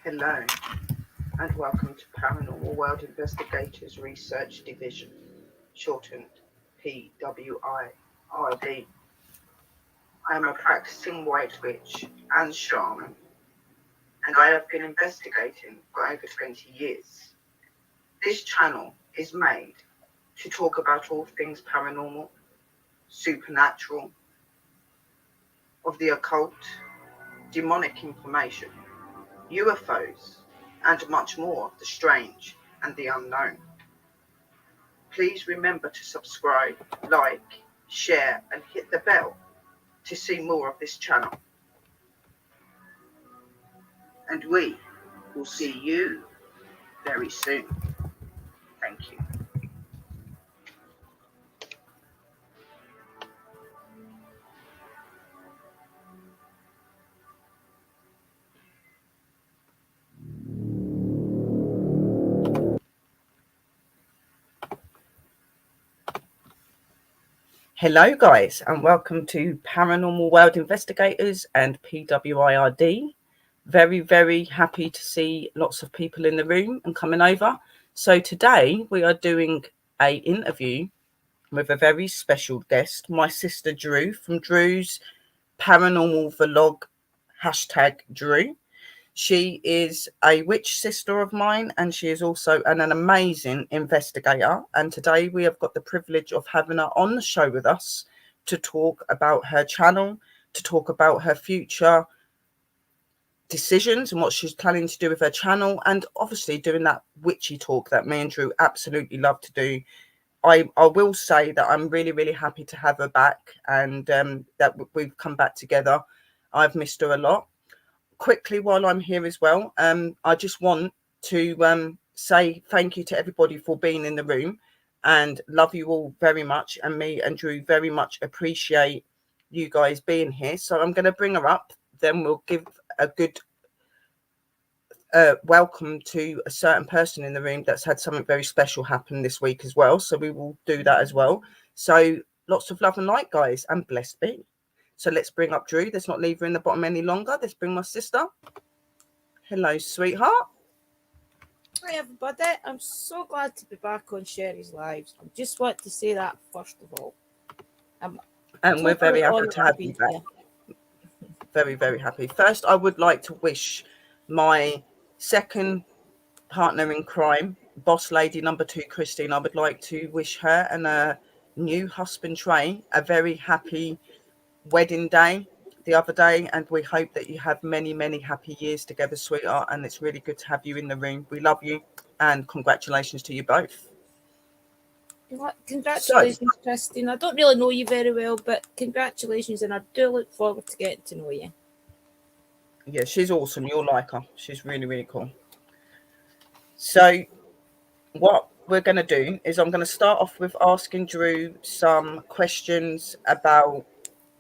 Hello, and welcome to Paranormal World Investigators Research Division, shortened pwird. I am a practicing white witch and shaman, and I have been investigating for over 20 years. This channel is made to talk about all things paranormal, supernatural, of the occult, demonic information, UFOs, and much more of the strange and the unknown. Please remember to subscribe, like, share, and hit the bell to see more of this channel. And we will see you very soon. Thank you. Hello guys, and welcome to Paranormal World Investigators and pwird. Very, very happy to see lots of people in the room and coming over. So today we are doing an interview with a very special guest, my sister Drew from Drew's Paranormal Vlog, #Drew. She is a witch sister of mine, and she is also an amazing investigator. And today we have got the privilege of having her on the show with us to talk about her channel, to talk about her future decisions and what she's planning to do with her channel, and obviously doing that witchy talk that me and Drew absolutely love to do. I will say that I'm really, really happy to have her back, and that we've come back together. I've missed her a lot. Quickly, while I'm here as well, I just want to say thank you to everybody for being in the room, and love you all very much, and me and Drew very much appreciate you guys being here. So I'm going to bring her up, then we'll give a good welcome to a certain person in the room that's had something very special happen this week as well. So we will do that as well. So lots of love and light, guys, and blessed be. So let's bring up Drew. Let's not leave her in the bottom any longer. Let's bring my sister. Hello, sweetheart. Hi everybody, I'm so glad to be back on Sherry's Lives. I just want to say that first of all. And we're very happy to have you back. Very, very happy. First, I would like to wish my second partner in crime, boss lady number 2, Christine, I would like to wish her and her new husband, Trey, a very happy wedding day the other day, and we hope that you have many, many happy years together, sweetheart, and it's really good to have you in the room. We love you, and congratulations to you both. Congratulations, Christine. I don't really know you very well, but congratulations, and I do look forward to getting to know you. Yeah, she's awesome. You'll like her. She's really, really cool. So what we're going to do is I'm going to start off with asking Drew some questions about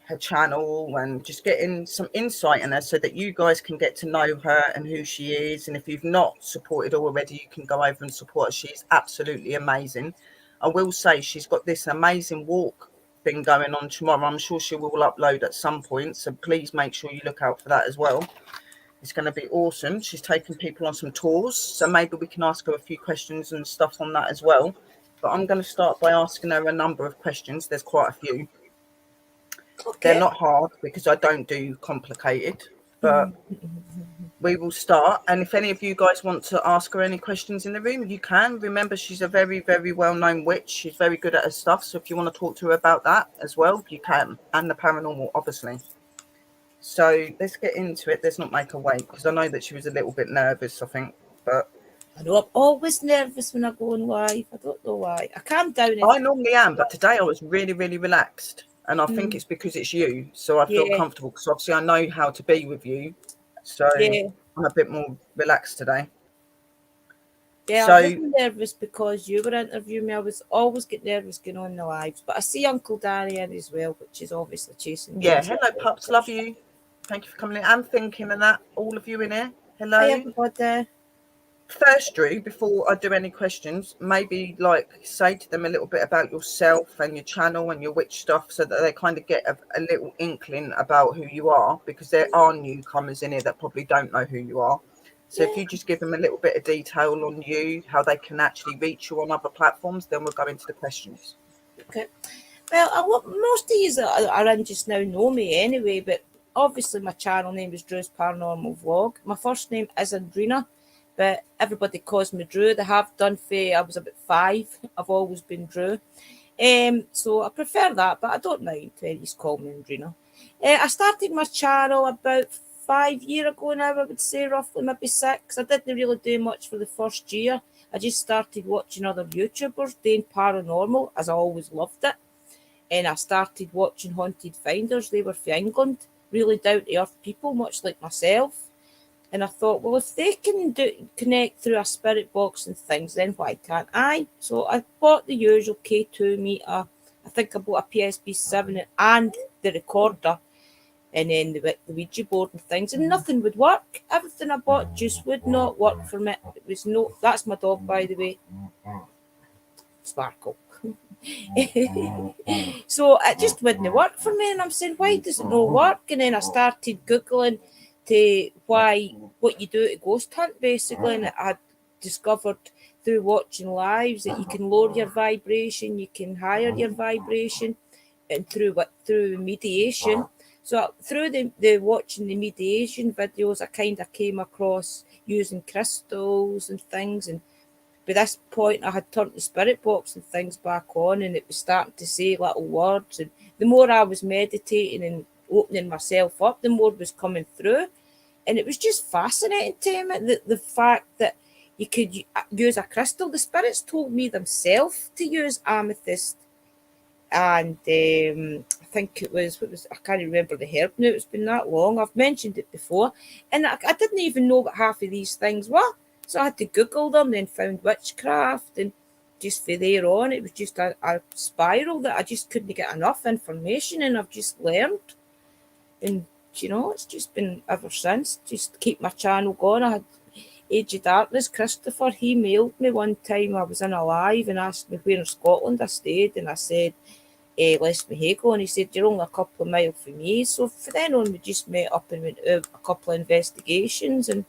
her channel and just getting some insight in her so that you guys can get to know her and who she is. And if you've not supported her already, you can go over and support her. She's absolutely amazing. I will say she's got this amazing walk thing going on tomorrow. I'm sure she will upload at some point, so please make sure you look out for that as well. It's going to be awesome. She's taking people on some tours, so maybe we can ask her a few questions and stuff on that as well. But I'm going to start by asking her a number of questions. There's quite a few. Okay. They're not hard because I don't do complicated, but we will start. And if any of you guys want to ask her any questions in the room, you can. Remember, she's a very, very well-known witch. She's very good at her stuff. So if you want to talk to her about that as well, you can. And the paranormal, obviously. So let's get into it. Let's not make her wait, because I know that she was a little bit nervous, I think. But I know I'm always nervous when I go on live. I don't know why. I calm down. I normally am, but today I was really, really relaxed. And I think Mm, it's because it's you. So I feel yeah, comfortable because obviously I know how to be with you. So yeah. I'm a bit more relaxed today. Yeah, I So wasn't nervous because you were interviewing me. I was always get nervous going on the lives. But I see Uncle Danny in as well, which is obviously chasing yeah, things. hello pups, love you. Thank you for coming in and thinking and that. All of you in here. Hi Hello. everybody. First, Drew, before I do any questions, maybe like say to them a little bit about yourself and your channel and your witch stuff so that they kind of get a little inkling about who you are, because there are newcomers in here that probably don't know who you are. So if Yeah. you just give them a little bit of detail on you, how they can actually reach you on other platforms, then we'll go into the questions. Okay. Well, most of you that are in just now know me anyway, but obviously my channel name is Drew's Paranormal Vlog. My first name is Andrina, but everybody calls me Drew. They have done for I was about 5. I've always been Drew. So I prefer that, but I don't mind when he's called me Andrina. I started my channel about 5 years ago now, I would say roughly, maybe 6. I didn't really do much for the first year. I just started watching other YouTubers doing paranormal, as I always loved it. And I started watching Haunted Finders. They were from England, really down to earth people, much like myself. And I thought, well, if they can connect through a spirit box and things, then why can't I? So I bought the usual K2 meter. I think I bought a PSP7 and the recorder, and then the Ouija board and things, and nothing would work. Everything I bought just would not work for me. It was no. That's my dog, by the way, Sparkle. So it just wouldn't work for me, and I'm saying, why does it not work? And then I started googling to what you do to ghost hunt basically, and I discovered through watching lives that you can lower your vibration, you can higher your vibration, and through mediation. So through the watching the mediation videos, I kind of came across using crystals and things, and by this point, I had turned the spirit box and things back on, and it was starting to say little words. And the more I was meditating and opening myself up, the more was coming through. And it was just fascinating to me, the fact that you could use a crystal. The spirits told me themselves to use amethyst. And I think it was, I can't remember the herb now, it's been that long. I've mentioned it before. And I didn't even know what half of these things were. So I had to Google them, then found witchcraft, and just from there on, it was just a spiral that I just couldn't get enough information, and I've just learned. And, it's just been ever since, just keep my channel going. I had Age of Darkness, Christopher, he mailed me one time. I was in a live and asked me where in Scotland I stayed, and I said, Les Mahego, and he said, you're only a couple of miles from me. So from then on, we just met up and went out a couple of investigations, and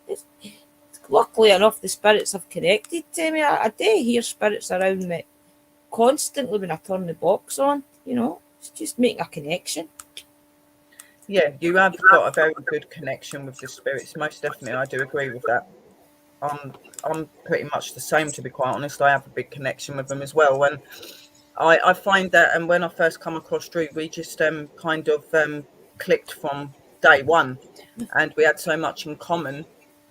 it's, luckily enough, the spirits have connected to me. I do hear spirits around me constantly when I turn the box on. It's just making a connection. Yeah, you have got a very good connection with the spirits. Most definitely, I do agree with that. I'm pretty much the same, to be quite honest. I have a big connection with them as well. And I find that, and when I first come across Drew, we just kind of clicked from day one, and we had so much in common,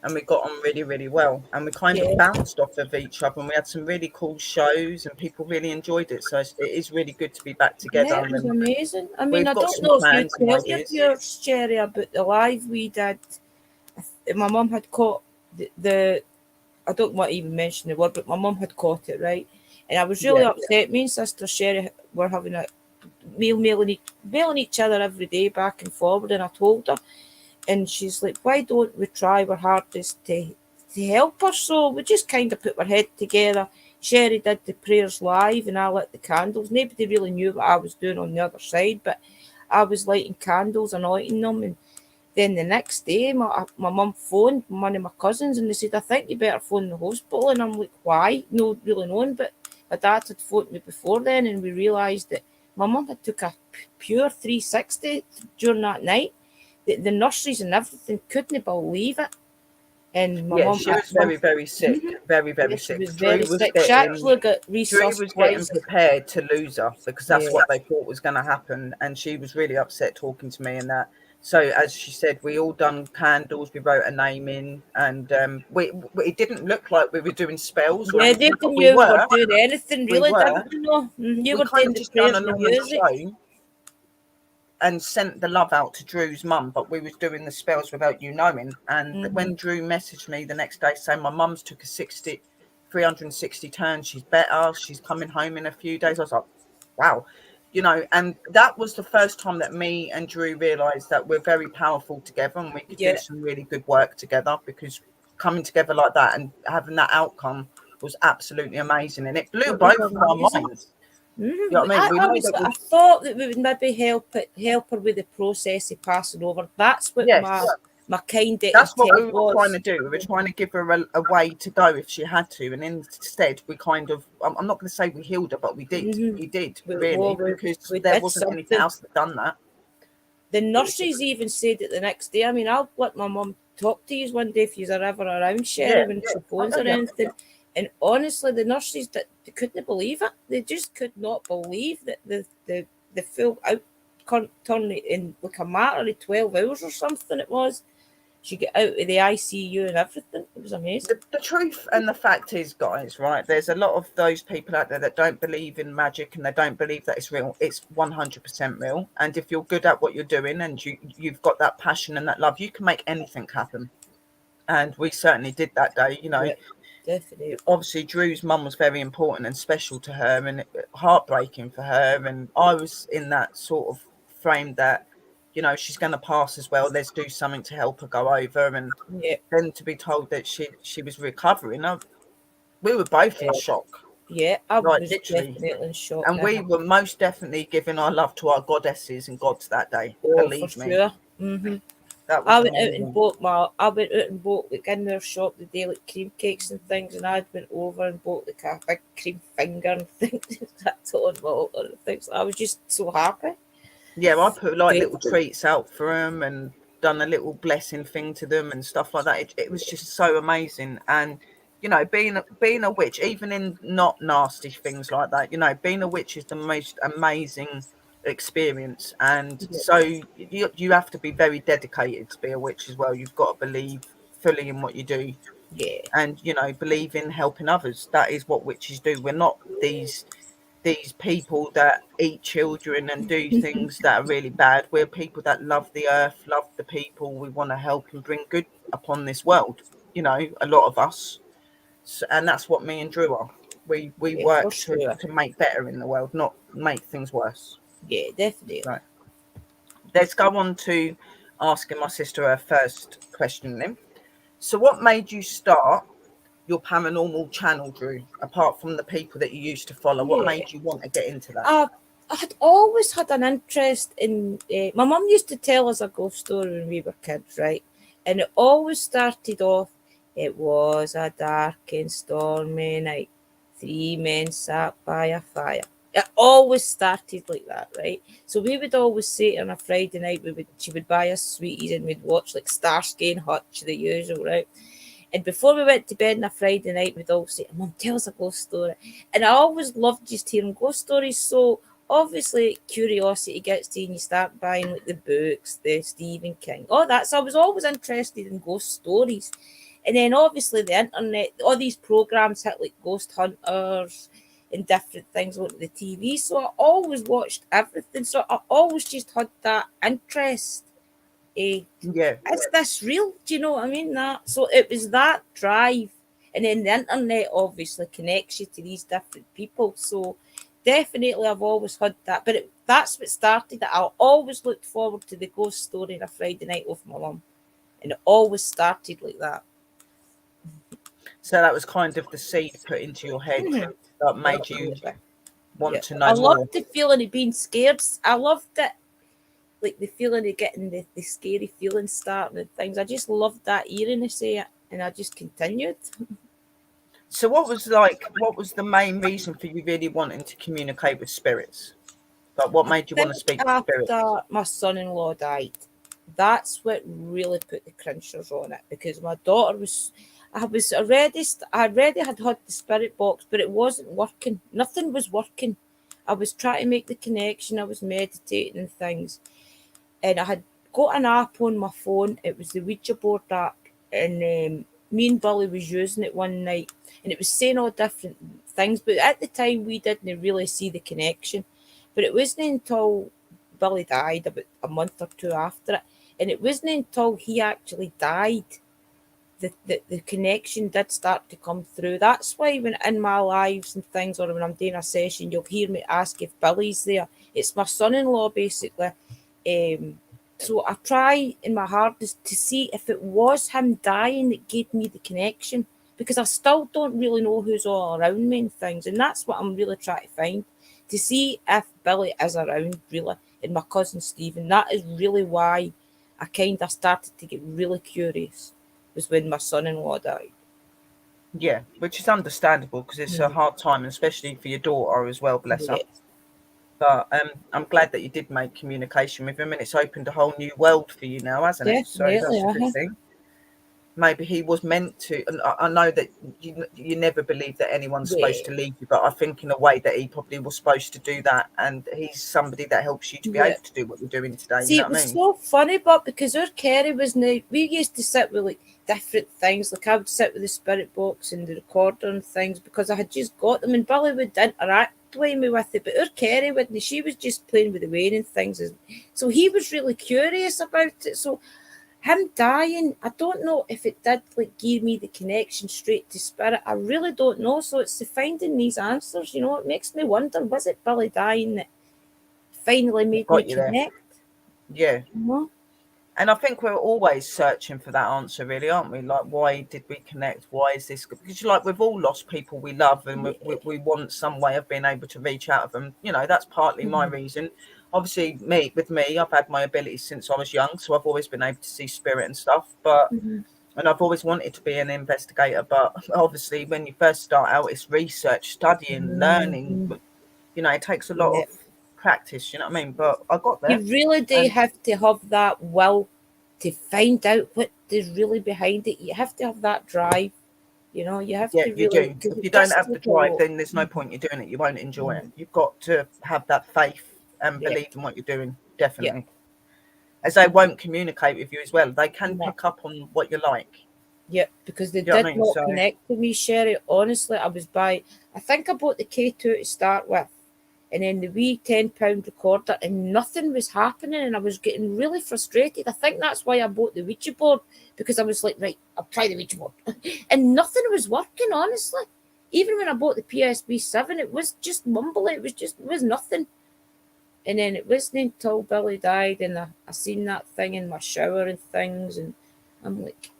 and we got on really, really well, and we kind of Yeah, bounced off of each other, and we had some really cool shows, and people really enjoyed it. So it is really good to be back together, yeah, it was and amazing. I mean, we've I got don't some know if you plans and tell your ideas. viewers, Sherry, about the live we did. My mum had caught the I don't want to even mention the word, but my mum had caught it, right? And I was really Yeah, upset. Me and Sister Sherry were having a mailing each other every day back and forward, and I told her, and she's like, why don't we try our hardest to help her? So we just kind of put our head together. Sherry did the prayers live, and I lit the candles. Nobody really knew what I was doing on the other side, but I was lighting candles and lighting them. And then the next day, my mum phoned one of my cousins, and they said, I think you better phone the hospital. And I'm like, why? No really knowing, but my dad had phoned me before then, and we realised that my mum had took a pure 360 during that night. The nurseries and everything couldn't believe it. And my yeah, mum, she was very, very sick, very, yeah, very she sick. was very sick. She actually got resuscitated twice. Prepared to lose her because that's Yeah, what they thought was going to happen, and she was really upset talking to me and that. So as she said, we all done candles. We wrote a name in, and it didn't look like we were doing spells or Yeah, anything, they but didn't you were doing anything we really, were. didn't you know? You We were kind doing of the just done prayers a and the normal music. show and sent the love out to Drew's mum, but we was doing the spells without you knowing. And when Drew messaged me the next day saying my mum's took a 360 turns, she's better, she's coming home in a few days, I was like, wow. And that was the first time that me and Drew realised that we're very powerful together and we could do some really good work together, because coming together like that and having that outcome was absolutely amazing, and it blew both of our minds. You know what I mean? We know that I thought that we would maybe help her with the process of passing over. That's what my kind of that's what we intent were trying to was. do. We were trying to give her a way to go if she had to, and instead we kind of, I'm not going to say we healed her, but we did. We did, really, because there did wasn't anything else that done that. The nurses even said it the next day. I mean, I'll let my mum talk to you one day if you're ever around, Sherry, when she phones or anything. And honestly, the nurses they couldn't believe it. They just could not believe that the full outturn in like a matter of 12 hours or something it was. She got out of the ICU and everything. It was amazing. The truth and the fact is, guys, right, there's a lot of those people out there that don't believe in magic and they don't believe that it's real. It's 100% real. And if you're good at what you're doing and you've got that passion and that love, you can make anything happen. And we certainly did that day. Definitely. Obviously Drew's mum was very important and special to her, and heartbreaking for her, and I was in that sort of frame that she's going to pass as well, let's do something to help her go over. And then to be told that she was recovering, we were both in shock. I like was literally definitely in shock. and we were most definitely giving our love to our goddesses and gods that day. Believe me. Sure. That was I went out and bought like in their shop the day like cream cakes and things, and I went over and bought like a big cream finger and things that's on my altar and things. I was just so happy. I put like little treats out for them and done a little blessing thing to them and stuff like that. It was just so amazing. And being a witch, even in not nasty things like that, being a witch is the most amazing experience. And so you have to be very dedicated to be a witch as well. You've got to believe fully in what you do, and believe in helping others. That is what witches do. We're not these people that eat children and do things that are really bad. We're people that love the earth, love the people. We want to help and bring good upon this world, a lot of us. So, and that's what me and Drew are. We work to make better in the world, not make things worse. Yeah, definitely. Right. Let's go on to asking my sister her first question then. So what made you start your paranormal channel, Drew, apart from the people that you used to follow? What made you want to get into that? I had always had an interest in my mum used to tell us a ghost story when we were kids, right? And it always started off, it was a dark and stormy night, 3 men sat by a fire. It always started like that, right? So we would always sit on a Friday night, she would buy us sweeties and we'd watch like Starsky and Hutch, the usual, right? And before we went to bed on a Friday night, we'd all say, Mum, tell us a ghost story. And I always loved just hearing ghost stories. So obviously curiosity gets to you and you start buying like the books, the Stephen King, all that. So I was always interested in ghost stories. And then obviously the internet, all these programs hit like Ghost Hunters and different things on the TV. So I always watched everything. So I always just had that interest. Is this real? Do you know what I mean? That so it was that drive, and then the internet obviously connects you to these different people. So definitely, I've always had that. But that's what started it. I always looked forward to the ghost story on a Friday night with my mum, and it always started like that. So that was kind of the seed put into your head that made you want to know I more. loved the feeling of being scared. I loved it. Like the feeling of getting the scary feeling starting and things. I just loved that eeriness of it, and I just continued. So what was the main reason for you really wanting to communicate with spirits? Like what made you want to speak to spirits? After my son-in-law died, that's what really put the crunchers on it, because my daughter I already had the spirit box, but it wasn't working. Nothing was working. I was trying to make the connection. I was meditating and things. And I had got an app on my phone. It was the Ouija board app, and me and Billy was using it one night, and it was saying all different things. But at the time, we didn't really see the connection. But it wasn't until Billy died, about a month or two after it, and it wasn't until he actually died the connection did start to come through. That's why when in my lives and things, or when I'm doing a session, you'll hear me ask if Billy's there. It's my son-in-law, basically. So I try in my hardest to see if it was him dying that gave me the connection, because I still don't really know who's all around me and things, and that's what I'm really trying to find, to see if Billy is around, really, and my cousin Stephen. That is really why I kind of started to get really curious, was when my son-in-law died. Yeah, which is understandable because it's a hard time, especially for your daughter as well, bless her. Yes. But I'm glad that you did make communication with him, and it's opened a whole new world for you now, hasn't it? So Definitely, that's a good thing. Maybe he was meant to, and I know that you never believe that anyone's supposed to leave you, but I think in a way that he probably was supposed to do that, and he's somebody that helps you to be able to do what you're doing today. See, You know it what I was mean? so funny, but because our Kerry was now, we used to sit with like different things. Like I would sit with the spirit box and the recorder and things because I had just got them, and Billy would interact with me with it, but our Kerry wouldn't. She was just playing with the wearing and things, so he was really curious about it. So him dying, I don't know if it did like give me the connection straight to spirit. I really don't know. So it's finding these answers. It makes me wonder: was it Billy dying that finally made me Got you there. connect? Yeah. You And I think we're always searching for that answer, really, aren't we? Like, why did we connect? Why is this? Because, like, we've all lost people we love, and we want some way of being able to reach out of them. That's partly my reason. Obviously, with me, I've had my abilities since I was young, so I've always been able to see spirit and stuff. But and I've always wanted to be an investigator. But obviously, when you first start out, it's research, studying, learning. It takes a lot of practice. You know what I mean? But I got there. You really do have to have that will to find out what is really behind it. You have to have that drive. You have to you really. do. If you don't have the drive, then there's no point in doing it. You won't enjoy it. You've got to have that faith and believe in what you're doing. Definitely. As they won't communicate with you as well. They can pick up on what you like. Yeah, because they You know what did I mean? not connect with me, Sherry. Honestly, I think I bought the K2 to start with, and then the wee £10 recorder, and nothing was happening, and I was getting really frustrated. I think that's why I bought the Ouija board, because I was like, right, I'll try the Ouija board. And nothing was working, honestly. Even when I bought the PSB 7, it was just mumbling. It was nothing. And then it wasn't until Billy died, and I seen that thing in my shower and things, and I'm like,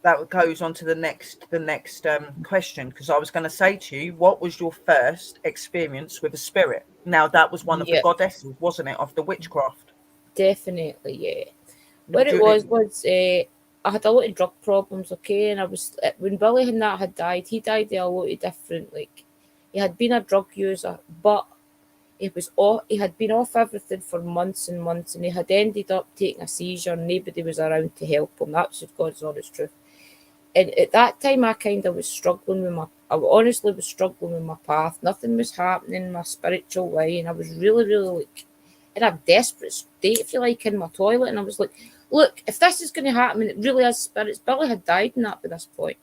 that goes on to the next question, because I was going to say to you, what was your first experience with a spirit? Now, that was one of the goddesses, wasn't it, of the witchcraft? Definitely, yeah. What it was I had a lot of drug problems, okay, and I was when Billy had died. He died of a lot of different, like, he had been a drug user, but he had been off everything for months and months, and he had ended up taking a seizure, and nobody was around to help him. That's just God's honest truth. And at that time, I kind of was struggling I honestly was struggling with my path. Nothing was happening in my spiritual way, and I was really, really like in a desperate state, if you like, in my toilet. And I was like, look, if this is going to happen, and it really is spirits. Billy had died in that by this point.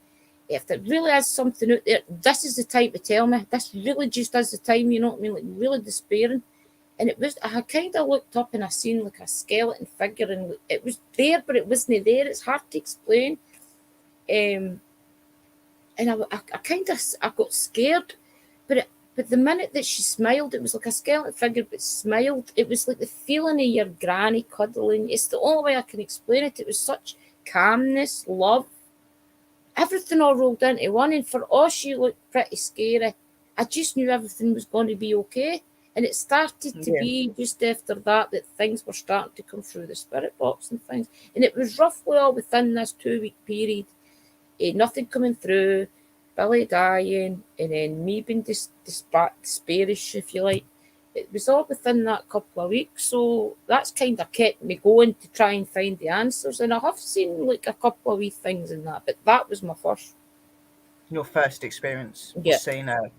If there really is something out there, this is the time to tell me. This really just is the time, you know what I mean? Like, really despairing. And I kind of looked up and I seen like a skeleton figure, and it was there, but it wasn't there. It's hard to explain. And I got scared, but the minute that she smiled, it was like a skeleton figure, but smiled. It was like the feeling of your granny cuddling. It's the only way I can explain it. It was such calmness, love, everything all rolled into one. And for all she looked pretty scary, I just knew everything was going to be okay. And it started to be just after that things were starting to come through the spirit box and things. And it was roughly all within this 2-week period. Nothing coming through, Billy dying, and then me being despaiриsh, if you like. It was all within that couple of weeks, so that's kind of kept me going to try and find the answers. And I have seen like a couple of wee things in that, but that was my first. Your first experience was seeing her,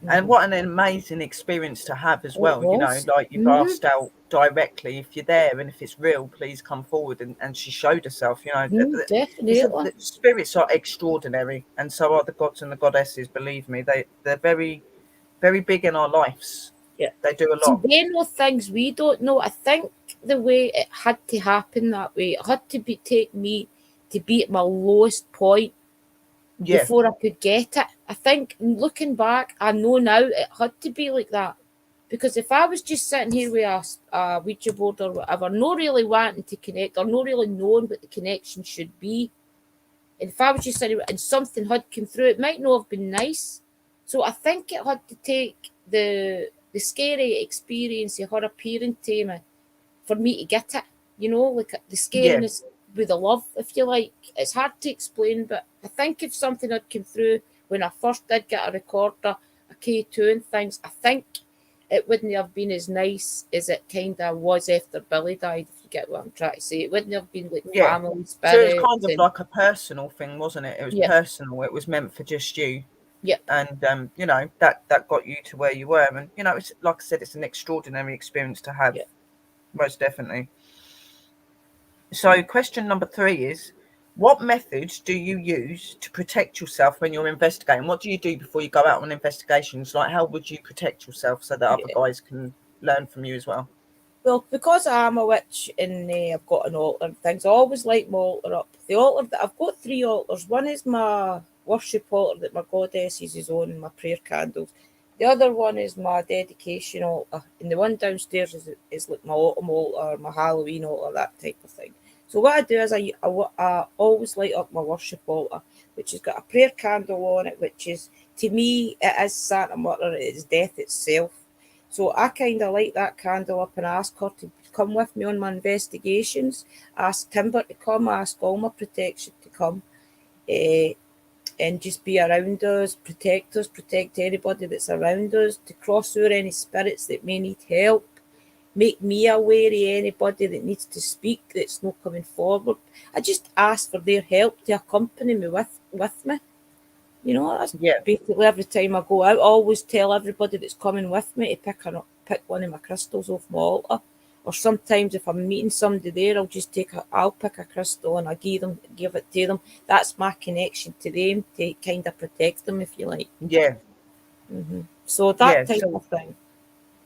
And what an amazing experience to have as It well. You know, was. like you've Mm-hmm. asked out directly, if you're there and if it's real, please come forward. And she showed herself, you know, Definitely. the spirits are extraordinary. And so are the gods and the goddesses, believe me. They're very, very big in our lives. Yeah. They do a See, lot. they know things we don't know. I think the way it had to happen that way, it had to take me to be at my lowest point Yeah, before I could get it. I think looking back, I know now it had to be like that. Because if I was just sitting here with a Ouija board or whatever, not really wanting to connect or not really knowing what the connection should be, and if I was just sitting and something had come through, it might not have been nice. So I think it had to take the scary experience of her appearing to me for me to get it. You know, like the yeah, scariness with the love, if you like. It's hard to explain, but I think if something had come through when I first did get a recorder, a K2 and things, I think it wouldn't have been as nice as it kind of was after Billy died, if you get what I'm trying to say. It wouldn't have been like yeah. family So it was spirits kind of and like a personal thing, wasn't it? It was yeah, personal. It was meant for just you. yeah, And you know, that got you to where you were. And you know, it's like I said, it's an extraordinary experience to have, yeah. most definitely. So question number 3 is, what methods do you use to protect yourself when you're investigating? What do you do before you go out on investigations? Like, how would you protect yourself so that other Yeah. guys can learn from you as well? Well, because I'm a witch and I've got an altar and things, I always like my altar up. The altar that I've got 3 altars. One is my worship altar that my goddesses is on and my prayer candles. The other one is my dedication altar, and the one downstairs is like my autumn altar, my Halloween altar, that type of thing. So what I do is I always light up my worship altar, which has got a prayer candle on it, which is, to me, it is Santa Mother, it is death itself. So I kind of light that candle up and ask her to come with me on my investigations. Ask Timber to come, ask all my protection to come, uh, and just be around us, protect anybody that's around us, to cross over any spirits that may need help, make me aware of anybody that needs to speak that's not coming forward. I just ask for their help to accompany me with me. You know, that's Yeah, basically every time I go out, I always tell everybody that's coming with me to pick one of my crystals off my altar. Or sometimes if I'm meeting somebody there, I'll pick a crystal and I give it to them. That's my connection to them to kind of protect them, if you like. yeah, So yeah. that type So of thing.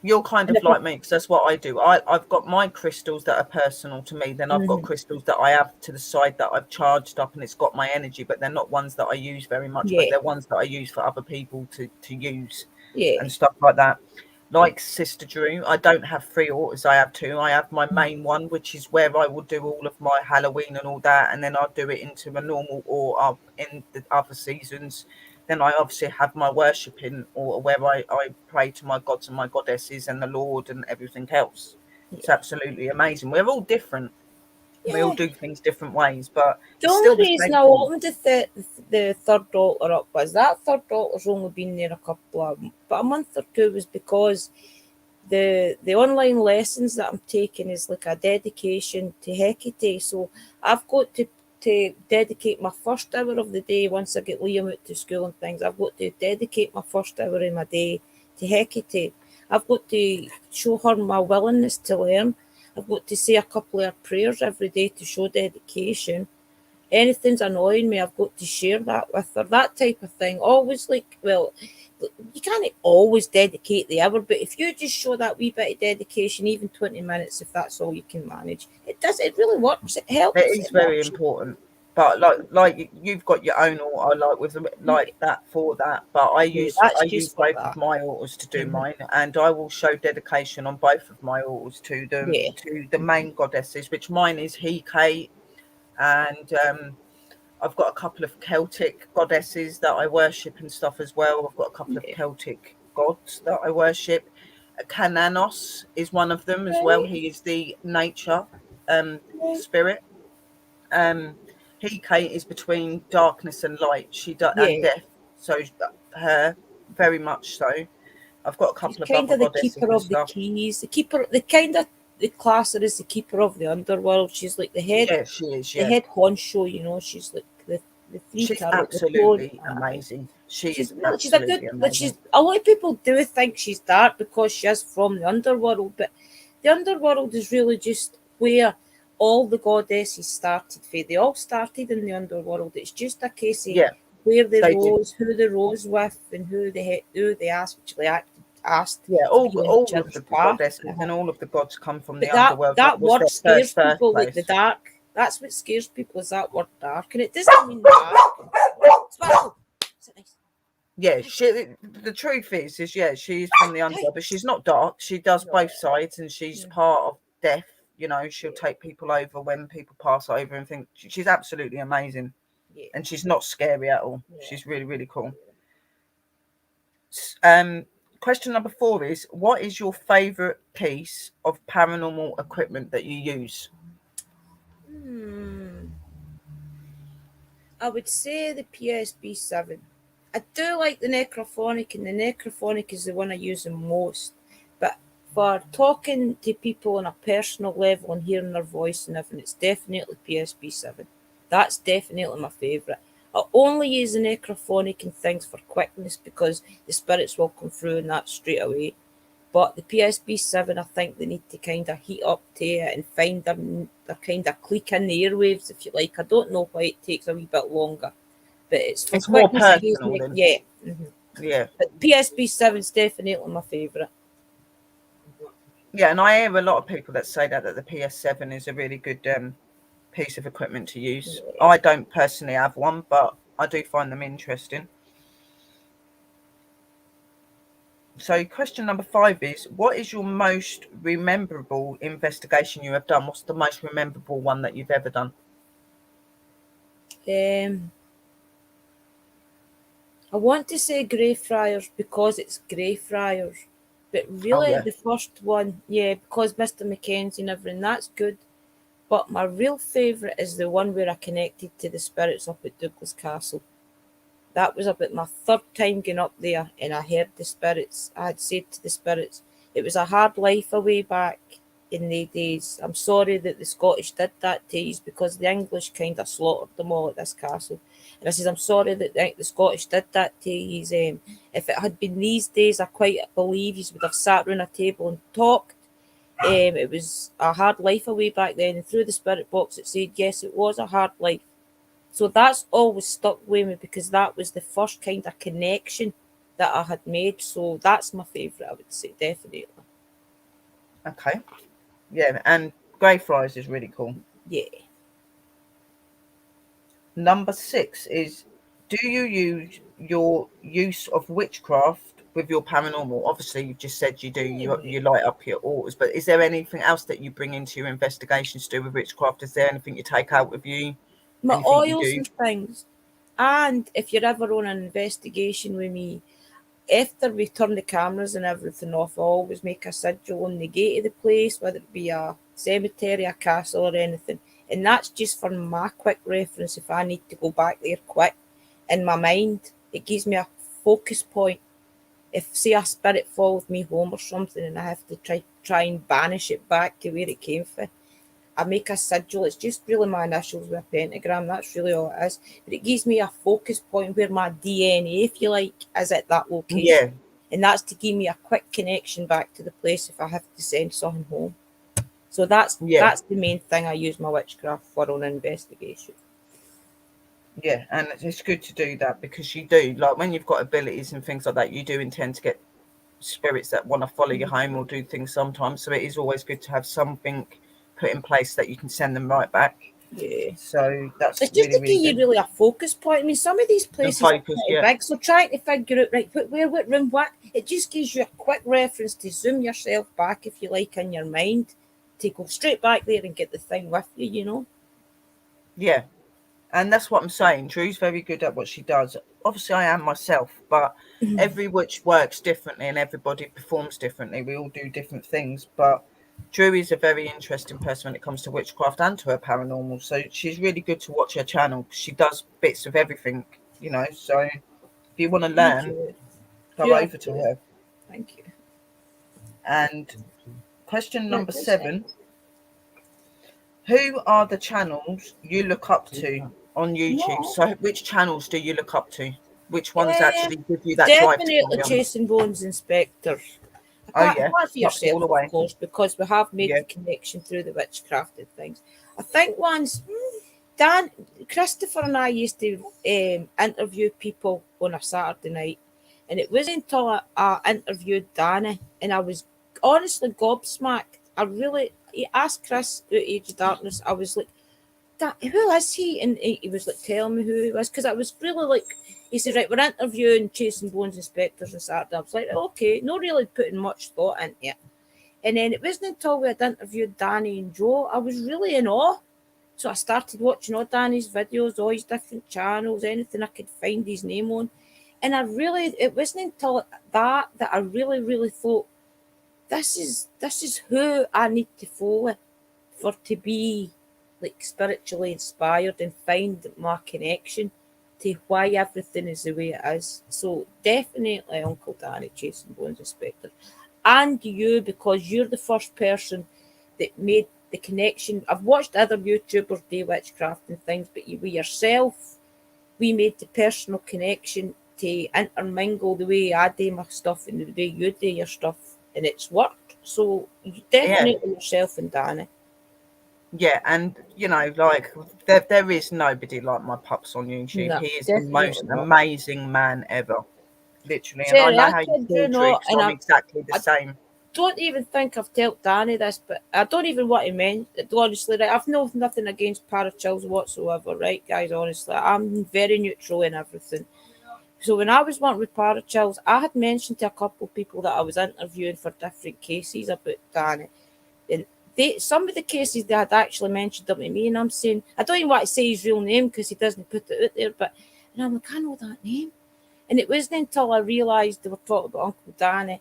you're kind And of if I, like me because that's what I do. I've got my crystals that are personal to me. Then I've got mhm, crystals that I have to the side that I've charged up and it's got my energy, but they're not ones that I use very much, but yeah, they're ones that I use for other people to use yeah, and stuff like that. Like Sister Drew, I don't have 3 altars, I have 2. I have my main one, which is where I will do all of my Halloween and all that, and then I'll do it into a normal altar in the other seasons. Then I obviously have my worshipping altar where I pray to my gods and my goddesses and the Lord and everything else. It's yeah, absolutely amazing. We're all different. We all yeah. do things different ways, but The it's only still the reason same I thing. opened the third altar up was that third altar's only been there but a month or two, was because the online lessons that I'm taking is like a dedication to Hecate. So I've got to dedicate my first hour of the day once I get Liam out to school and things. I've got to dedicate my first hour in my day to Hecate. I've got to show her my willingness to learn. I've got to say a couple of prayers every day to show dedication. Anything's annoying me, I've got to share that with her, that type of thing. Always like, well, you can't always dedicate the hour, but if you just show that wee bit of dedication, even 20 minutes, if that's all you can manage, it really works. It helps. It is It very works. important. But like you've got your own altar like with like that for that. But Yeah, I that's use just for both of that. my altars to do Mhm. mine, and I will show dedication on both of my altars Yeah. to the main goddesses, which mine is Hecate, and I've got a couple of Celtic goddesses that I worship and stuff as well. I've got a couple of Yeah. Celtic gods that I worship. Cananos is one of them as well. Right. He is the nature Right. spirit. um Hecate is between darkness and light, and Yeah. death, so her, very much so. I've got a She's couple of kind other of the goddesses keeper and of the stuff. keys. The class her as the keeper of the underworld. She's like Yeah, she is, the yeah. head honcho, you know. She's like the three She's tarot, the throne. absolutely Aye. amazing. She's a absolutely good, but amazing. a lot of people do think she's dark because she is from the underworld, but the underworld is really just where all the goddesses started. They all started in the underworld. It's just a case of where they rose, who they rose with, and who they actually asked Yeah, to be on each all of other's the path. goddesses and all of the gods come from the But underworld. that was word their scares first people, like the dark. That's what scares people, is that word dark, and it doesn't mean dark. Sparkle. Is it nice? Yeah, the truth is she's from the underworld, but she's not dark. She does both sides, and she's part of death. You know, she'll take people over when people pass over and think she's absolutely amazing. Yeah. And she's not scary at all. Yeah. She's really, really cool. Question number 4 is, what is your favorite piece of paranormal equipment that you use? I would say the PSB7. I do like the necrophonic, and the necrophonic is the one I use the most. But for talking to people on a personal level and hearing their voice and everything, it's definitely PSB7. That's definitely my favourite. I only use the necrophonic and things for quickness because the spirits will come through and that straight away. But the PSB7, I think they need to kind of heat up to it and find their kind of click in the airwaves, if you like. I don't know why it takes a wee bit longer, but it's more personal than... Yeah. Yeah. But PSB7 is definitely my favourite. Yeah, and I hear a lot of people that say that the PS7 is a really good piece of equipment to use. Yeah. I don't personally have one, but I do find them interesting. So question number 5 is, what is your most rememberable investigation you have done? What's the most rememberable one that you've ever done? I want to say Greyfriars because it's Greyfriars. But really the first one, because Mr. Mackenzie and everything, that's good. But my real favourite is the one where I connected to the spirits up at Douglas Castle. That was about my 3rd time going up there, and I heard the spirits. I had said to the spirits, it was a hard life away back in the days. I'm sorry that the Scottish did that to you because the English kind of slaughtered them all at this castle. And I said, I'm sorry that the Scottish did that to you. If it had been these days, I quite believe you would have sat round a table and talked. It was a hard life away back then. And through the spirit box, it said, yes, it was a hard life. So that's always stuck with me because that was the first kind of connection that I had made. So that's my favourite, I would say, definitely. Okay. Yeah, and Greyfriars is really cool. Yeah. Number 6 is, do you use your use of witchcraft with your paranormal? Obviously, you've just said you do. You light up your altars, but is there anything else that you bring into your investigations to do with witchcraft? Is there anything you take out with you? My oils and things. And if you're ever on an investigation with me, after we turn the cameras and everything off, I always make a sigil on the gate of the place, whether it be a cemetery, a castle, or anything. And that's just for my quick reference if I need to go back there quick. In my mind, it gives me a focus point. If, say, a spirit followed me home or something and I have to try and banish it back to where it came from, I make a sigil. It's just really my initials with a pentagram. That's really all it is. But it gives me a focus point where my DNA, if you like, is at that location. Yeah. And that's to give me a quick connection back to the place if I have to send someone home. So that's the main thing I use my witchcraft for on an investigation. Yeah, and it's good to do that because you do, like when you've got abilities and things like that, you do intend to get spirits that want to follow you home or do things sometimes. So it is always good to have something put in place that you can send them right back. Yeah. So that's it's just to give you really a focus point. I mean, some of these places are pretty big, so trying to figure out right what room, what, it just gives you a quick reference to zoom yourself back, if you like, in your mind, to go straight back there and get the thing with you, you know. Yeah. And that's what I'm saying. Drew's very good at what she does. Obviously, I am myself, but every witch works differently and everybody performs differently. We all do different things, but Drew is a very interesting person when it comes to witchcraft and to her paranormal. So she's really good to watch her channel. She does bits of everything, you know. So if you want to learn, go over to her. Thank you. And question number 7. Who are the channels you look up to on YouTube? So which channels do you look up to? which ones actually give you that drive to Definitely carry on? Chasing Bones Inspector. Oh yeah, Apart for Pups all yourself, the of way. course, because we have made Yeah. the connection through the witchcrafted things. I think once Dan, Christopher and I used to interview people on a Saturday night, and it wasn't until I interviewed Danny, and I was honestly gobsmacked. He asked Chris about Age of Darkness. I was like, who is he? And he was like telling me who he was, because I was really like, he said, right, we're interviewing Chasing Bones Inspectors on Saturday. I was like, okay, not really putting much thought into it. And then it wasn't until we had interviewed Danny and Joe, I was really in awe. So I started watching all Danny's videos, all his different channels, anything I could find his name on. And it wasn't until that I really, really thought, this is who I need to follow for to be like spiritually inspired and find my connection to why everything is the way it is. So definitely Uncle Danny, Chasing Bones Inspector. And you, because you're the first person that made the connection. I've watched other YouTubers do witchcraft and things, but you with yourself, we made the personal connection to intermingle the way I do my stuff and the way you do your stuff, and it's worked. So you definitely yourself and Danny. Yeah, and you know, like there is nobody like my Pups on YouTube. No, He is the definitely most not. amazing man ever, literally. And I Jerry, know I how you kid you feel, Drew, not, because and I'm exactly the I same. don't even think I've told Danny this, but I don't even want to mention it. Honestly, right? I've nothing against parachills whatsoever, right, guys? Honestly, I'm very neutral in everything. So when I was working with parachills, I had mentioned to a couple of people that I was interviewing for different cases about Danny, and some of the cases they had actually mentioned them to me, and I'm saying I don't even want to say his real name because he doesn't put it out there, but and I'm like, I know that name. And it wasn't until I realised they were talking about Uncle Danny.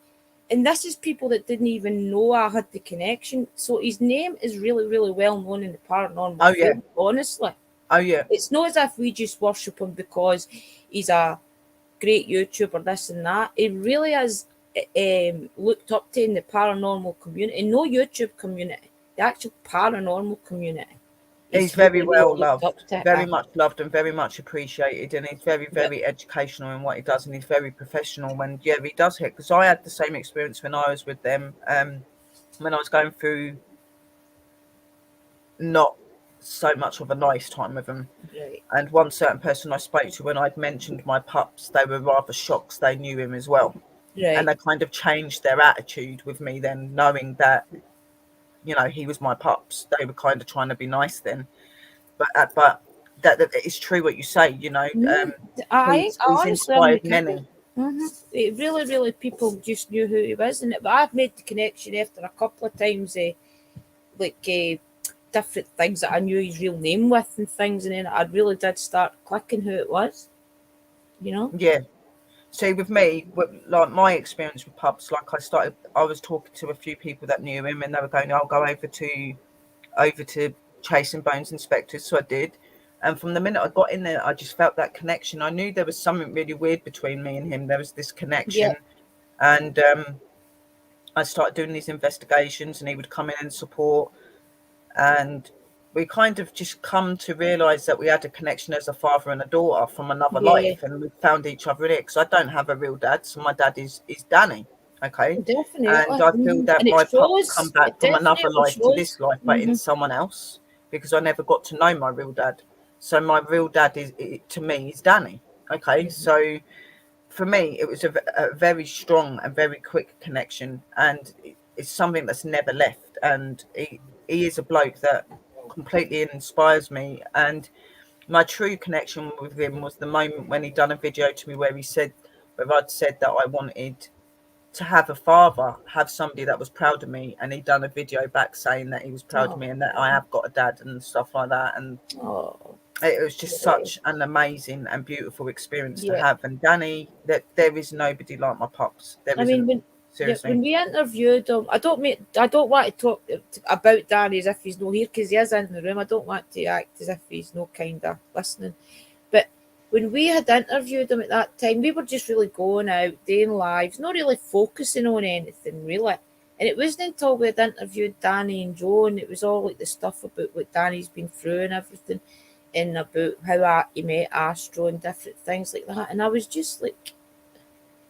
And this is people that didn't even know I had the connection. So his name is really, really well known in the paranormal field, honestly. Oh yeah. It's not as if we just worship him because he's a great YouTuber, this and that. He really is looked up to in the paranormal community. No YouTube community, the actual paranormal community. He's He's very really, well really looked up loved, to. very much loved and very much appreciated. And he's very, Yep. very educational in what he does. And he's very professional when, he does hit. Because I had the same experience when I was with them, when I was going through not so much of a nice time with them. Right. And one certain person I spoke to, when I'd mentioned my Pups, they were rather shocked they knew him as well. Right. And they kind of changed their attitude with me then, knowing that, you know, he was my Pups. They were kind of trying to be nice then. But that it's true what you say, you know. I He's honestly, I'm inspired kidding. many. It really, really, people just knew who he was, and but I've made the connection after a couple of times, different things that I knew his real name with and things, and then I really did start clicking who it was, you know. Yeah. See, with me, like my experience with Pups, like I was talking to a few people that knew him, and they were going, "I'll go over to Chasing Bones Inspectors," so I did. And from the minute I got in there, I just felt that connection. I knew there was something really weird between me and him. There was this connection, and I started doing these investigations, and he would come in and support, and we kind of just come to realize that we had a connection as a father and a daughter from another Yeah, life, and we found each other in it. Because I don't have a real dad, so my dad is Danny, okay, definitely. and I feel that And it my Pups come shows. back It from another definitely life to shows. this life, but in someone else, because I never got to know my real dad. So my real dad to me is Danny, okay. So for me, it was a very strong and very quick connection, and it's something that's never left. And he is a bloke that completely inspires me. And my true connection with him was the moment when he done a video to me where I'd said that I wanted to have a father, have somebody that was proud of me, and he done a video back saying that he was proud of me and that I have got a dad and stuff like that. And Oh, it was just yeah. such an amazing and beautiful experience to Yeah. have. And Danny, that there is nobody like my Pups. There I mean, isn't. Seriously. when we interviewed him, I don't want to talk about Danny as if he's not here because he is in the room. I don't want to act as if he's no kind of listening. But when we had interviewed him at that time, we were just really going out, doing lives, not really focusing on anything really. And it wasn't until we had interviewed Danny and Joe, and it was all like the stuff about what Danny's been through and everything. in about how he met Astro and different things like that. And I was just like,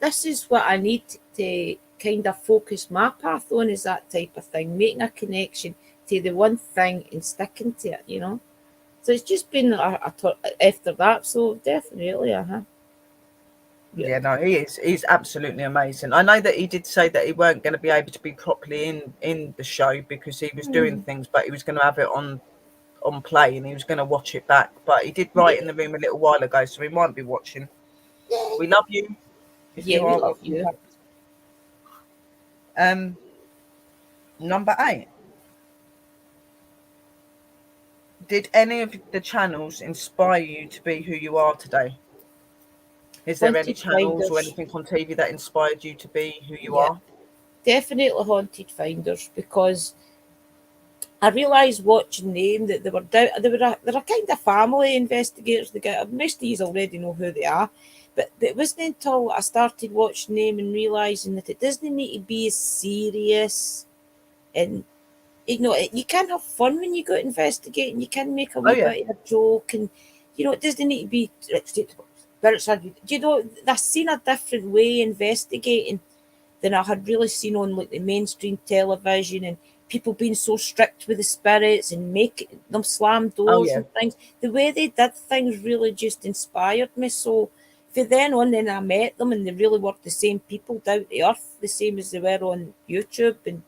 this is what I need to kind of focus my path on, is that type of thing, making a connection to the one thing and sticking to it, you know. So it's just been after that. So definitely, Yeah, no, he's absolutely amazing. I know that he did say that he weren't going to be able to be properly in the show because he was doing things, but he was going to have it on play and he was going to watch it back. But he did write in the room a little while ago, so he might be watching. Yeah, We love you if yeah, you we are love watching. you. Number 8. Did any of the channels inspire you to be who you are today? Is there any Haunted channels or Finders. anything on TV that inspired you to be who you Yeah, are? definitely Haunted Finders, because I realised watching them that they're a kind of family investigators. They get, most of these already know who they are, but it wasn't until I started watching them and realising that it doesn't need to be as serious, and you know, you can have fun when you go investigating. You can make a Oh wee yeah, bit of a joke, and you know, it doesn't need to be spirits. You know, I've seen a different way investigating than I had really seen on like the mainstream television, and people being so strict with the spirits and making them slam oh doors yeah. and things. The way they did things really just inspired me. So for then on, then I met them and they really were the same people, down to earth, the same as they were on YouTube. And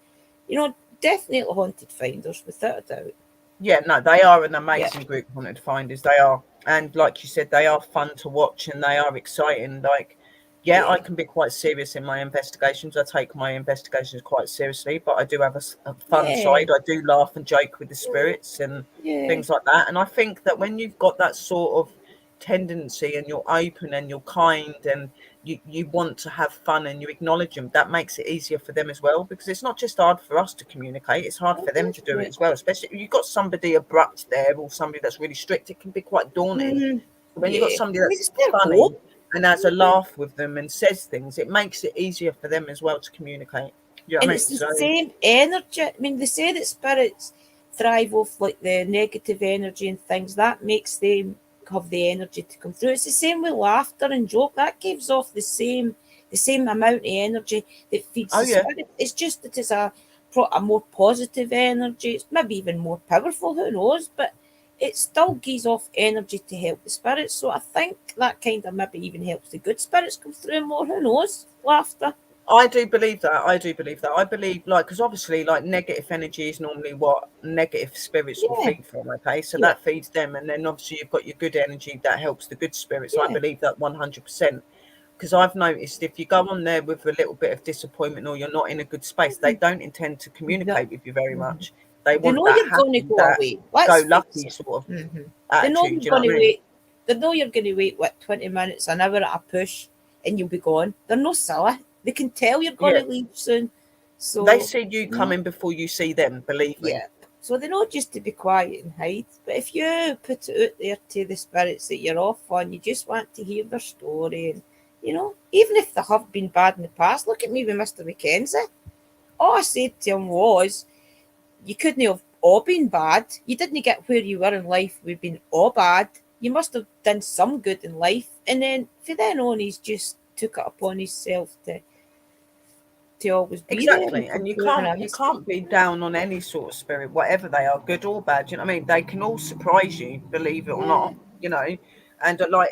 you know, definitely Haunted Finders, without a doubt. Yeah, no, they are an Yeah, amazing group, Haunted Finders. They are. And like you said, they are fun to watch and they are exciting. Like, yeah, I yeah, can be quite serious in my investigations. I take my investigations quite seriously, but I do have a fun yeah, side. I do laugh and joke with the spirits and yeah. things like that. And I think that when you've got that sort of tendency and you're open and you're kind and you want to have fun and you acknowledge them, that makes it easier for them as well, because it's not just hard for us to communicate, it's hard Oh, for them to do it definitely. as well, especially if you've got somebody abrupt there or somebody that's really strict. It can be quite daunting. Mm, But when you've got yeah. somebody I mean, that's it's their home. funny and has a laugh with them and says things, it makes it easier for them as well to communicate. You know And what I it's mean? the So same energy. I mean, they say that spirits thrive off like the negative energy and things. That makes them have the energy to come through. It's the same with laughter and joke. That gives off the same amount of energy that feeds oh the yeah. spirit. It's just that it's a more positive energy. It's maybe even more powerful. Who knows? But it still gives off energy to help the spirits. So I think that kind of maybe even helps the good spirits come through more. Who knows? Laughter. I do believe that. I do believe that. I believe, like, because obviously, like, negative energy is normally what negative spirits will Yeah. feed from. Okay, so Yeah. that feeds them, and then obviously you've got your good energy that helps the good spirits. I Yeah. believe that 100%. Because I've noticed if you go on there with a little bit of disappointment or you're not in a good space, they don't intend to No, communicate with you very much. They they want know that you're going to happy, go that away. go Let's face lucky it. sort of They know attitude. you're You know going what to I mean? wait. They know you're going to wait, what, 20 minutes, an hour at a push, and you'll be gone. They're no silly. They can tell you're going Yeah, to leave soon. they So, see you you know, coming before you see them. Believe me. yeah. So they know just to be quiet and hide. But if you put it out there to the spirits that you're off on, you just want to hear their story. And, you know, even if they have been bad in the past, look at me with Mr. Mackenzie. All I said to him was, you couldn't have all been bad. You didn't get where you were in life with being all bad. You must have done some good in life. And then from then on, he's just took it upon himself to always be there and Exactly, come and you through. And can't I you miss can't be down on any sort of spirit, whatever they are, good or bad. You know what I mean? They can all surprise you, believe it or yeah, not. You know, and like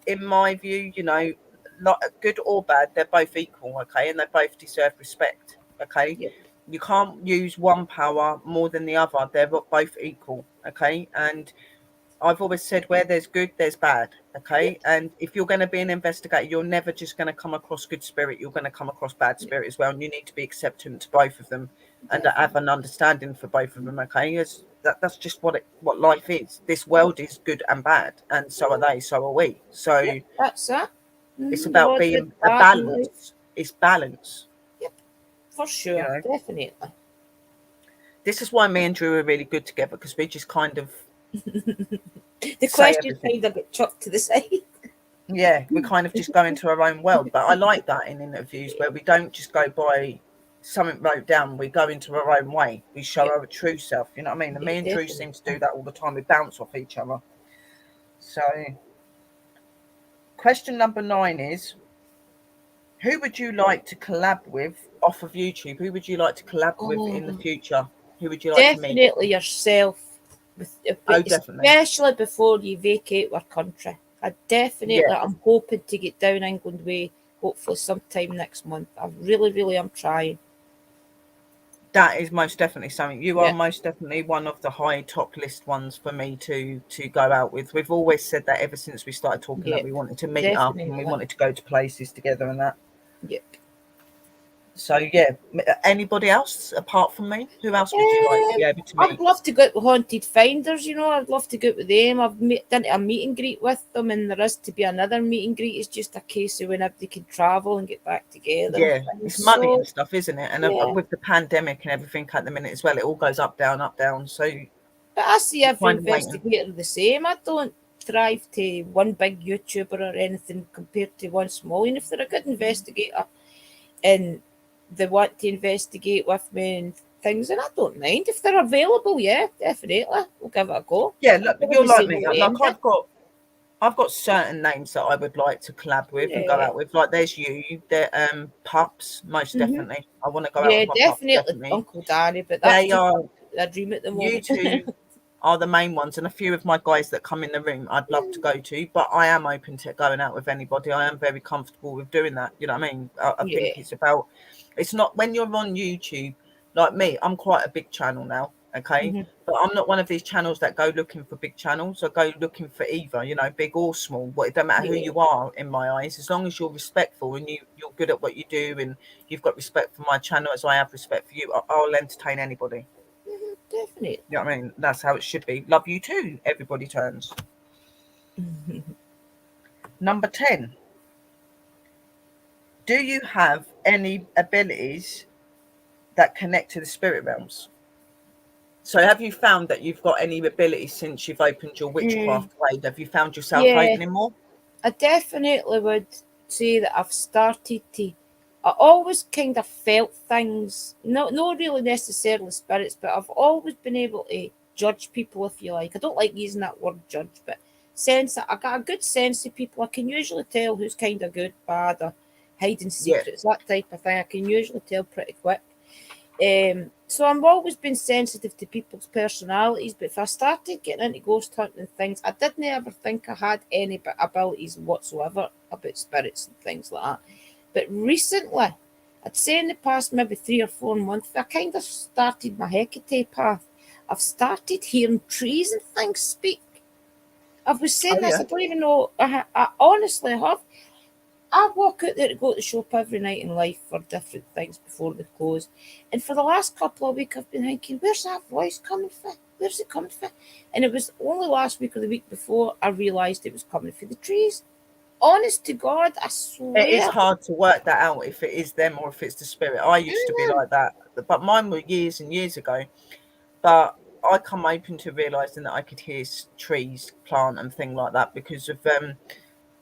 in my view, you know, like good or bad, they're both equal. Okay, and they both deserve respect. Okay, yeah, you can't use one power more than the other. They're both equal. Okay, and I've always said where there's good, there's bad. yeah, Okay. And if you're going to be an investigator, you're never just going to come across good spirit. You're going to come across bad yeah, spirit as well. And you need to be acceptant to both of them and have definitely. an understanding for both of them. Okay. That's just what life is. This world is good and bad. And so are Yeah, they. So are we. So yep, that's it. it's They're about all good, being a bad in life. balance. It's balance. Yep, for You sure, know, definitely. this is why me and Drew are really good together, because we just kind of The say question everything. kind of got chucked to the side. Yeah, we kind of just go into our own world. But I like that in interviews where we don't just go by something wrote down. We go into our own way. We show Yeah, our true self. You know what I mean? And yeah, me and Drew definitely. seem to do that all the time. We bounce off each other. So, question number 9 is, who would you like to collab with off of YouTube? Who would you like to collab with in the Oh, future? Who would you like to meet? definitely yourself, Oh, definitely. especially before you vacate our country. Yeah, I'm hoping to get down England way, hopefully sometime next month. I really, really am trying. that is most definitely something. You are Yeah, most definitely one of the high top list ones for me to go out with. We've always said that ever since we started talking, that yeah, we wanted to meet up and we definitely. wanted to go to places together and that. Yeah. So yeah, anybody else apart from me? Who else would you like to be able to I would meet? love to go out with Haunted Finders, you know. I'd love to go out with them. Done a meet and greet with them, and there is to be another meet and greet. It's just a case of whenever they can travel and get back together and Yeah, things. it's money So, and stuff, isn't it? And yeah. with the pandemic and everything at the minute as well, it all goes up, down, up, down. So But I see every kind of waiting. investigator the same. I don't thrive to one big YouTuber or anything compared to one small. And if they're a good investigator and they want to investigate with me and things, and I don't mind. If they're available, yeah, definitely. We'll give it a go. Yeah, I look, don't want you're to say like no me. to Like anything. I've got certain names that I would like to collab with and go Yeah. out with. Like there's you, there pups, most Hmm. definitely. I want to go out Yeah, with my pups, definitely definitely. Uncle Danny, but that's They just are a dream at the You moment. two are the main ones, and a few of my guys that come in the room I'd love to go to, but I am open to going out with anybody. I am very comfortable with doing that. You know what I mean? I Yeah. think it's not when you're on YouTube, like me, I'm quite a big channel now, okay? Hmm. But I'm not one of these channels that go looking for big channels. I go looking for either, big or small. But it don't matter who Yeah. you are in my eyes, as long as you're respectful and you're good at what you do and you've got respect for my channel as I have respect for you, I'll entertain anybody. Definitely. You know what I mean? That's how it should be. Love you too. Everybody turns. Number 10. Do you have any abilities that connect to the spirit realms? So have you found that you've got any abilities since you've opened your Mm, witchcraft blade? Have you found yourself yeah, opening more? I definitely would say that I've started to. I always kind of felt things, not really necessarily spirits, but I've always been able to judge people, if you like. I don't like using that word judge, but sense. I got a good sense of people. I can usually tell who's kind of good, bad, or hiding Yeah. secrets, that type of thing. I can usually tell pretty quick. So I've always been sensitive to people's personalities, but if I started getting into ghost hunting and things, I didn't ever think I had any abilities whatsoever about spirits and things like that. But recently, I'd say in the past maybe 3 or 4 months, I kind of started my Hecate path. I've started hearing trees and things speak. I was Oh saying this, yeah. I don't even know. I honestly have. I walk out there to go to the shop every night in life for different things before they close. And for the last couple of weeks, I've been thinking, where's that voice coming from? Where's it coming from? And it was only last week or the week before I realised it was coming from the trees. Honest to God, I It is swear. hard to work that out if it is them or if it's the spirit. I used to be Mhm. like that, but mine were years and years ago. But I come open to realizing that I could hear trees, plant, and thing like that because of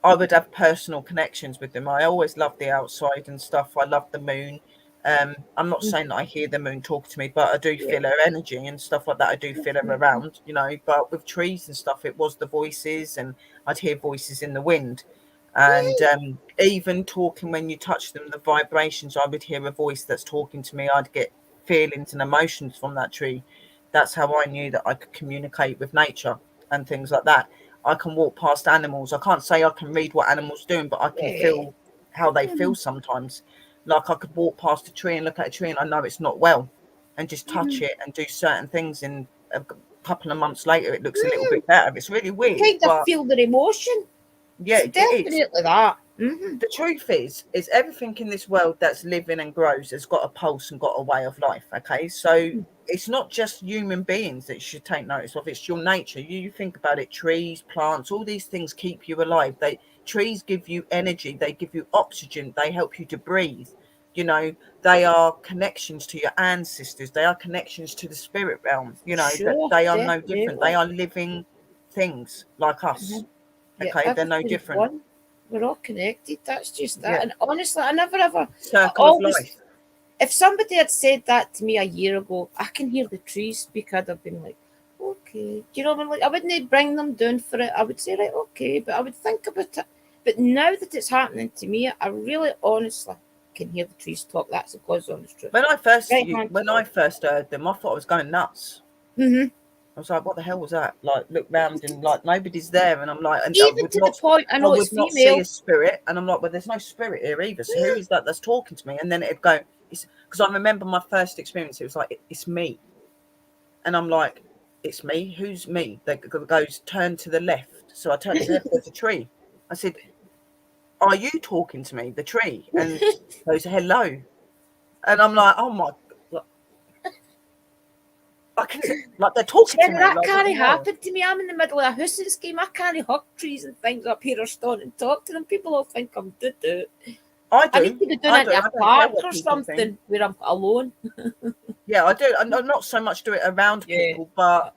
I would have personal connections with them. I always loved the outside and stuff. I love the moon. I'm not saying that I hear the moon talk to me, but I do Yeah. feel her energy and stuff like that. I do feel her around, But with trees and stuff, it was the voices, and I'd hear voices in the wind. And even talking when you touch them, the vibrations, I would hear a voice that's talking to me. I'd get feelings and emotions from that tree. That's how I knew that I could communicate with nature and things like that. I can walk past animals. I can't say I can read what animals are doing, but I can Yeah. feel how they feel sometimes. Like I could walk past a tree and look at a tree and I know it's not well and just touch it and do certain things. And a couple of months later, it looks a little bit better. It's really You weird, kind of but feel their emotion. yeah, So it is. definitely that. Hmm. The truth is everything in this world that's living and grows has got a pulse and got a way of life. Okay, so it's not just human beings that you should take notice of, it's your nature. You think about it, trees, plants, all these things keep you alive. Trees give you energy, they give you oxygen, they help you to breathe. They are connections to your ancestors, they are connections to the spirit realm. That Sure, they are no different, they definitely. are living things like us. Yeah, Okay, they're no everything's different. one. We're all connected. That's just that. Yeah, And honestly, I never ever, I circle of always, life. if somebody had said that to me a year ago, I can hear the trees speak, I'd have been like, okay. Do you know what I mean? Like, I wouldn't bring them down for it. I would say, right, okay, but I would think about it. But now that it's happening to me, I really honestly can hear the trees talk. That's the God's honest truth. When I first heard them, I thought I was going nuts. Mm-hmm. I was like, what the hell was that? Like, look round and like nobody's there. And I'm like, and Even to the point, I know it's not female. see a spirit. And I'm like, well, there's no spirit here either. So who is that that's talking to me? And then it'd go, because I remember my first experience, it was like, it's me. And I'm like, it's me? Who's me? That goes, turn to the left. So I turned to the left, there's a tree. I said, are you talking to me, the tree? And goes, hello. And I'm like, oh my God. I can, like, they're talking to me. That like, can't happen to me. I'm in the middle of a housing scheme. I can't hug trees and things up here or stand and talk to them. People will think I'm doo-doo. I do. I need to be doing it in a park or something where I'm alone. Yeah, I do. I'm not so much do it around people, but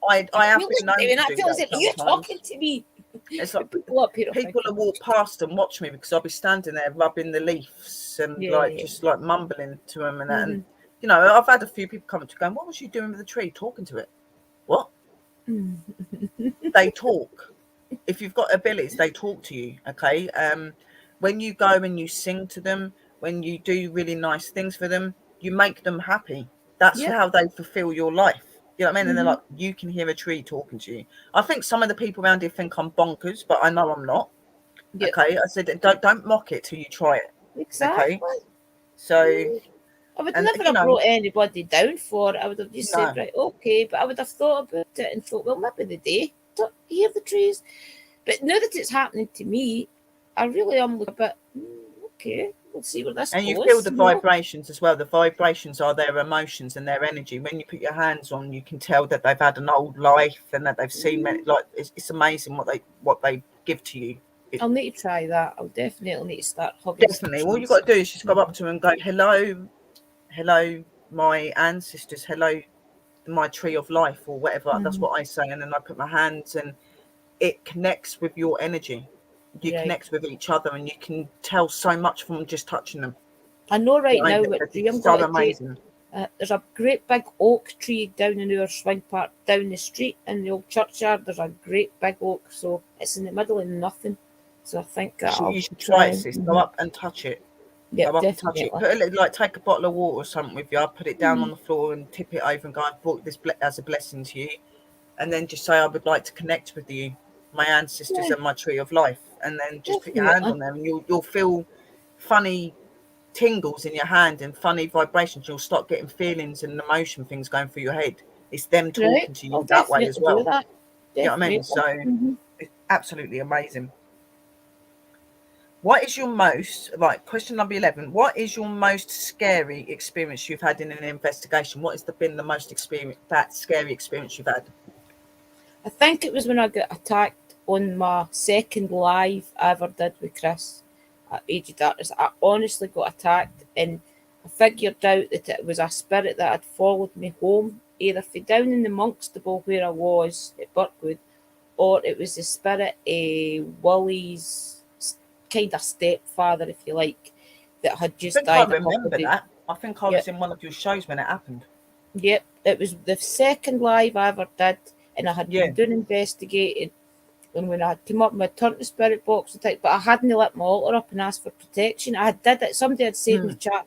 I have been known to do that. You're talking to me. It's like people will walk past and watch me because I'll be standing there rubbing the leaves and just like mumbling to them and that. And you know, I've had a few people come up to going, "What was you doing with the tree? Talking to it? What?" They talk. If you've got abilities, they talk to you. Okay. When you go and you sing to them, when you do really nice things for them, you make them happy. That's how they fulfill your life. You know what I mean? And they're like, you can hear a tree talking to you. I think some of the people around here think I'm bonkers, but I know I'm not. Okay. I said, don't mock it till you try it. Exactly. Okay. So I would never have brought anybody down for it. I would have just said, right, okay, but I would have thought about it and thought, well, maybe they don't hear the trees. But now that it's happening to me, I really am a bit, okay, we'll see where this goes. And you feel the vibrations as well. The vibrations are their emotions and their energy. When you put your hands on, you can tell that they've had an old life and that they've seen like it's amazing what they give to you. I'll need to try that. I'll definitely need to start hugging. Definitely. All you've got to do is just go up to them and go, hello, my ancestors, hello, my tree of life, or whatever. That's what I say. And then I put my hands and it connects with your energy. You connect with each other and you can tell so much from just touching them. I know now what tree I'm going to take. There's a great big oak tree down in our swing park down the street in the old churchyard. There's a great big oak, so it's in the middle of nothing. So I think you should try it, sis. Go up and touch it. Yeah, go up and touch it. Put take a bottle of water or something with you. Put it down on the floor and tip it over and go, I've brought this as a blessing to you. And then just say, I would like to connect with you, my ancestors and my tree of life. And then just put your hand on them and you'll feel funny tingles in your hand and funny vibrations. You'll start getting feelings and emotion things going through your head. It's them talking to you that way as well. You know what I mean? So it's absolutely amazing. What is your question number 11, what is your most scary experience you've had in an investigation? What has been the most scary experience you've had? I think it was when I got attacked on my second live I ever did with Chris at Age of Darkness. I honestly got attacked and I figured out that it was a spirit that had followed me home, either from down in the Monkstable where I was at Birkwood, or it was the spirit of Willie's kind of stepfather, if you like, that had just died. I remember that. I think I was in one of your shows when it happened. Yep, it was the second live I ever did, and I had been doing investigating. And when I came up, I turned the spirit box, but I hadn't lit my altar up and asked for protection. I did it. Somebody had said in the chat,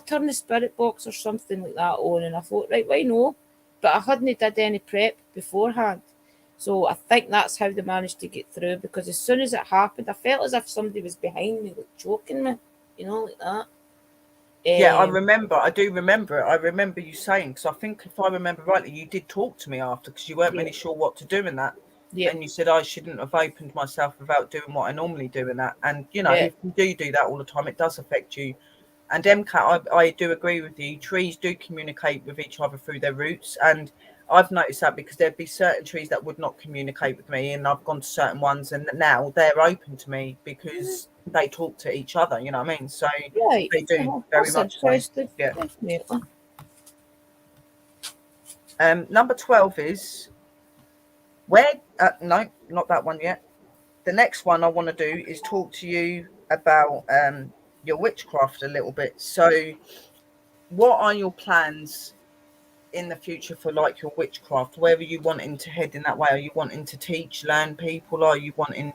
turn the spirit box or something like that on, and I thought, right, why no? But I hadn't did any prep beforehand. So I think that's how they managed to get through, because as soon as it happened, I felt as if somebody was behind me, like choking me, like that. Yeah, I remember. I do remember it. I remember you saying, because I think if I remember rightly, you did talk to me after because you weren't really sure what to do in that. Yeah. And you said I shouldn't have opened myself without doing what I normally do in that. And, if you do that all the time, it does affect you. And MCAT, I do agree with you. Trees do communicate with each other through their roots. And I've noticed that because there'd be certain trees that would not communicate with me. And I've gone to certain ones and now they're open to me because they talk to each other. You know what I mean? So they do very much so. Yeah. Number 12 is no, not that one yet. The next one I want to do is talk to you about your witchcraft a little bit. So what are your plans in the future for like your witchcraft? Where are you wanting to head in that way? Are you wanting to teach, learn people? Are you wanting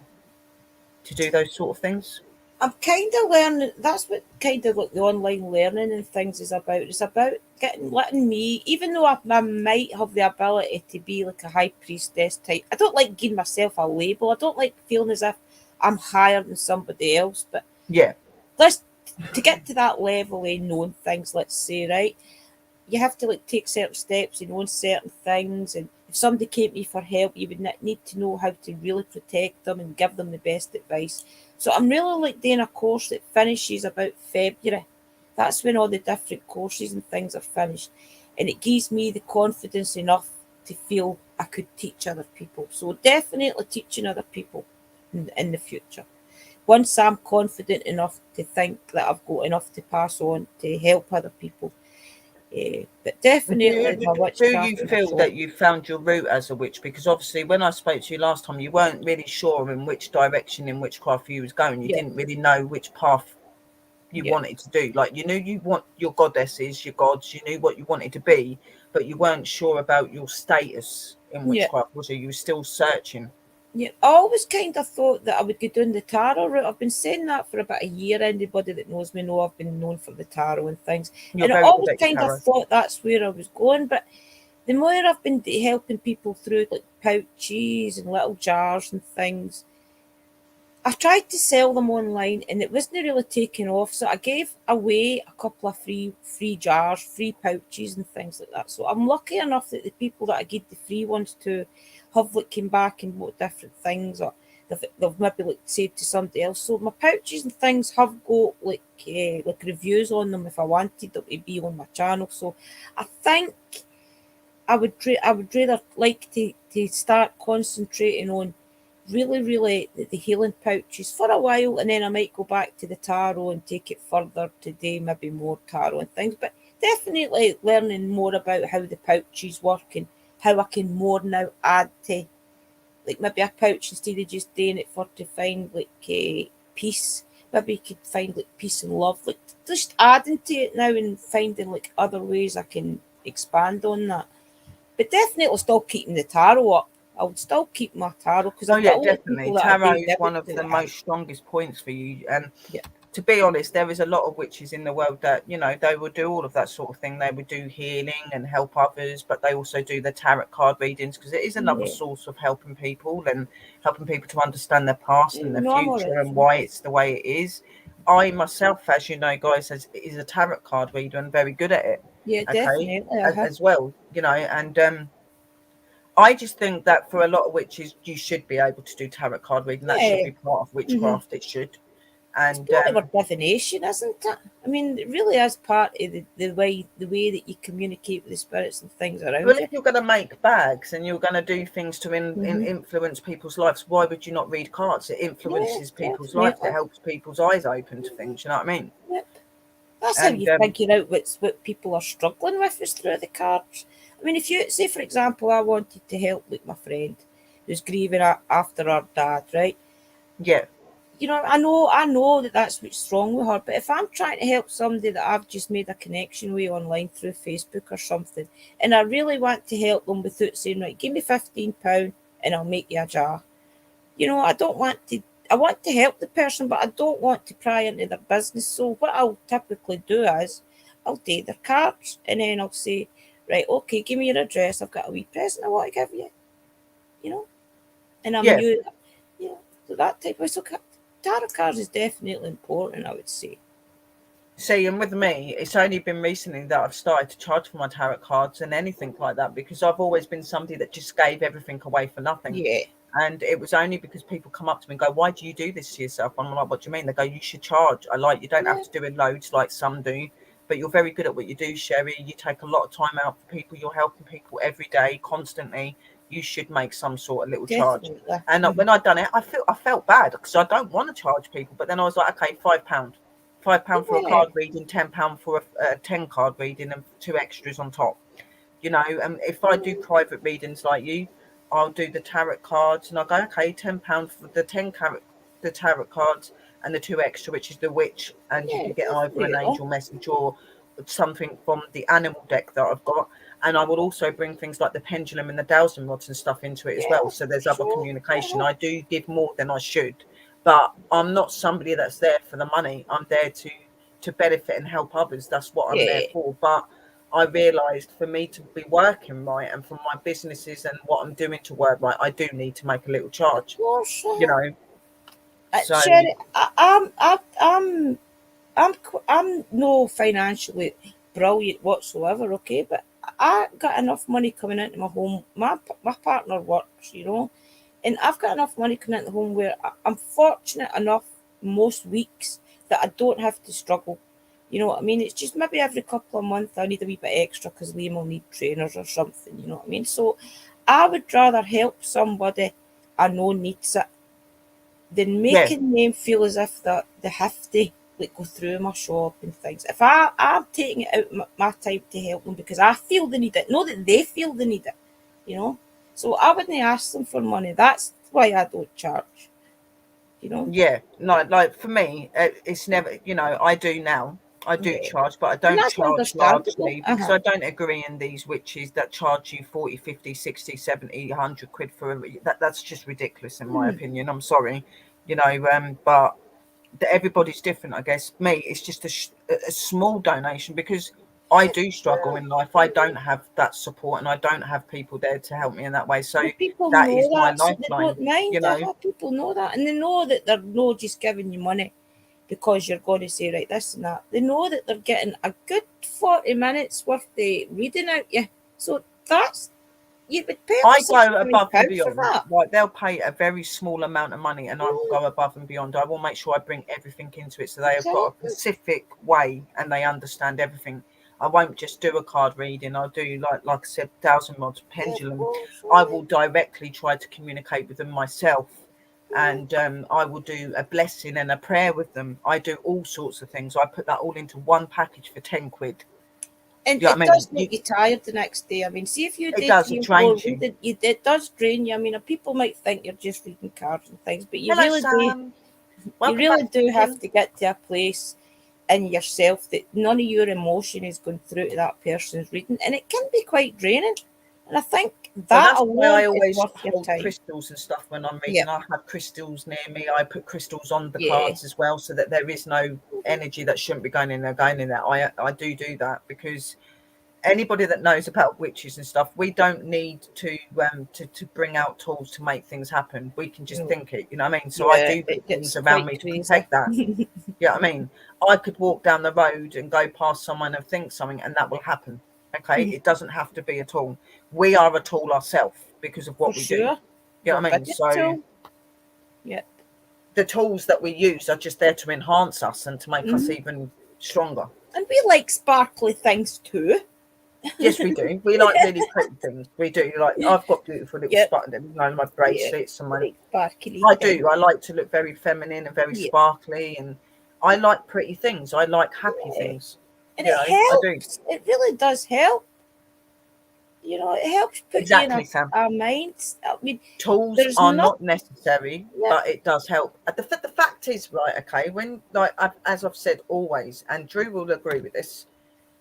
to do those sort of things? I'm kind of learning. That's what kind of like the online learning and things is about. It's about letting me, even though I might have the ability to be like a high priestess type. I don't like giving myself a label. I don't like feeling as if I'm higher than somebody else. But Yeah, let's to get to that level of knowing things. Let's say, right, you have to like take certain steps and own certain things. And if somebody came to me for help, you would need to know how to really protect them and give them the best advice. So I'm really like doing a course that finishes about February. That's when all the different courses and things are finished. And it gives me the confidence enough to feel I could teach other people. So definitely teaching other people in the future. Once I'm confident enough to think that I've got enough to pass on to help other people, but definitely my do you witchcraft and my feel shop. that you found your route as a witch? Because obviously, when I spoke to you last time, you weren't really sure in which direction in witchcraft you was going. You Yeah, didn't really know which path you yeah, wanted to do. Like you knew you want your goddesses, your gods. You knew what you wanted to be, but you weren't sure about your status in yeah, witchcraft. Was you? You were still searching. yeah. I always kind of thought that I would go down the tarot route. I've been saying that for about a year. Anybody that knows me know I've been known for the tarot and things. You're And I very good always at your kind of tarot. thought that's where I was going. But the more I've been helping people through like pouches and little jars and things, I tried to sell them online and it wasn't really taking off. So I gave away a couple of free jars, free pouches and things like that. So I'm lucky enough that the people that I gave the free ones to have like came back and bought different things, or they've maybe like said to somebody else. So my pouches and things have got like reviews on them if I wanted them to be on my channel. So I think I would rather like to start concentrating on really the healing pouches for a while, and then I might go back to the tarot and take it further today, maybe more tarot and things. But definitely learning more about how the pouches work and how I can more now add to like maybe a pouch instead of just doing it for to find like peace. Maybe you could find like peace and love, like just adding to it now and finding like other ways I can expand on that. But definitely still keeping the tarot up. I would still keep my tarot because Oh I've yeah, got a lot of definitely. people that I Tarot do is give one it of to the that have. most strongest points for you. And Yeah, to be honest, there is a lot of witches in the world that, they will do all of that sort of thing. They would do healing and help others, but they also do the tarot card readings because it is another yeah. source of helping people and helping people to understand their past and their No, I'm future alright and for that. why it's the way it is. I myself, as you know, guys, is a tarot card reader and very good at it. Yeah, Okay, definitely. as well, and I just think that for a lot of witches, you should be able to do tarot card reading. That should Yeah. be part of Mm-hmm. witchcraft. It should. It's And part of our divination, isn't it? I mean, it really is part of the way that you communicate with the spirits and things well, around you. if you're going to make bags and you're going to do things to Mm-hmm. influence people's lives, why would you not read cards? It Yeah, influences people's lives. It definitely. helps people's eyes open to things. You know what I mean? Yep. That's how And you figure out what people are struggling with is through the cards. I mean, if you say, for example, I wanted to help like my friend who's grieving after her dad, right? yeah, You know, I know that that's what's wrong with her. But if I'm trying to help somebody that I've just made a connection with online through Facebook or something, and I really want to help them without saying, right, give me £15 and I'll make you a jar. You know, I don't want to. I want to help the person, but I don't want to pry into their business. So what I'll typically do is I'll take their cards and then I'll say, right, okay, give me your address. I've got a wee present I want to give you. You know, and I'm yeah. new. You know, so that type of so tarot cards is definitely important. I would say. See, and with me, it's only been recently that I've started to charge for my tarot cards and anything like that because I've always been somebody that just gave everything away for nothing. Yeah. And it was only because people come up to me and go, "Why do you do this to yourself?" I'm like, "What do you mean?" They go, "You should charge. I like you don't have Yeah. to do it loads like some do, but you're very good at what you do, Sherry. You take a lot of time out for people. You're helping people every day, constantly. You should make some sort of little charge." Definitely. And Mm-hmm. when I done it, I felt bad because I don't want to charge people. But then I was like, okay, £5. £5 for a Yeah. card reading, £10 for a 10 card reading, and two extras on top. And if I do private readings like you, I'll do the tarot cards, and I'll go, okay, £10 for the tarot cards, and the two extra, which is the witch, and you Yeah. could get either an Definitely. angel message or something from the animal deck that I've got, and I will also bring things like the pendulum and the dowsing rods and stuff into it as well. So there's other communication. I do give more than I should, but I'm not somebody that's there for the money. I'm there to benefit and help others. That's what I'm there for. But I realised for me to be working right and for my businesses and what I'm doing to work right, I do need to make a little charge. You know. So Sherry, I'm no financially brilliant whatsoever, okay, but I got enough money coming into my home. My partner works, you know, and I've got enough money coming into the home where I'm fortunate enough most weeks that I don't have to struggle. You know what I mean? It's just maybe every couple of months I need a wee bit extra because Liam will need trainers or something, you know what I mean? So I would rather help somebody I know needs it than making them feel as if they have to like go through my shop and things. If I'm taking it out my time to help them because I feel they need it, not that they feel they need it, you know. So I wouldn't ask them for money. That's why I don't charge, you know. yeah, no, like for me, it's never, you know, I do now. I do charge, but I And don't that's charge understandable. largely because I don't agree in these witches that charge you 40, 50, 60, 70, 100 quid for that's just ridiculous in my opinion. I'm sorry, you know, but everybody's different, I guess. Me, it's just a small donation because I do struggle in life. I don't have that support and I don't have people there to help me in that way. So Well, people that know is my that, so they lifeline, don't mind. you know. People know that, and they know that they're not just giving you money because you're going to say right this and that. They know that they're getting a good 40 minutes worth of reading out you. So that's you would pay I yourself go above and for beyond. that. Like they'll pay a very small amount of money, and I will go above and beyond. I will make sure I bring everything into it, so they have got a specific way and they understand everything. I won't just do a card reading. I'll do like I said, thousand rods, pendulum. I will directly try to communicate with them myself, and I will do a blessing and a prayer with them. I do all sorts of things. I put that all into one package for 10 quid. And You know it what I does mean? make you tired the next day. I mean, see if you It did does. It three or four drains you. reading, it does drain you. I mean, people might think you're just reading cards and things, but you Hello, really do. Sam. You Welcome really back. do have to get to a place in yourself that none of your emotion is going through to that person's reading, and it can be quite draining. And I think Well, that that's why alone I is always worth your hold time. crystals and stuff when I'm reading. Yep. I have crystals near me. I put crystals on the Yeah. cards as well, so that there is no energy that shouldn't be going in there, I do that because anybody that knows about witches and stuff, we don't need to bring out tools to make things happen. We can just think it, you know what I mean? So I do it put gets things around quite me to crazy. protect that. You know what I mean? I could walk down the road and go past someone and think something, and that will happen. Okay, it doesn't have to be a tool. We are a tool ourselves because of what we do. You know what I mean? So Yep. the tools that we use are just there to enhance us and to make us even stronger. And we like sparkly things too. Yes, we do. We like really pretty things. We do. Like I've got beautiful little you know, my bracelets and my. Like sparkly. I do. I like to look very feminine and very sparkly, and I like pretty things. I like happy things. And You it know, helps. I do. It really does help. You know, it helps put Exactly, you in Sam. our minds. I mean, Tools there's are not necessary, Yeah. but it does help. The fact is, right? Okay, when like as I've said always, and Drew will agree with this.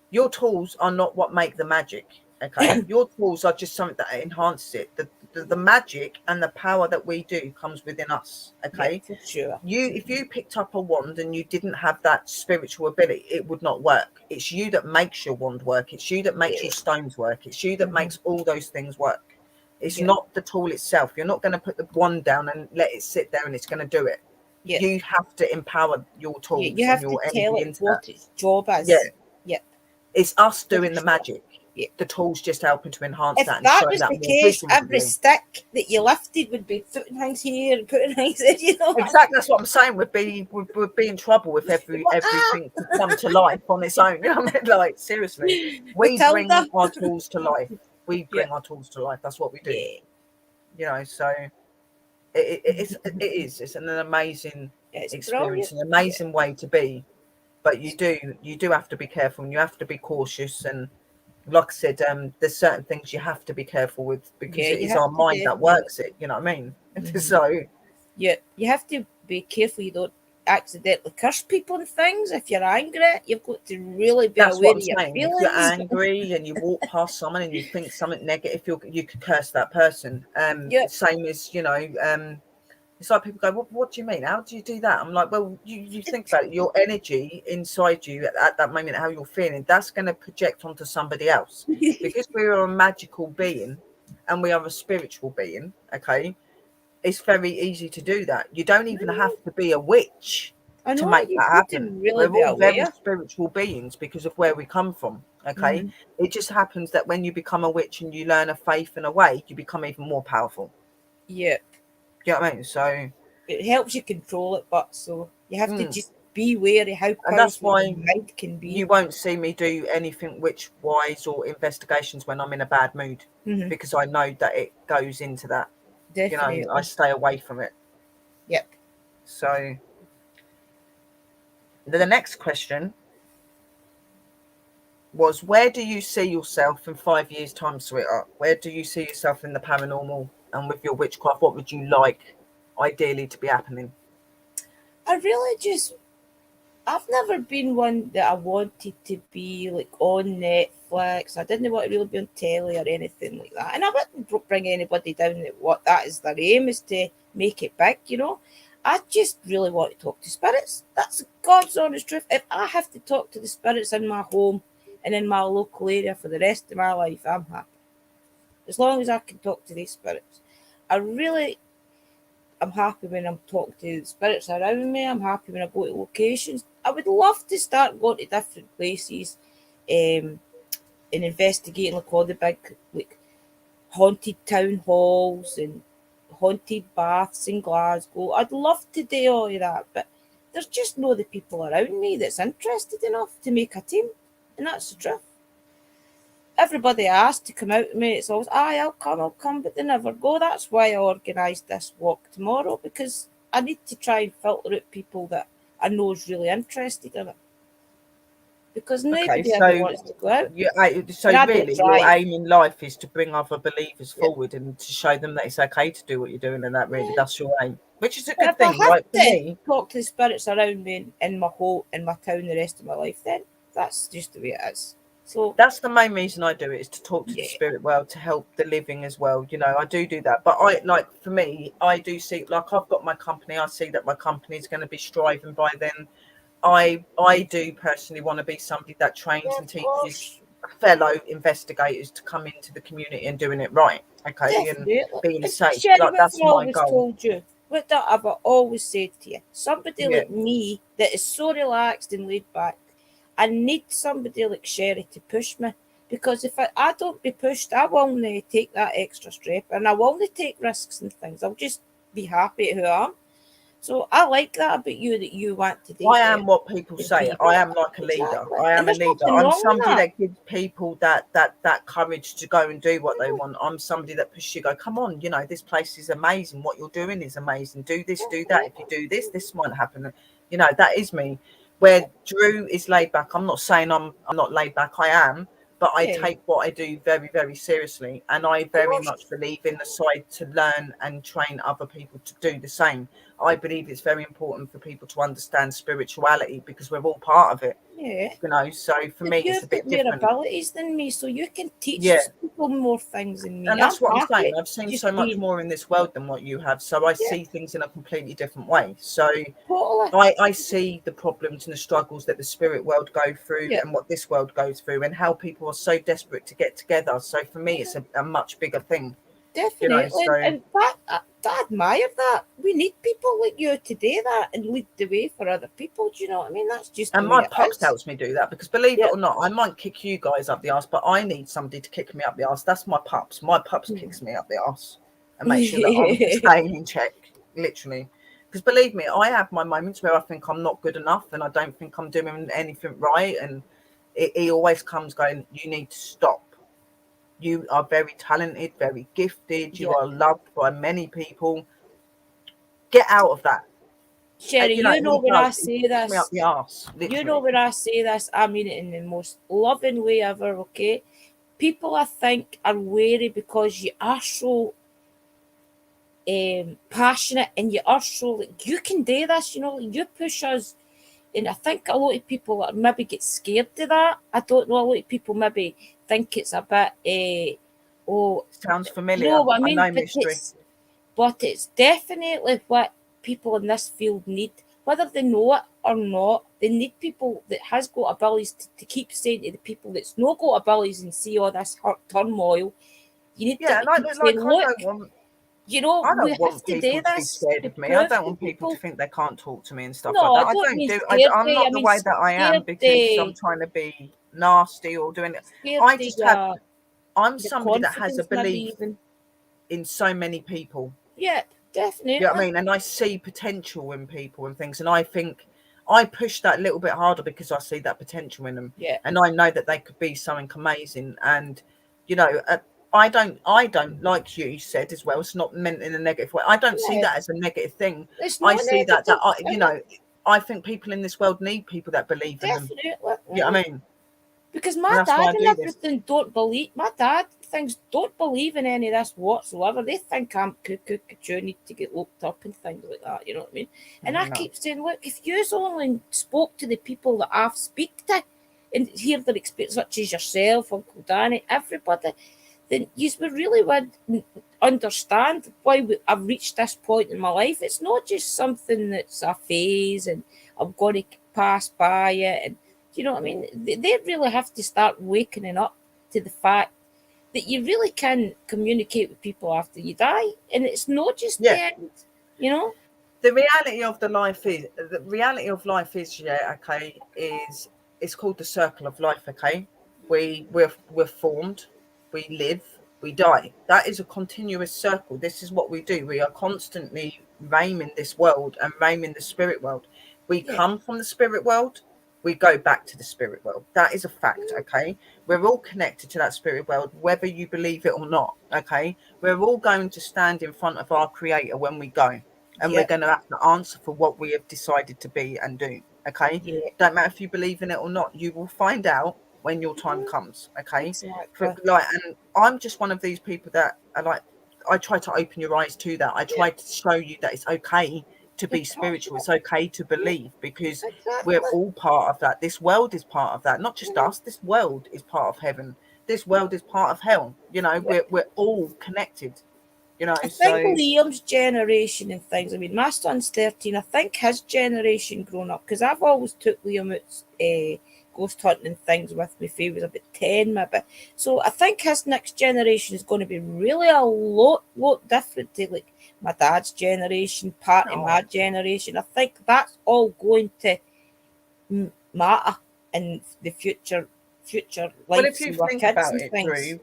Your tools are not what make the magic. Okay, your tools are just something that enhances it. The magic and the power that we do comes within us. Okay, for sure. if you picked up a wand and you didn't have that spiritual ability, it would not work. It's you that makes your wand work. It's you that makes your stones work. It's you that makes all those things work. It's not the tool itself. You're not going to put the wand down and let it sit there and it's going to do it. You have to empower your tools you have and your to tell energy it into what that. its job is. Yeah. It's us doing the magic. The tools just helping to enhance that and show was that the more case, vision. every stick that you lifted would be putting things here and putting things in, you know. Exactly, that's what I'm saying. We'd be in trouble if everything could come to life on its own. You know what I mean? Like seriously, we bring our tools to life. We bring our tools to life. That's what we do. You know, so it's an amazing experience, an amazing way to be. But you do have to be careful and you have to be cautious. And like I said, there's certain things you have to be careful with because it is our mind that works it. You know what I mean? So you have to be careful you don't accidentally curse people and things. If you're angry, you've got to really be That's aware what of I'm your saying. If you're feelings. angry and you walk past someone and you think something negative, you could curse that person. Yeah. Same as, it's like people go, what do you mean? How do you do that? I'm like, well, you think about it. Your energy inside you at that moment, how you're feeling, that's going to project onto somebody else. Because we are a magical being and we are a spiritual being, okay? It's very easy to do that. You don't even have to be a witch I to know, make you've that got to happen. really We're be all very aware. spiritual beings because of where we come from, okay? Mm-hmm. It just happens that when you become a witch and you learn a faith and a way, you become even more powerful. Yeah. Do you know what I mean? So It helps you control it, but so you have to mm. just be wary how And that's powerful your why mind can be. you won't see me do anything witch wise or investigations when I'm in a bad mood, Mm-hmm. because I know that it goes into that. Definitely. I stay away from it. Yep. So the next question was, where do you see yourself in 5 years' time, sweetheart? Where do you see yourself in the paranormal and with your witchcraft? What would you like ideally to be happening? I've never been one that I wanted to be like on Netflix. I didn't want to really be on telly or anything like that. And I wouldn't bring anybody down that what that is their aim is to make it big, you know. I just really want to talk to spirits. That's God's honest truth. If I have to talk to the spirits in my home and in my local area for the rest of my life, I'm happy. As long as I can talk to these spirits. I'm happy when I'm talking to the spirits around me. I'm happy when I go to locations. I would love to start going to different places, and investigating like all the big like haunted town halls and haunted baths in Glasgow. I'd love to do all of that, but there's just no the people around me that's interested enough to make a team, and that's the truth. Everybody asked to come out with me. It's always, aye, I'll come, but they never go. That's why I organised this walk tomorrow, because I need to try and filter out people that I know is really interested in it. Because Okay, nobody ever so wants to go out. so And I don't really your drive. aim in life is to bring other believers Yeah. forward and to show them that it's okay to do what you're doing, and that really Yeah. that's your aim, which is a But good if I thing. have Like for to me, talk to the spirits around me in my home, in my town the rest of my life, then that's just the way it is. So, that's the main reason I do it, is to talk to the yeah. spirit world, to help the living as well. I do that, but I like, for me, I do see, like, I've got my company. I see that my company is going to be striving by then. I do personally want to be somebody that trains Yeah, and of teaches course. fellow investigators to come into the community and doing it right, okay, and Definitely. being And safe. Sherry, Like, what have I that's my always goal. told you? What that I've always said to you? Somebody Yeah. like me that is so relaxed and laid back, I need somebody like Sherry to push me. Because if I don't be pushed, I won't take that extra step and I won't take risks and things. I'll just be happy at who I am. So I like that about you, that you want to do I better am what people and say. be I better. am like a leader. Exactly. I And am a there's leader. nothing I'm wrong with somebody that. that gives people that courage to go and do what they want. I'm somebody that pushes you, go, come on, this place is amazing. What you're doing is amazing. Do this, do that. If you do this, this might happen. That is me. Where Drew is laid back. I'm not saying I'm not laid back. I am, but I Yeah, take what I do very, very seriously. And I of very course. much believe in the side to learn and train other people to do the same. I believe it's very important for people to understand spirituality because we're all part of it, Yeah. So for me, it's a You've got bit more different. abilities than me, so you can teach Yeah. people more things than me. And I'm that's what I'm saying. happy I've seen just so much being, more in this world than what you have. So I yeah, see things in a completely different way. So totally. I see the problems and the struggles that the spirit world go through Yeah, and what this world goes through and how people are so desperate to get together. So for me, it's a much bigger thing, definitely. so. And that, I admire that. We need people like you to do that and lead the way for other people. Do you know what I mean? That's just the And way my it pups is. helps me do that because, believe it Yeah. or not, I might kick you guys up the arse, but I need somebody to kick me up the arse. That's my pups. My pups kicks me up the arse and make sure that I'm staying in check, literally. Because believe me, I have my moments where I think I'm not good enough and I don't think I'm doing anything right. And he always comes going, you need to stop. You are very talented, very gifted. You Yeah. are loved by many people. Get out of that. Sherry, you know He when I does. He say kicks me up this, the arse, you know literally. when I say this, I mean it in the most loving way ever, okay? People I think are wary because you are so passionate, and you are so like, you can do this, you know, like, you push us. And I think a lot of people maybe get scared of that. I don't know, a lot of people maybe think it's a bit, Sounds you familiar. know what I I mean? know mystery. But it's definitely what people in this field need, whether they know it or not. They need people that has got abilities to keep saying to the people that's not got abilities and see all this hurt turmoil. You need them Yeah, to keep saying, look, you know, I we don't have want to do people to be this scared to of me. I prove don't to want people to people. think they can't talk to me and stuff like No, I that. I don't don't mean do. scared I'm day. not I the mean way that I am scared because I'm day. trying to be nasty or doing it. Scared I day. just have. I'm The somebody that has a confidence, maybe belief even. in so many people. Yeah, definitely. You know what I mean? And I see potential in people and things, and I think I push that a little bit harder because I see that potential in them, Yeah, and I know that they could be something amazing. And you know, I don't like you said as well. It's not meant in a negative way. I don't see yeah. that as a negative thing. It's I not see that negative. you know, I think people in this world need people that believe in them. Definitely. You know what I mean? Because And my that's why dad I and do this. everything don't believe. My dad thinks don't believe in any of this whatsoever. They think I'm cuckoo, cuckoo, need to get looked up and things like that. You know what I mean? And I No. keep saying, look, if you only spoke to the people that I've speak to and hear their experience, such as yourself, Uncle Danny, everybody, then you really would understand why I've reached this point in my life. It's not just something that's a phase and I'm going to pass by it. And you know what I mean? They really have to start waking up to the fact that you really can communicate with people after you die. And it's not just the Yeah. end, you know? The reality of life is yeah, okay, is it's called the circle of life, okay? We're formed, we live, we die. That is a continuous circle. This is what we do. We are constantly roaming this world and roaming the spirit world. We Yeah. come from the spirit world, we go back to the spirit world. That is a fact, okay? We're all connected to that spirit world, whether you believe it or not, okay? We're all going to stand in front of our creator when we go, and we're Yeah. going to have to answer for what we have decided to be and do. Okay, Yeah. don't matter if you believe in it or not, you will find out when your time comes. Okay, Exactly. and I'm just one of these people that are like, I try to open your eyes to that. I Yeah. try to show you that it's okay to be spiritual. It's okay to Yeah. believe because we're Exactly. all part of that. This world is part of that, not just us. This world is part of heaven. This world is part of hell. You know, Yeah. we're all connected. You know, I think so Liam's generation and things. I mean, my son's 13. I think his generation grown up because I've always took Liam out ghost hunting and things with me. If he was about 10, maybe. So I think his next generation is going to be really a lot different to like my dad's generation, part of my generation. I think that's all going to matter in the future well, if lives you of our think kids about and it, things. Drew,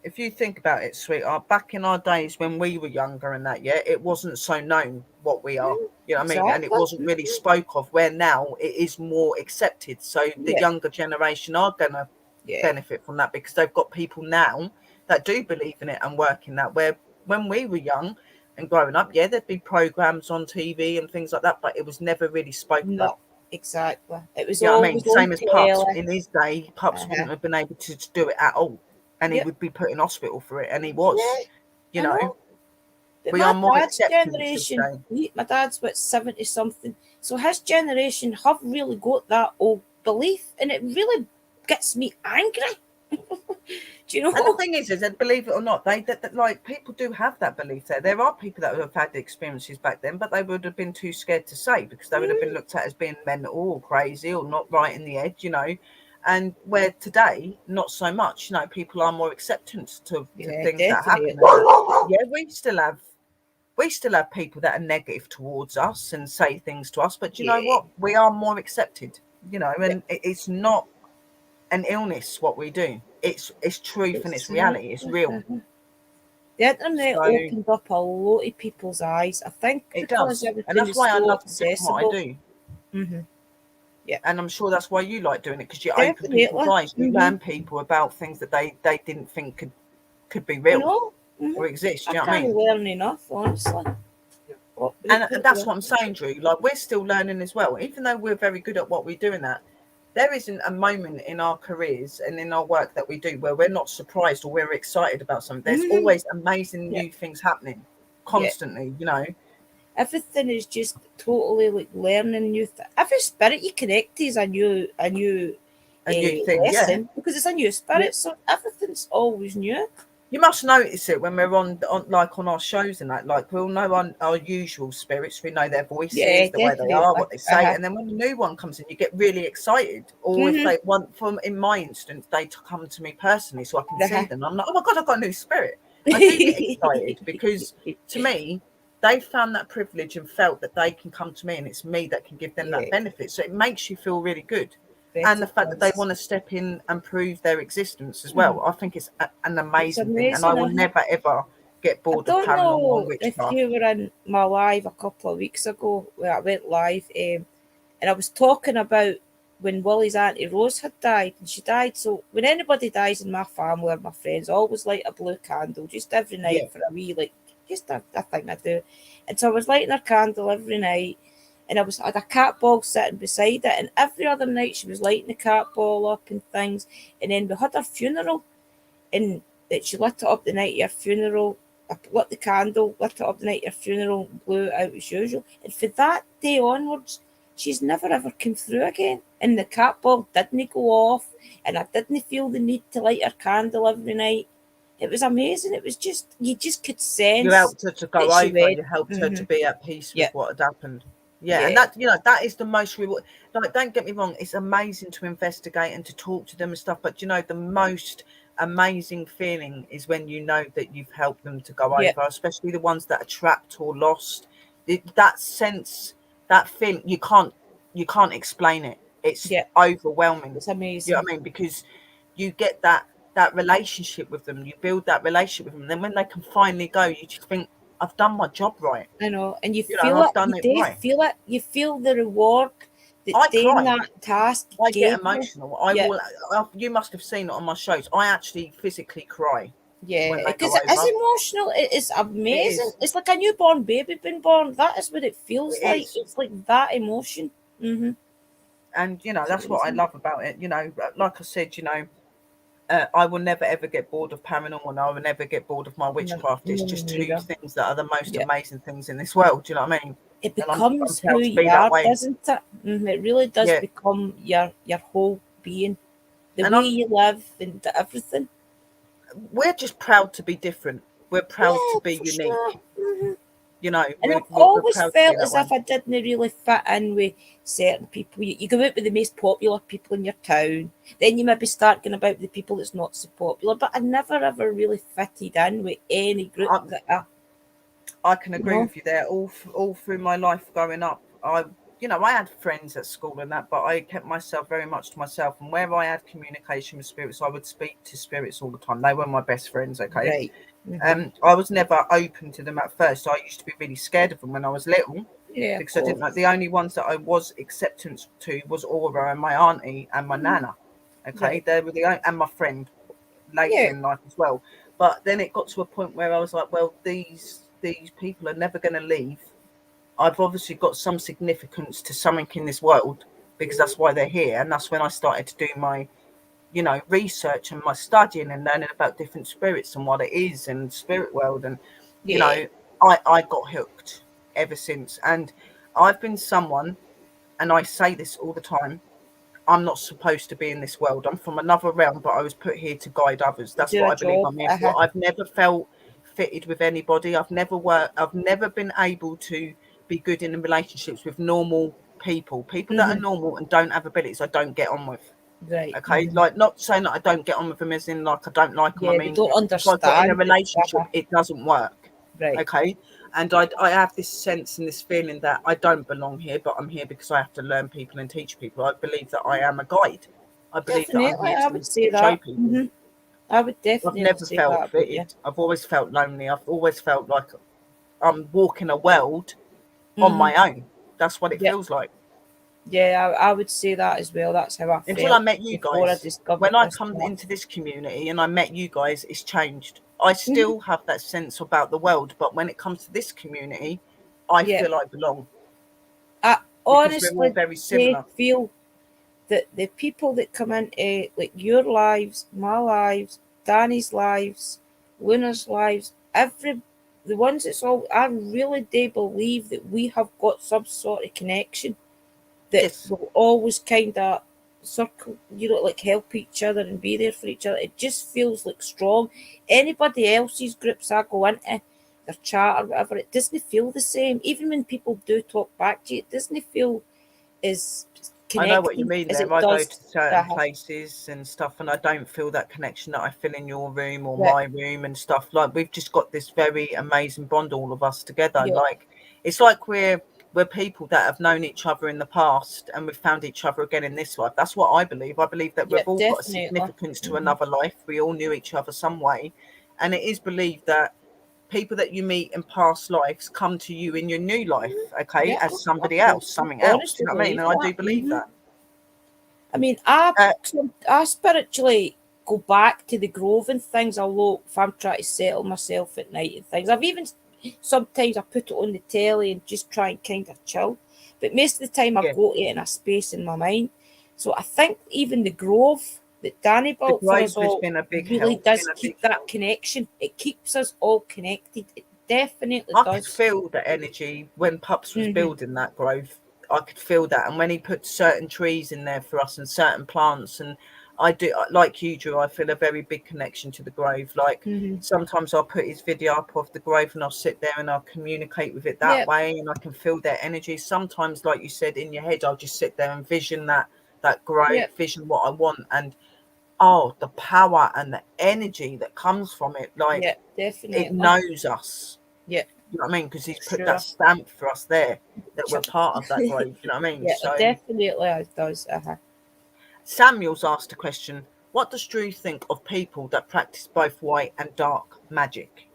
if you think about it, sweetheart, back in our days when we were younger and that, yeah, it wasn't so known what we are. You know what I mean? And it Exactly. wasn't really spoke of, where now it is more accepted. So the Yeah. younger generation are going to Yeah. benefit from that because they've got people now that do believe in it and work in that. Where when we were young and growing up, yeah, there'd be programs on TV and things like that, but it was never really spoke about. No, exactly. It was You know what I mean? always on Same as Pups. telly. In his day, Pups Uh-huh. wouldn't have been able to do it at all. And he Yep. would be put in hospital for it. And he was. Yeah, You I know, know. But we my are more dad's accepting, should generation, say. my dad's what 70 something. So his generation have really got that old belief, and it really gets me angry. Do you And the know? thing is that believe it or not, that like people do have that belief there. There are people that have had the experiences back then, but they would have been too scared to say because they would have been looked at as being mental or crazy or not right in the head, you know. And where today, not so much, you know, people are more acceptant to Yeah, things that definitely. happen and that. Yeah, we still have people that are negative towards us and say things to us, but you know Yeah, what? We are more accepted, you know, yeah. and it's not an illness what we do. It's truth and it's reality. It's Exactly. real. The internet So opened up a lot of people's eyes. I think it because does. And everything that's is why I so love doing what I accessible. do. Mm-hmm. Yeah, And I'm sure that's why you like doing it, because you open definitely. people's eyes. You Mm-hmm. learn people about things that they didn't think could be I real know. Mm-hmm. or exist. I You know what I can't mean? learn enough, honestly. What we And could that's do. what I'm saying, Drew. Like, we're still learning as well, even though we're very good at what we do in that. There isn't a moment in our careers and in our work that we do where we're not surprised or we're excited about something. There's Mm-hmm. always amazing Yeah, new things happening. constantly, you know. Everything is just totally like learning new. Every spirit you connect to is a new A new thing, yeah. lesson, because it's a new spirit. So everything's always new. You must notice it when we're on our shows and that. Like, we'll know our usual spirits. We know their Yeah, voices, the way they definitely. are, what they say, and then when the new one comes in, you get really excited. Or if Mm-hmm. they want, from in my instance, they come to me personally, so I can see Uh-huh. them. I'm like, oh my god, I've got a new spirit. I do get excited because, to me, they found that privilege and felt that they can come to me, and it's me that can give them that Yeah, benefit. So it makes you feel really good. And better the fact that they does. want to step in and prove their existence as Mhm. well, I think it's an It's amazing thing. And I amazing. will Uh-huh. never, ever get I bored of don't paranormal and know if witchcraft. you were in my live a couple of weeks ago where I went live, and I was talking about when Willie's Auntie Rose had died, and she died. So when anybody dies in my family or my friends, I always light a blue candle just every Yeah. night for a wee, like, just a thing I do. And so I was lighting her candle every night, and I had a cat ball sitting beside it, and every other night she was lighting the cat ball up and things. And then we had her funeral, and that she lit it up the night of her funeral. I lit the candle, lit it up the night of her funeral, blew it out as usual. And for that day onwards, she's never ever come through again. And the cat ball didn't go off, and I didn't feel the need to light her candle every night. It was amazing. It was just, you just could You sense helped her to that go she over, went. you helped her to Mm-hmm. be at peace Yeah, with what had happened. Yeah, and yeah, that, that is the most reward. Like, don't get me wrong, it's amazing to investigate and to talk to them and stuff, but the most amazing feeling is when you know that you've helped them to go yeah, over, especially the ones that are trapped or lost. That sense, that feeling, you can't explain it. It's yeah. overwhelming. It's You know amazing. what I mean? Because you get that relationship with them, you build that relationship with them, and then when they can finally go, you just think, I've done my job right. I know, and you feel I've it. done You it do right. feel it. You feel the reward that I doing cry. that task I get gave you. emotional. I Yeah, will. You must have seen it on my shows. I actually physically cry yeah, when they because go it is over. emotional. It is It amazing. is. It's like a newborn baby being born. That is what it feels It like. is. It's like that emotion. Mm-hmm. And It's that's what I amazing. love about it. Like I said, I will never ever get bored of paranormal, and I will never get bored of my No, witchcraft. It's no, just me two neither. things that are the most Yeah, amazing things in this world. Do you know what I mean? it And I'm becomes who proud to you be that are, way. doesn't it? It really does Yeah. become your whole being, the And way you live and everything. we're just proud to be different. We're proud to Yeah, be for sure. unique. Mm-hmm. And We're, I've we're, we're always proud to be felt that as way. if I didn't really fit in with certain people. You go out with the most popular people in your town, then you maybe start going about with the people that's not so popular. But I never ever really fitted in with any group I, that I can you agree know. with you there. All through my life growing up, I had friends at school and that, but I kept myself very much to myself. And where I had communication with spirits, I would speak to spirits all the time. They were my best friends. Okay. Right. Mm-hmm. I was never open to them at first. I used to be really scared of them when I was little Yeah, of because I didn't course. know. The only ones that I was acceptance to was Aura and my auntie and my nana. Okay, Right. they were and my friend later Yeah. in life as well. But then it got to a point where I was like, well, these people are never going to leave. I've obviously got some significance to something in this world because that's why they're here. And that's when I started to do my, research and my studying and learning about different spirits and what it is and spirit world. And, you Yeah. know, I got hooked ever since. And I've been someone, and I say this all the time, I'm not supposed to be in this world. I'm from another realm, but I was put here to guide others. To That's do what a I believe job. I'm here Uh-huh. for. I've never felt fitted with anybody. I've never worked. I've never been able to be good in relationships with normal people. People that are Mm-hmm. normal and don't have abilities, I don't get on with. Right. Okay, Mm-hmm. like not saying that I don't get on with them as in like I don't like them. I Yeah, they mean, don't if I get in a understand it. relationship, Uh-huh. it doesn't work. Right. Okay, and I have this sense and this feeling that I don't belong here, but I'm here because I have to learn people and teach people. I believe that I am a guide. I believe that I'm Definitely, here I to would say show that. people. Mm-hmm. I would I've definitely never say felt that about you. fitted. I've always felt lonely. I've always felt like I'm walking a world on Mm-hmm. my own. That's what it Yeah, feels like. yeah, I would say that as well. That's how I Until I felt met you before I guys. discovered When I this come path. into this community and I met you guys, it's changed. I Mm-hmm. still have that sense about the world, but when it comes to this community, I Yeah, feel I belong I because we're all honestly very do similar. feel that the people that come into like your lives, my lives, Danny's lives, Luna's lives, the ones that's all, I really do believe that we have got some sort of connection that Yes. will always kind of circle, like help each other and be there for each other. It just feels like strong. Anybody else's groups I go into, their chat or whatever, it doesn't feel the same. Even when people do talk back to you, it doesn't feel as I know what you connecting mean as there. it I go to does. certain Uh-huh. places and stuff, and I don't feel that connection that I feel in your room or Yeah, my room and stuff. Like we've just got this very amazing bond, all of us together. yeah, Like it's like we're people that have known each other in the past and we've found each other again in this life. That's what I believe. I believe that yeah, we've all got a definitely. significance to Hmm. another life. We all knew each other some way, and it is believed that people that you meet in past lives come to you in your new life, okay, Yeah, as I somebody else, something else. Do honestly you know what I mean? believe And I that. do believe that. I mean, Uh, I spiritually go back to the grove and things. Although if I'm trying to settle myself at night and things, I've even sometimes I put it on the telly and just try and kind of chill. But most of the time, I yeah. go to it in a space in my mind. So I think even the grove that Danny The built for grove us has all been a big really help. does Been a big keep that help. connection. It keeps us all connected. It definitely I could does. feel the energy when Pups was Hmm. building that grove. I could feel that, and when he put certain trees in there for us and certain plants, and I do like you, Drew. I feel a very big connection to the grove. Like Hmm. sometimes I'll put his video up of the grove, and I'll sit there and I'll communicate with it that Yeah, way, and I can feel their energy. Sometimes, like you said, in your head, I'll just sit there and vision that grove, yeah, vision what I want, and oh, the power and the energy that comes from it, like yeah, it definitely. knows us. Yeah, You know what I mean? Because he's put that sure. stamp for us there that we're part of that grove. You know what I mean? Yeah, it So definitely it does. Uh-huh. Samuel's asked a question. What does Drew think of people that practice both white and dark magic?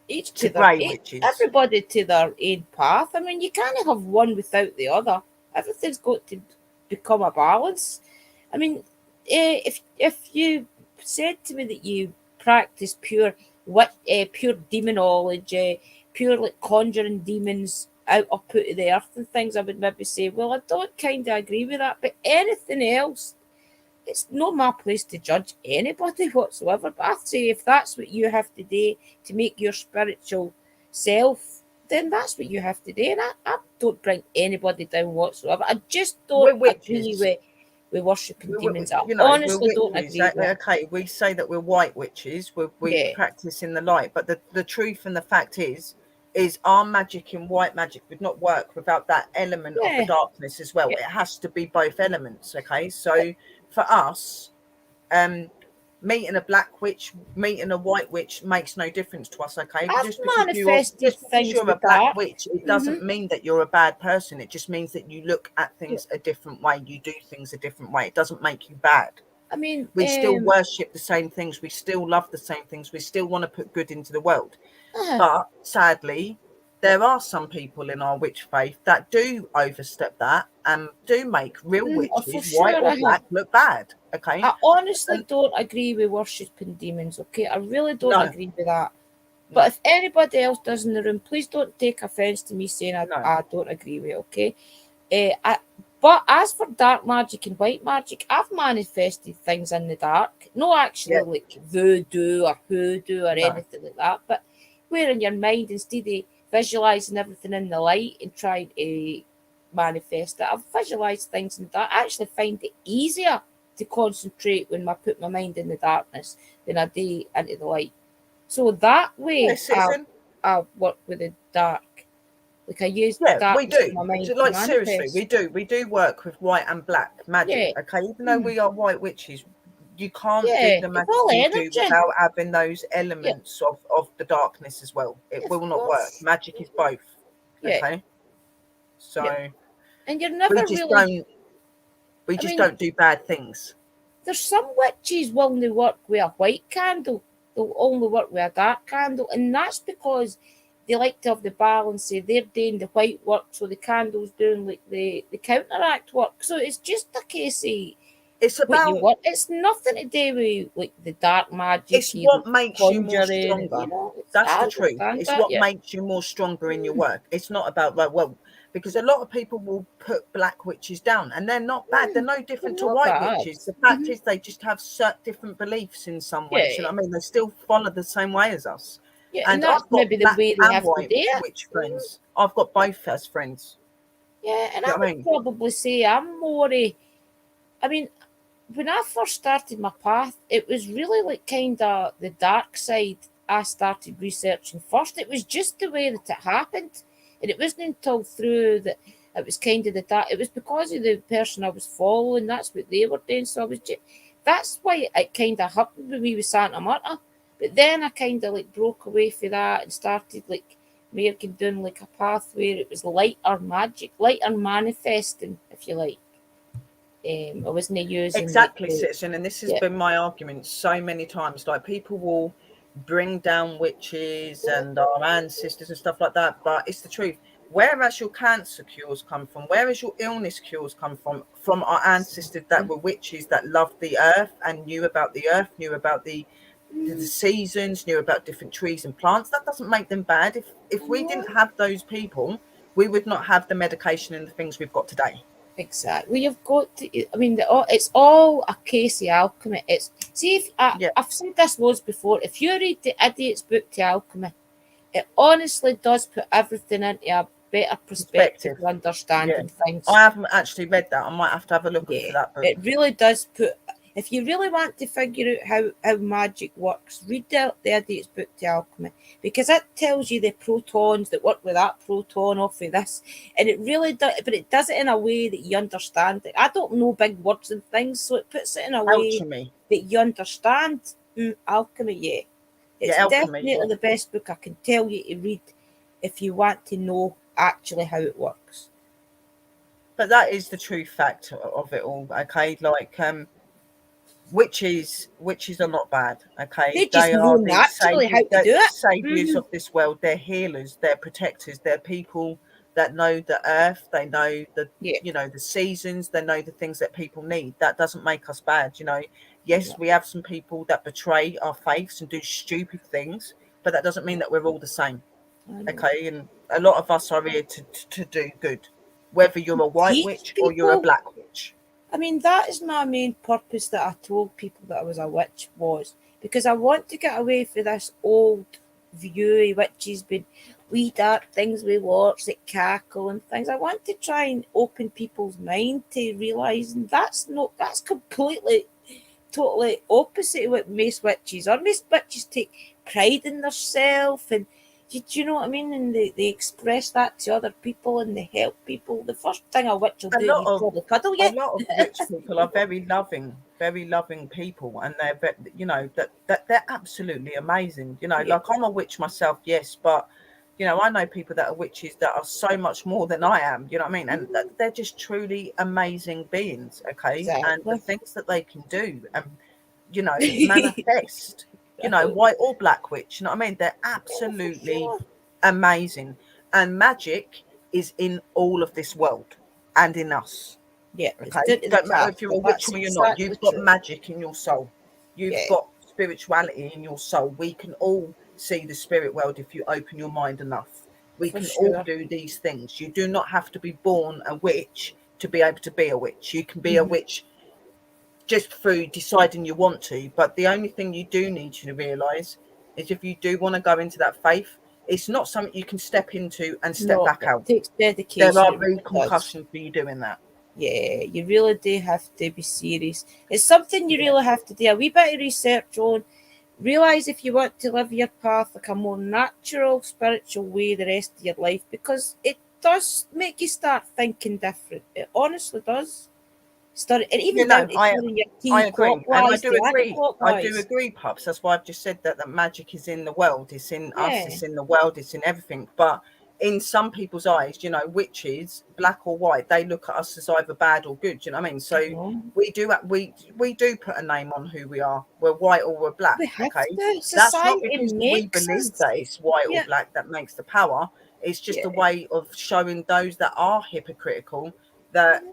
Each To to their grey witches. everybody to their own path. I mean, you can't have one without the other. Everything's got to become a balance. I mean, if you said to me that you practice pure demonology, pure like conjuring demons out up out of the earth and things, I would maybe say, well, I don't kind of agree with that. But anything else, it's not my place to judge anybody whatsoever. But I'd say if that's what you have to do to make your spiritual self, then that's what you have to do. And I don't bring anybody down whatsoever. I just don't We're agree witches. with worshipping demons. I You know, we're honestly don't witches. agree with it. Okay, we say that we're white witches. We Yeah. practice in the light, but the truth and the fact is our magic in white magic would not work without that element of the Yeah. darkness as well. Yeah. It has to be both elements. Okay, so for us, um, meeting a black witch, meeting a white witch makes no difference to us. Okay, I've manifested just because things you're in the a black dark. witch, it Mm-hmm. doesn't mean that you're a bad person. It just means that you look at Yeah. things a different way. You do things a different way. It doesn't make you bad. I mean, We still worship the same things. We still love the same things. We still want to put good into the world. uh, But sadly, there are some people in our witch faith that do overstep that and do make real for witches, white sure or I have. black, look bad. Okay. I honestly And don't agree with worshipping demons, okay? I really don't no, agree with that. But no, if anybody else does in the room, please don't take offence to me saying no. I don't agree with it, okay? But as for dark magic and white magic, I've manifested things in the dark. No actually Yeah, like voodoo or hoodoo or no. anything like that, but where in your mind, instead of visualising everything in the light and trying to manifest it, I've visualised things in the dark. I actually find it easier to concentrate when I put my mind in the darkness than I do into the light. So that way, Yes, citizen. I work with the dark. Like I use the Yeah, we darkness in do. my mind to Like seriously, manifest. we do work with white and black magic. Yeah, Okay, even though we are white witches, you can't do yeah. the It's magic all we do energy. without having those Yeah, elements of the darkness as well. It yeah, will of not work. course. Magic is both. Yeah, Okay, yeah. so And you're we never just really. don't we I just mean, don't do bad things. there's some witches willing to work with a white candle. They'll only work with a dark candle, and that's because they like to have the balance. Say they're doing the white work, so the candle's doing like the counteract work. So it's just a case of It's what you about want. It's nothing to do with like the dark magic, it's you what like makes you more conjuring, stronger. I That's the truth. understand It's that. what Yeah. makes you more stronger in your work. It's not about like, well, because a lot of people will put black witches down and they're not bad. They're no They're different to not white bad. witches. The fact Hmm. is they just have certain different beliefs in some ways. You Yeah. know what I mean? They still follow the same way as us. Yeah, and And that's I've got maybe the black way they and have to do white it. witch friends. I've got both as friends. Yeah, and Do you I know what I would mean? probably say I'm more I mean, when I first started my path, it was really like kind of the dark side I started researching first. It was just the way that it happened. And it wasn't until through that it was kind of the dark. It was because of the person I was following. That's what they were doing. So I was just, that's why it kind of happened with me with Santa Marta. But then I kind of like broke away from that and started like making doing like a path where it was light or magic, light or manifesting, if you like. I wasn't using like Exactly, the Citizen. And this has yeah. been my argument so many times. Like, people will bring down witches and our ancestors and stuff like that, but it's the truth. Where has your cancer cures come from? Where has your illness cures come from? From our ancestors that were witches, that loved the earth and knew about the earth, knew about the seasons, knew about different trees and plants. That doesn't make them bad. If we didn't have those people, we would not have the medication and the things we've got today. Exactly. You've got to. I mean, it's all a case of alchemy. It's see if Yeah, I've said this loads before. If you read the idiot's book to alchemy, it honestly does put everything into a better perspective perspective. of Yeah. understanding things. I haven't actually read that. I might have to have a look into Yeah, that book. it really does put. If you really want to figure out how magic works, read the idiot's book to alchemy because it tells you the protons that work with that proton off of this, and it really does. But it does it in a way that you understand it. I don't know big words and things, so it puts it in a way Alchemy. that you understand. Alchemy, yeah, it's Yeah, alchemy. definitely Yeah. the best book I can tell you to read if you want to know actually how it works. But that is the true fact of it all. Okay, like witches are not bad. They Okay, just they know are the naturally how saviors. to They're do the it. saviors of this world. They're healers. They're protectors. They're people that know the earth. They know the Yeah. the seasons. They know the things that people need. That doesn't make us bad. Yes, No, we have some people that betray our faiths and do stupid things, but that doesn't mean no, that we're all the same. I know. Okay, and a lot of us are here to do good, whether you're a white Teach witch or you're a people. black witch. I mean, that is my main purpose that I told people that I was a witch was because I want to get away from this old view of witches being wee dark things we watch that cackle and things. I want to try and open people's mind to realising that's completely totally opposite of what most witches are. Most witches take pride in themselves and do you know what I mean? And they express that to other people and they help people. The first thing a witch will A do lot is of probably cuddle a you. lot of rich people are very loving people, and that they're absolutely amazing. Yeah, Like, I'm a witch myself, yes, but I know people that are witches that are so much more than I am. You know what I mean? And they're just truly amazing beings. Okay, and the exactly. things that they can do and manifest. Right. White or black witch. You know what I mean? They're Yeah, for absolutely sure. amazing, and magic is in all of this world and in us. Yeah, it's Okay, down to the don't matter if you're character. a witch That's or you're not, exactly you've got true. magic in your soul. You've Yeah, got spirituality in your soul. We can all see the spirit world if you open your mind enough. We for can all sure. do these things. You do not have to be born a witch to be able to be a witch. You can be a Mhm. witch just through deciding you want to. But the only thing you do need to realize is, if you do want to go into that faith, it's not something you can step into and step No, back it out. takes There dedication. are It really does. repercussions for you doing that. Yeah, you really do have to be serious. It's something you Yeah. really have to do a wee bit of research on. Realise if you want to live your path like a more natural, spiritual way the rest of your life, because it does make you start thinking different. It honestly does. Start and You even down know, to I turning your I tea agree, and I clockwise do to agree. I do anti-clockwise. agree, pups. That's why I've just said that magic is in the world. It's in us. Yeah. It's in the world. It's in everything. But in some people's eyes, witches, black or white, they look at us as either bad or good. You know what I mean? So No, we do put a name on who we are. We're white or we're black. we have Okay, to. that's not Society because we makes believe us. that it's white or Yeah. black that makes the power. It's just Yeah. a way of showing those that are hypocritical that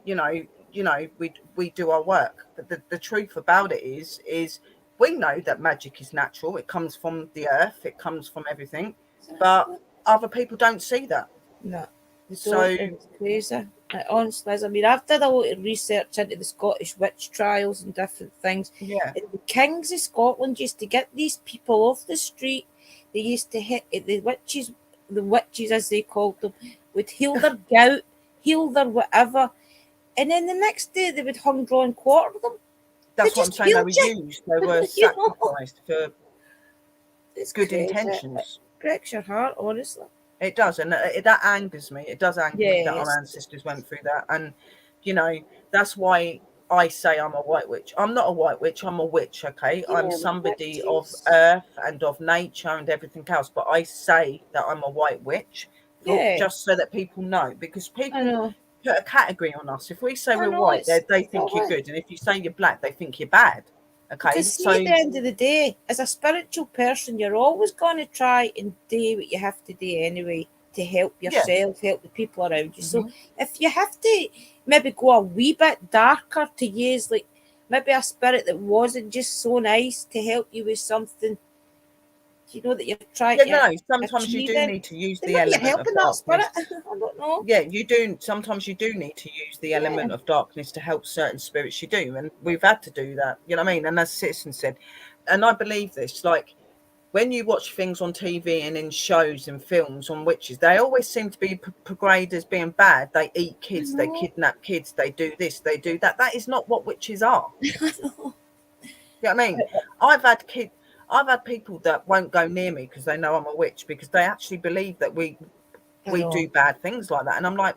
we do our work. But the truth about it is we know that magic is natural. It comes from the earth. It comes from everything. But Exactly. other people don't see that. No, they don't, So and it's crazy. It honestly is. I mean, I've done a lot of research into the Scottish witch trials and different things. yeah, And the kings of Scotland used to get these people off the street, they used to hit the witches as they called them, would heal their gout, heal their whatever, and then the next day they would hung, draw, and quarter them. That's what I'm saying. They were used. They were sacrificed for It's good crazy. intentions. It breaks your heart, honestly. It does, and that angers me. It does anger me that our ancestors went through that, and that's why I say I'm a white witch. I'm not a white witch. I'm a witch. Okay, I'm somebody of earth and of nature and everything else. But I say that I'm a white witch, just so that people know, because people put a category on us. If we say we're white, they think you're good, and if you say you're black, they think you're bad. Okay, because see, at the end of the day, as a spiritual person, you're always going to try and do what you have to do anyway to help yourself, help the people around you. So if you have to maybe go a wee bit darker to use, like maybe a spirit that wasn't just so nice to help you with something, that you're trying to sometimes you do need to use the maybe element you're helping of that spirit. darkness. I don't know. Yeah, you do. Sometimes you do need to use the element of darkness to help certain spirits. You do, and we've had to do that. You know what I mean? And as Citizen said, and I believe this, like when you watch things on TV and in shows and films on witches, they always seem to be portrayed as being bad. They eat kids, they kidnap kids, they do this, they do that. That is not what witches are. I know. You know what I mean? I've had people that won't go near me because they know I'm a witch, because they actually believe that we do bad things like that. And I'm like,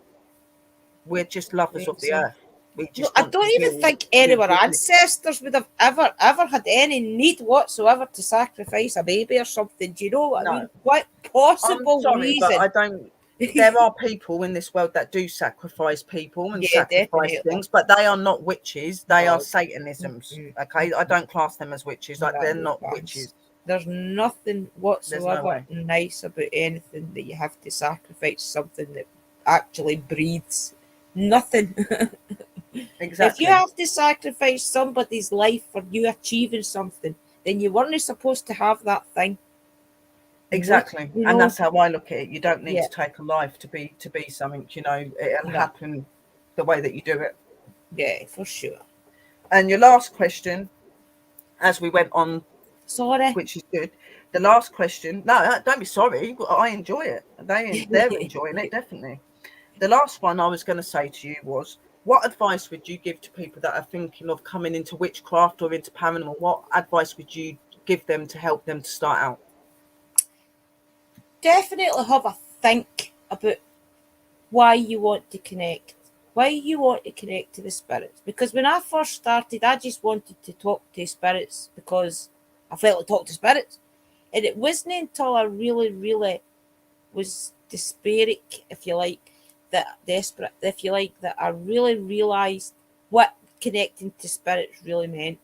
we're just lovers of the earth. We just I don't even think any of our ancestors would have ever had any need whatsoever to sacrifice a baby or something. Do you know what I mean? What possible reason? But I don't. There are people in this world that do sacrifice people and sacrifice things, but they are not witches. They are Satanisms. Okay, I don't class them as witches. Like they're not witches. There's nothing whatsoever nice about anything that you have to sacrifice something that actually breathes. Nothing. Exactly. If you have to sacrifice somebody's life for you achieving something, then you weren't supposed to have that thing. Exactly. And that's how I look at it. You don't need to take a life to be something, it'll happen the way that you do it. Yeah, for sure. And your last question, as we went on, which is good. The last question, no, don't be sorry. I enjoy it. They're enjoying it, definitely. The last one I was going to say to you was, what advice would you give to people that are thinking of coming into witchcraft or into paranormal? What advice would you give them to help them to start out? Definitely have a think about why you want to connect. Why you want to connect to the spirits. Because when I first started, I just wanted to talk to spirits because I felt like talking to spirits. And it wasn't until I really, really was despairing, if you like, desperate, if you like, that I really realised what connecting to spirits really meant.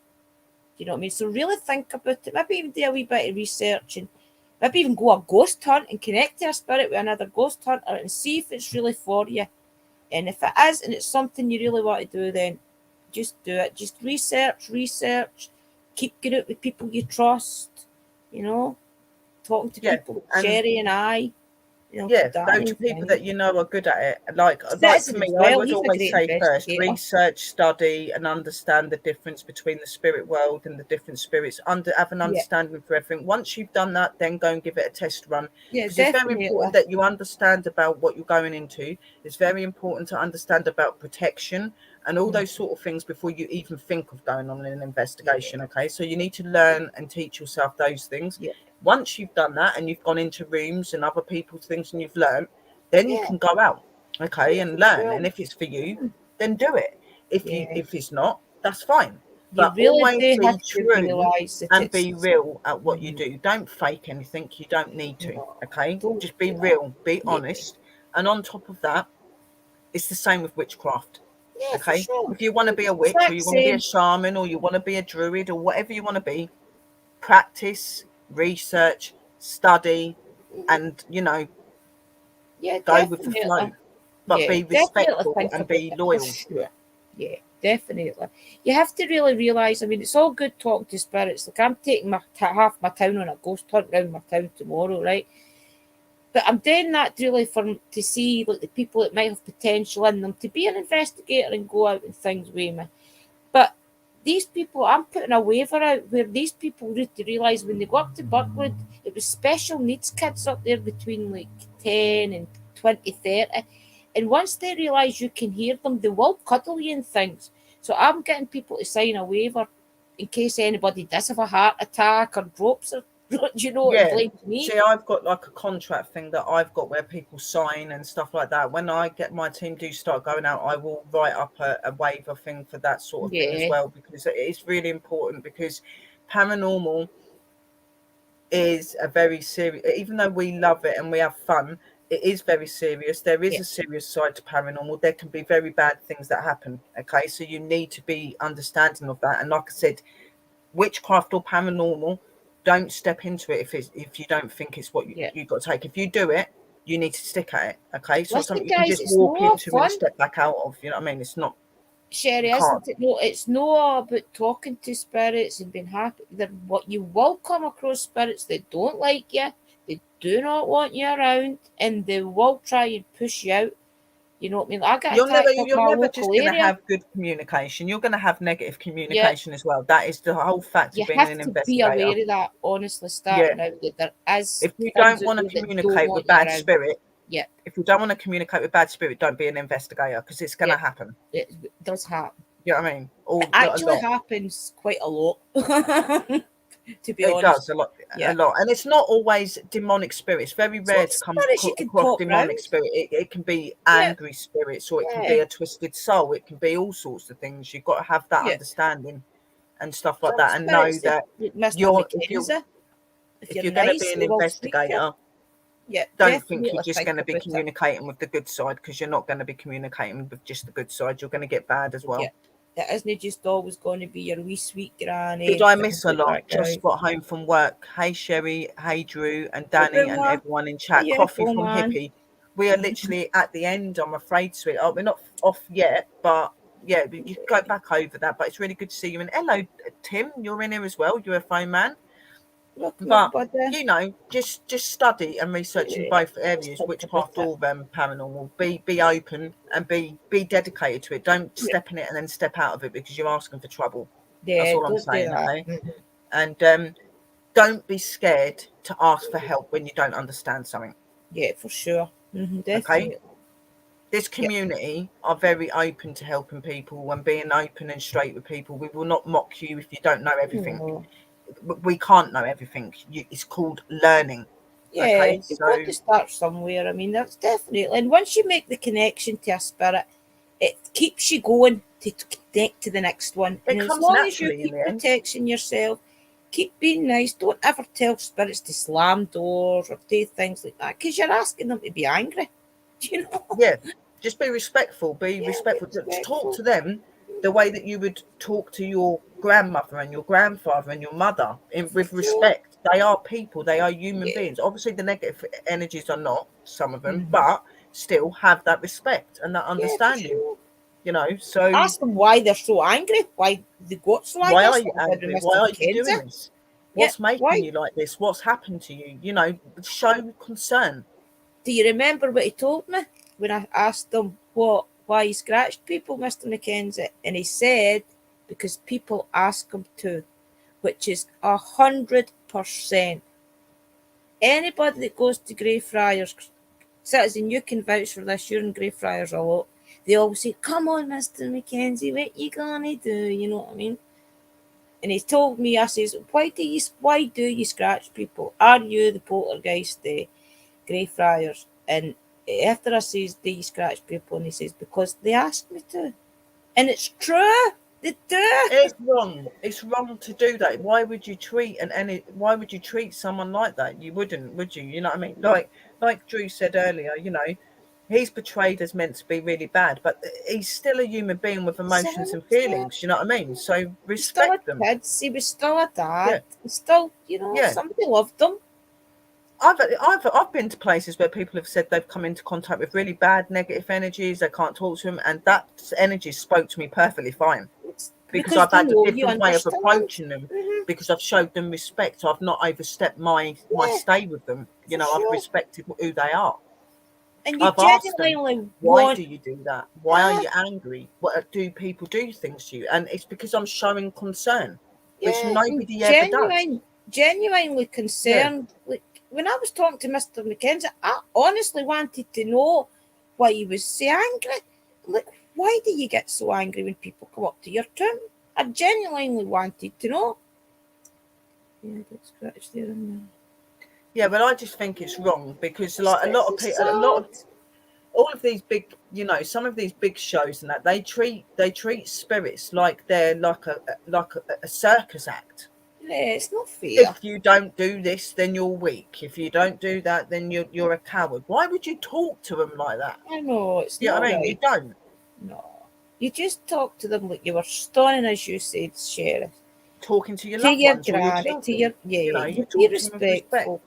You know what I mean? So really think about it. Maybe even do a wee bit of research and maybe even go a ghost hunt and connect to a spirit with another ghost hunter and see if it's really for you. And if it is and it's something you really want to do, then just do it. Just research. Keep going out with people you trust, talking to people, Sherry and I. Go to people that are good at it. Like for me, I would always say first, research, study, and understand the difference between the spirit world and the different spirits. Have an understanding for everything. Once you've done that, then go and give it a test run. Because it's very important that you understand about what you're going into. It's very important to understand about protection and all those sort of things before you even think of going on an investigation. Okay, so you need to learn and teach yourself those things. Once you've done that and you've gone into rooms and other people's things and you've learned, then you can go out, and learn. And if it's for you, then do it. If it's not, that's fine. But always be true and be real at what you do. Don't fake anything. You don't need to. Okay, just be real, be honest. And on top of that, it's the same with witchcraft. Okay, if you want to be a witch or you want to be a shaman or you want to be a druid or whatever you want to be, practice, research, study, and go with the flow, but be respectful and be loyal. Yeah, definitely. You have to really realise, I mean, it's all good talking to spirits. Like I'm taking half my town on a ghost hunt around my town tomorrow, right? But I'm doing that really to see like the people that might have potential in them to be an investigator and go out and things with me. But these people, I'm putting a waiver out where these people need to realise when they go up to Buckwood, it was special needs kids up there between like 10 and 20, 30. And once they realise you can hear them, they will cuddle you and things. So I'm getting people to sign a waiver in case anybody does have a heart attack or drops or, and blames me. See, I've got like a contract thing that I've got where people sign and stuff like that. When I get my team do start going out, I will write up a waiver thing for that sort of thing as well, because it is really important, because paranormal is a very serious, even though we love it and we have fun, it is very serious. There is a serious side to paranormal. There can be very bad things that happen. Okay, so you need to be understanding of that. And like I said, witchcraft or paranormal, don't step into it if you don't think it's what you've got to take. If you do it, you need to stick at it. Okay, so something you can just walk into and step back out of. You know what I mean? It's not, Sherry, isn't it? No, it's not about talking to spirits and being happy. What you will come across spirits that don't like you, they do not want you around, and they will try and push you out. You know what I mean? I get you're never just going to have good communication. You're going to have negative communication as well. That is the whole fact of being an investigator. You have to be aware of that, honestly, starting out, that there is. If you don't want to communicate with bad spirit, if you don't want to communicate with bad spirit, don't be an investigator, because it's going to happen. It does happen. You know what I mean? It actually happens quite a lot. To be honest, it does a lot, and it's not always demonic spirits. It's very rare to come across demonic spirit. It can be angry spirits, or it can be a twisted soul. It can be all sorts of things. You've got to have that understanding and stuff like that, and know that if you're going to be an investigator, don't think you're just going to be communicating with the good side, because you're not going to be communicating with just the good side. You're going to get bad as well. It isn't just always going to be your wee sweet granny. Did I miss a lot? Just got home from work. Hey Sherry, hey Drew and Danny and everyone in chat. Coffee from Hippie. We are literally at the end, I'm afraid, sweet. Oh, we're not off yet, but you go back over that. But it's really good to see you. And hello, Tim, you're in here as well. You're a phone man. But just study and research in both areas, witchcraft or paranormal. Be open and be dedicated to it. Don't step in it and then step out of it because you're asking for trouble. That's all I'm saying. Okay? And don't be scared to ask for help when you don't understand something. Yeah, for sure. Definitely. Okay. This community are very open to helping people and being open and straight with people. We will not mock you if you don't know everything. We can't know everything. It's called learning. Yeah, you've got to start somewhere. I mean, that's definitely. And once you make the connection to a spirit, it keeps you going to connect to the next one. And as long as you keep protecting yourself, keep being nice. Don't ever tell spirits to slam doors or do things like that, because you're asking them to be angry. You know? Yeah, just be respectful. Be respectful. Talk to them the way that you would talk to your grandmother and your grandfather and your mother, with respect. They are people. They are human beings. Obviously, the negative energies are not, some of them, but still have that respect and that understanding. Sure. You know, so ask them why they're so angry. Why they got so angry? Why are you angry? Why are you doing this? What's making you like this? What's happened to you? You know, show concern. Do you remember what he told me when I asked him why he scratched people, Mr. Mackenzie? And he said, because people ask him to, which is 100%. Anybody that goes to Greyfriars, citizen, you can vouch for this, you're in Greyfriars a lot. They always say, come on, Mr. Mackenzie, what you gonna do? You know what I mean? And he told me, I says, why do you scratch people? Are you the poltergeist, Greyfriars? And after I says, do you scratch people? And he says, because they asked me to. And it's true. They do. It's wrong. It's wrong to do that. Why would you treat why would you treat someone like that? You wouldn't, would you? You know what I mean? Like Drew said earlier, you know, he's portrayed as meant to be really bad, but he's still a human being with emotions and feelings. You know what I mean? So respect them. He was still a dad. Yeah. He's still, you know, somebody loved him. I've been to places where people have said they've come into contact with really bad negative energies. They can't talk to them, and that energy spoke to me perfectly fine. Because I've had a different way of approaching them, because I've showed them respect. I've not overstepped my stay with them. You know, I've respected who they are. And you I've asked them, genuinely why want. do you do that? Why are you angry? What do people do things to you? And it's because I'm showing concern, which nobody ever does. Genuinely concerned. Like when I was talking to Mr. McKenzie, I honestly wanted to know why he was so angry. Like, why do you get so angry when people come up to your tomb? I genuinely wanted to know. Yeah, that's scratch there and there. Yeah, but I just think it's wrong because, like, All of these big, some of these big shows and that they treat spirits like they're like a circus act. Yeah, it's not fair. If you don't do this, then you're weak. If you don't do that, then you're a coward. Why would you talk to them like that? I know it's You know not what I mean? right. You don't. No, you just talk to them like you were stunning, as you said, Sheriff. Talking to your To loved your ones or your granny, children. to your You be talk to them with respect. respectful.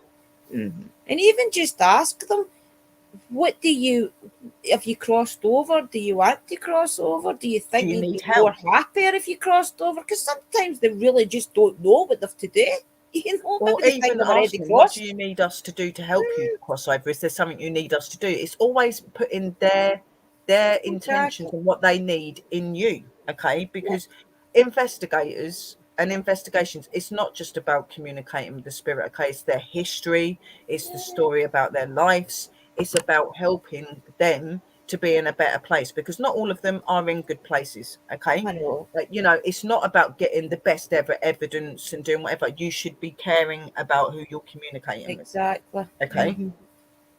Mm-hmm. And even just ask them, what do you, if you crossed over, do you want to cross over? Do you think you you'd need be more help? happier if you crossed over? Because sometimes they really just don't know what they've to do. You know, Or maybe they think even they've already asking, what crossed. do you need us to do to help you cross over? Is there something you need us to do? It's always putting their intentions and what they need in you, okay? Because investigators and investigations, it's not just about communicating with the spirit, okay? It's their history, it's the story about their lives, it's about helping them to be in a better place, because not all of them are in good places, okay? I know. Like, it's not about getting the best ever evidence and doing whatever. You should be caring about who you're communicating Exactly. with, okay? Mm-hmm.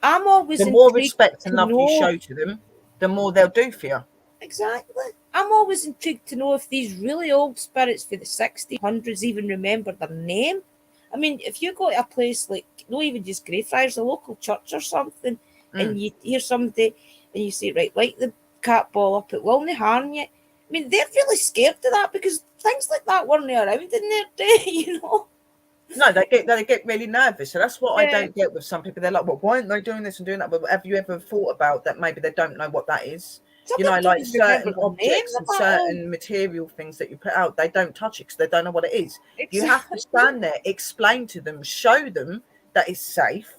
I'm always The more intrigued respect to and love you know. show to them, the more they'll do for you. Exactly. I'm always intrigued to know if these really old spirits for the 1600s even remember their name. I mean, if you go to a place like, not even just Greyfriars, a local church or something, and you hear somebody and you say, right, light the cat ball up, it will not harm you. I mean, they're really scared of that because things like that weren't around in their day, you know. No, they get really nervous. So that's what I don't get with some people. They're like, well, why aren't they doing this and doing that? But have you ever thought about that? Maybe they don't know what that is. Like certain objects and certain material things that you put out, they don't touch it because they don't know what it is. Exactly. You have to stand there, explain to them, show them that it's safe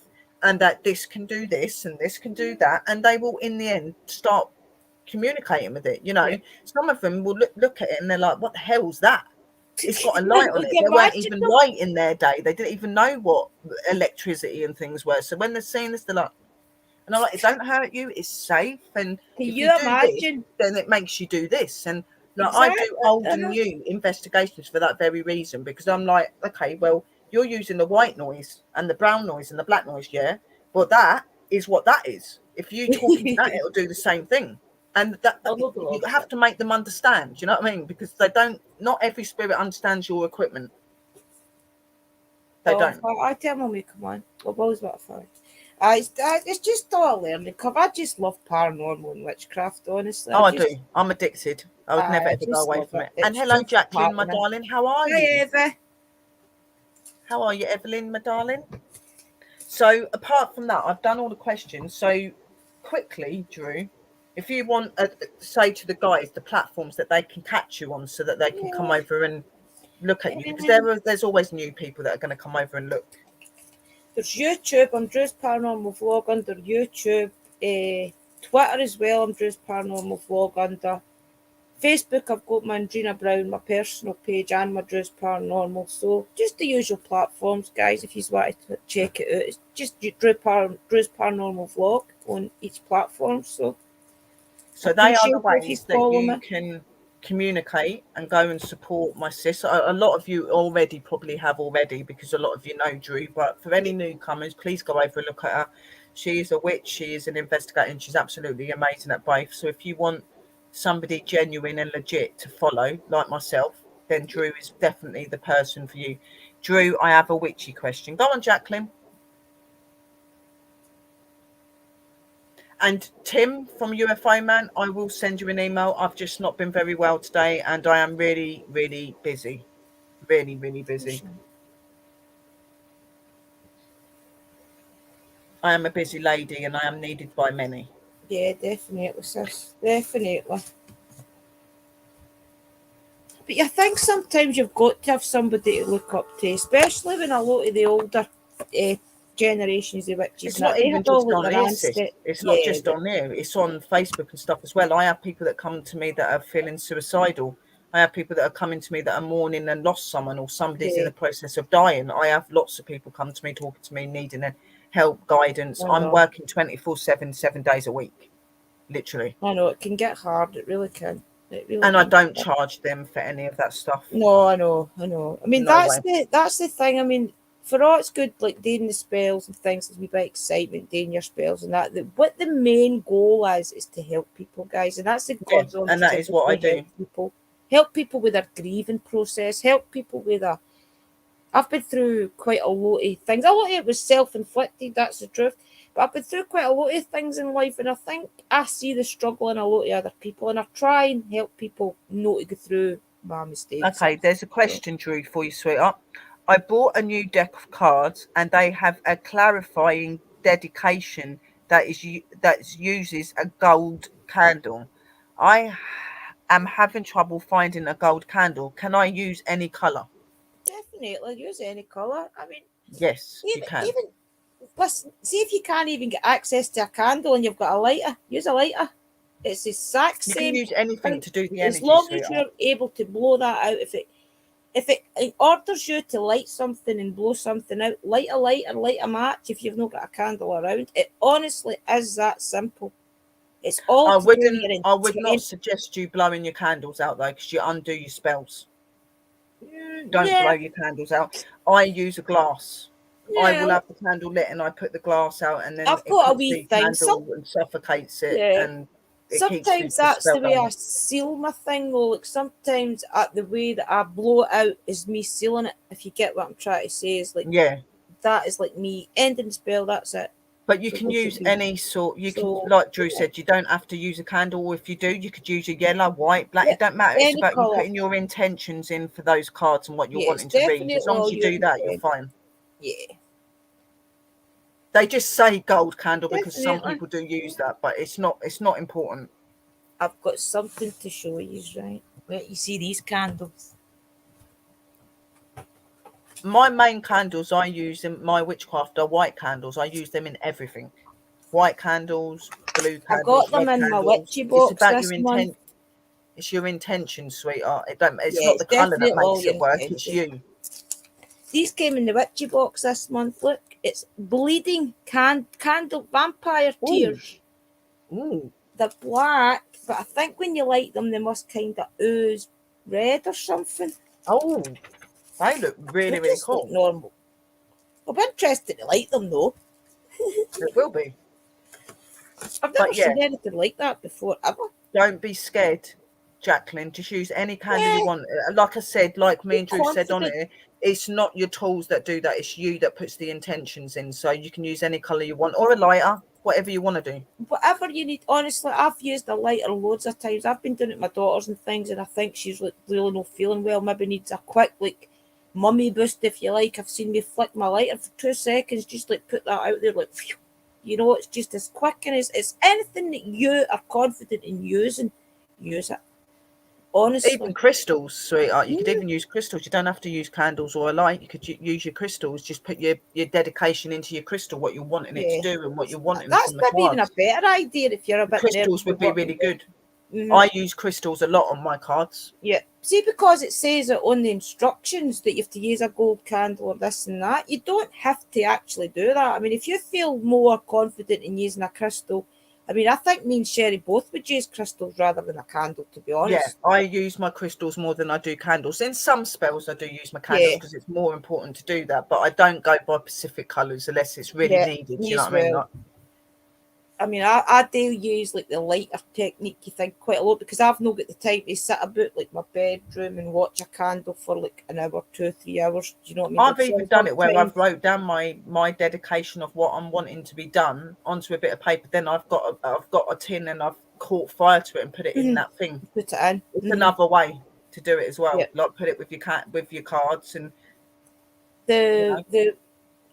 and that this can do this and this can do that, and they will in the end start communicating with it. Some of them will look at it and they're like, what the hell's that? It's got a light on it. They weren't even light in their day. They didn't even know what electricity and things were. So when they're seeing this, they're like, and I'm like, it don't hurt you. It's safe. And if you do this, then it makes you do this. And like, I do old and new investigations for that very reason, because I'm like, okay, well, you're using the white noise and the brown noise and the black noise, yeah. But that is what that is. If you talk into that, it'll do the same thing. And that you have to make them understand. You know what I mean? Because they don't. Not every spirit understands your equipment. They don't. I tell them, come on. I've always got a phone. It's just all learning curve. I just love paranormal and witchcraft, honestly. I do. I'm addicted. I would never ever go away from it. And hello, Jacqueline, my darling. How are you? Hi, Eva. How are you, Evelyn, my darling? So apart from that, I've done all the questions. So quickly, Drew, if you want to say to the guys the platforms that they can catch you on so that they can come over and look at you, because there's always new people that are going to come over and look. There's YouTube. I'm Drew's Paranormal Vlog under YouTube. Twitter as well. I'm Drew's Paranormal Vlog under. Facebook, I've got my Andrina Brown, my personal page, and my Drew's Paranormal. So just the usual platforms, guys. If you wanted to check it out, it's just Drew's Paranormal Vlog on each platform. So they are the ways that you can communicate and go and support my sis. A lot of you probably have already, because a lot of you know Drew. But for any newcomers, please go over and look at her. She is a witch. She is an investigator, and she's absolutely amazing at both. So if you want somebody genuine and legit to follow, like myself, then Drew is definitely the person for you. Drew, I have a witchy question. Go on, Jacqueline. And Tim from UFO Man, I will send you an email. I've just not been very well today, and I am really, really busy. Really, really busy. I am a busy lady, and I am needed by many. Yeah, definitely, sis. Definitely. But I think sometimes you've got to have somebody to look up to, especially when a lot of the older generations of witches. It's And that not they even had all just like on their here, sis. ancestors. It's not Yeah, just on here. It's on Facebook and stuff as well. I have people that come to me that are feeling suicidal. I have people that are coming to me that are mourning and lost someone, or somebody's in yeah, the process of dying. I have lots of people come to me, talking to me, needing help, guidance. I I'm know. working 24/7, 7 days a week, literally. I know it can get hard. It really can. It really And I can. don't charge them for any of that stuff. No, I know. I mean, No way. that's the thing. I mean, for all it's good, like doing the spells and things, there's a wee bit of excitement doing your spells and that. What the main goal is to help people, guys, and that's the Yeah, God's honest and that truth. is what I To do. help people with their grieving process, help people with a. I've been through quite a lot of things. A lot of it was self-inflicted. That's the truth. But I've been through quite a lot of things in life, and I think I see the struggle in a lot of other people, and I try and help people not to go through my mistakes. Okay, there's a question, Drew, for you, sweetheart. I bought a new deck of cards, and they have a clarifying dedication that uses a gold candle. Am having trouble finding a gold candle. Can I use any color? Definitely use any colour. I mean, Yes, you even can. even listen, see if you can't even get access to a candle and you've got a lighter, use a lighter. It's the exact You can same use anything thing. to do the As energy, long as sweetheart. you're able to blow that out, if it orders you to light something and blow something out, light a lighter, light a match if you've not got a candle around. It honestly is that simple. It's all to do with your I would not intent. suggest you blowing your candles out though, because you undo your spells. Don't blow Yeah, your candles out. I use a glass. I will yeah. have the candle lit and I put the glass out, and then I've it got a puts wee the thing. candle and suffocates it, Yeah. and it keeps Sometimes the that's spell the way I going. seal my thing, though. Like sometimes the way that I blow it out is me sealing it. If you get what I'm trying to say, is like Yeah, that is like me ending the spell. That's it. but you can Supposed to use be. any sort. You can, So like Drew yeah, said, you don't have to use a candle. Or if you do, you could use a yellow, white, black. yeah, It don't matter. It's any about you color. putting your intentions in for those cards and what you're Yes, wanting to read. definitely As long as all you your do that, you're intent. fine. Yeah, They just say gold candle because some definitely. people do use that, but it's not. It's not important. I've got something to show you, right? Wait, you see these candles? My main candles I use in my witchcraft are white candles. I use them in everything. White candles, blue I got candles, them red in my candles. witchy It's box about your this month. intent. It's your intention, sweetheart. It's Yeah, not it's the colour definitely that all makes your it work. It's intention. you. These came in the witchy box this month. Look, it's bleeding candle vampire Ooh, tears. ooh. They're black, but I think when you light them, they must kind of ooze red or something. Oh, they look They really, really just look cool. normal. I'll be interested to light them though. It will be. I've never But yeah, seen anything like that before, ever. don't be scared, Jacqueline. Just use any candle you Yeah, want. Like I said, like me be and Drew said on confident. it, it's not your tools that do that. It's you that puts the intentions in. So you can use any colour you want, or a lighter, whatever you want to do. Whatever you need. Honestly, I've used a lighter loads of times. I've been doing it with my daughters and things, and I think she's like really not feeling well. Maybe needs a quick like mummy boost, if you like. I've seen me flick my lighter for 2 seconds, just like put that out there, like phew. You know, it's just as quick and it's anything that you are confident in using, use it. Honestly, Even crystals, sweetheart. You could yeah, even use crystals. You don't have to use candles or a light. You could use your crystals. Just put your dedication into your crystal, what you're wanting it to yeah. do, and what you're wanting That's from the maybe even a cards. better idea if you're a The bit nervous crystals would with be what really you're good. doing. I use crystals a lot on my cards. Yeah. See, because it says it on the instructions that you have to use a gold candle or this and that, you don't have to actually do that. I mean, if you feel more confident in using a crystal, I mean, I think me and Sherry both would use crystals rather than a candle, to be Yeah, honest. I use my crystals more than I do candles. In some spells, I do use my candles Yeah, because it's more important to do that. But I don't go by specific colours unless it's really yeah, needed. me You know as what I mean? well. Like, I mean, I do use like the lighter technique, you think, quite a lot because I've not got the time to sit about like my bedroom and watch a candle for like an hour, 2, 3 hours. Do you know what I mean? I've Like, so even done it where I've sometimes, wrote down my dedication of what I'm wanting to be done onto a bit of paper. Then I've got a tin and I've caught fire to it and put it in mhm, that thing. put it in. It's another way to do it as Yeah. well. Like put it with your cards, and you know. The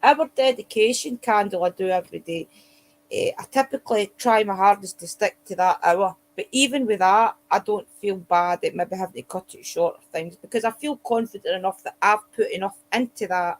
our dedication candle I do every day. I typically try my hardest to stick to that hour, but even with that, I don't feel bad at maybe having to cut it short or things because I feel confident enough that I've put enough into that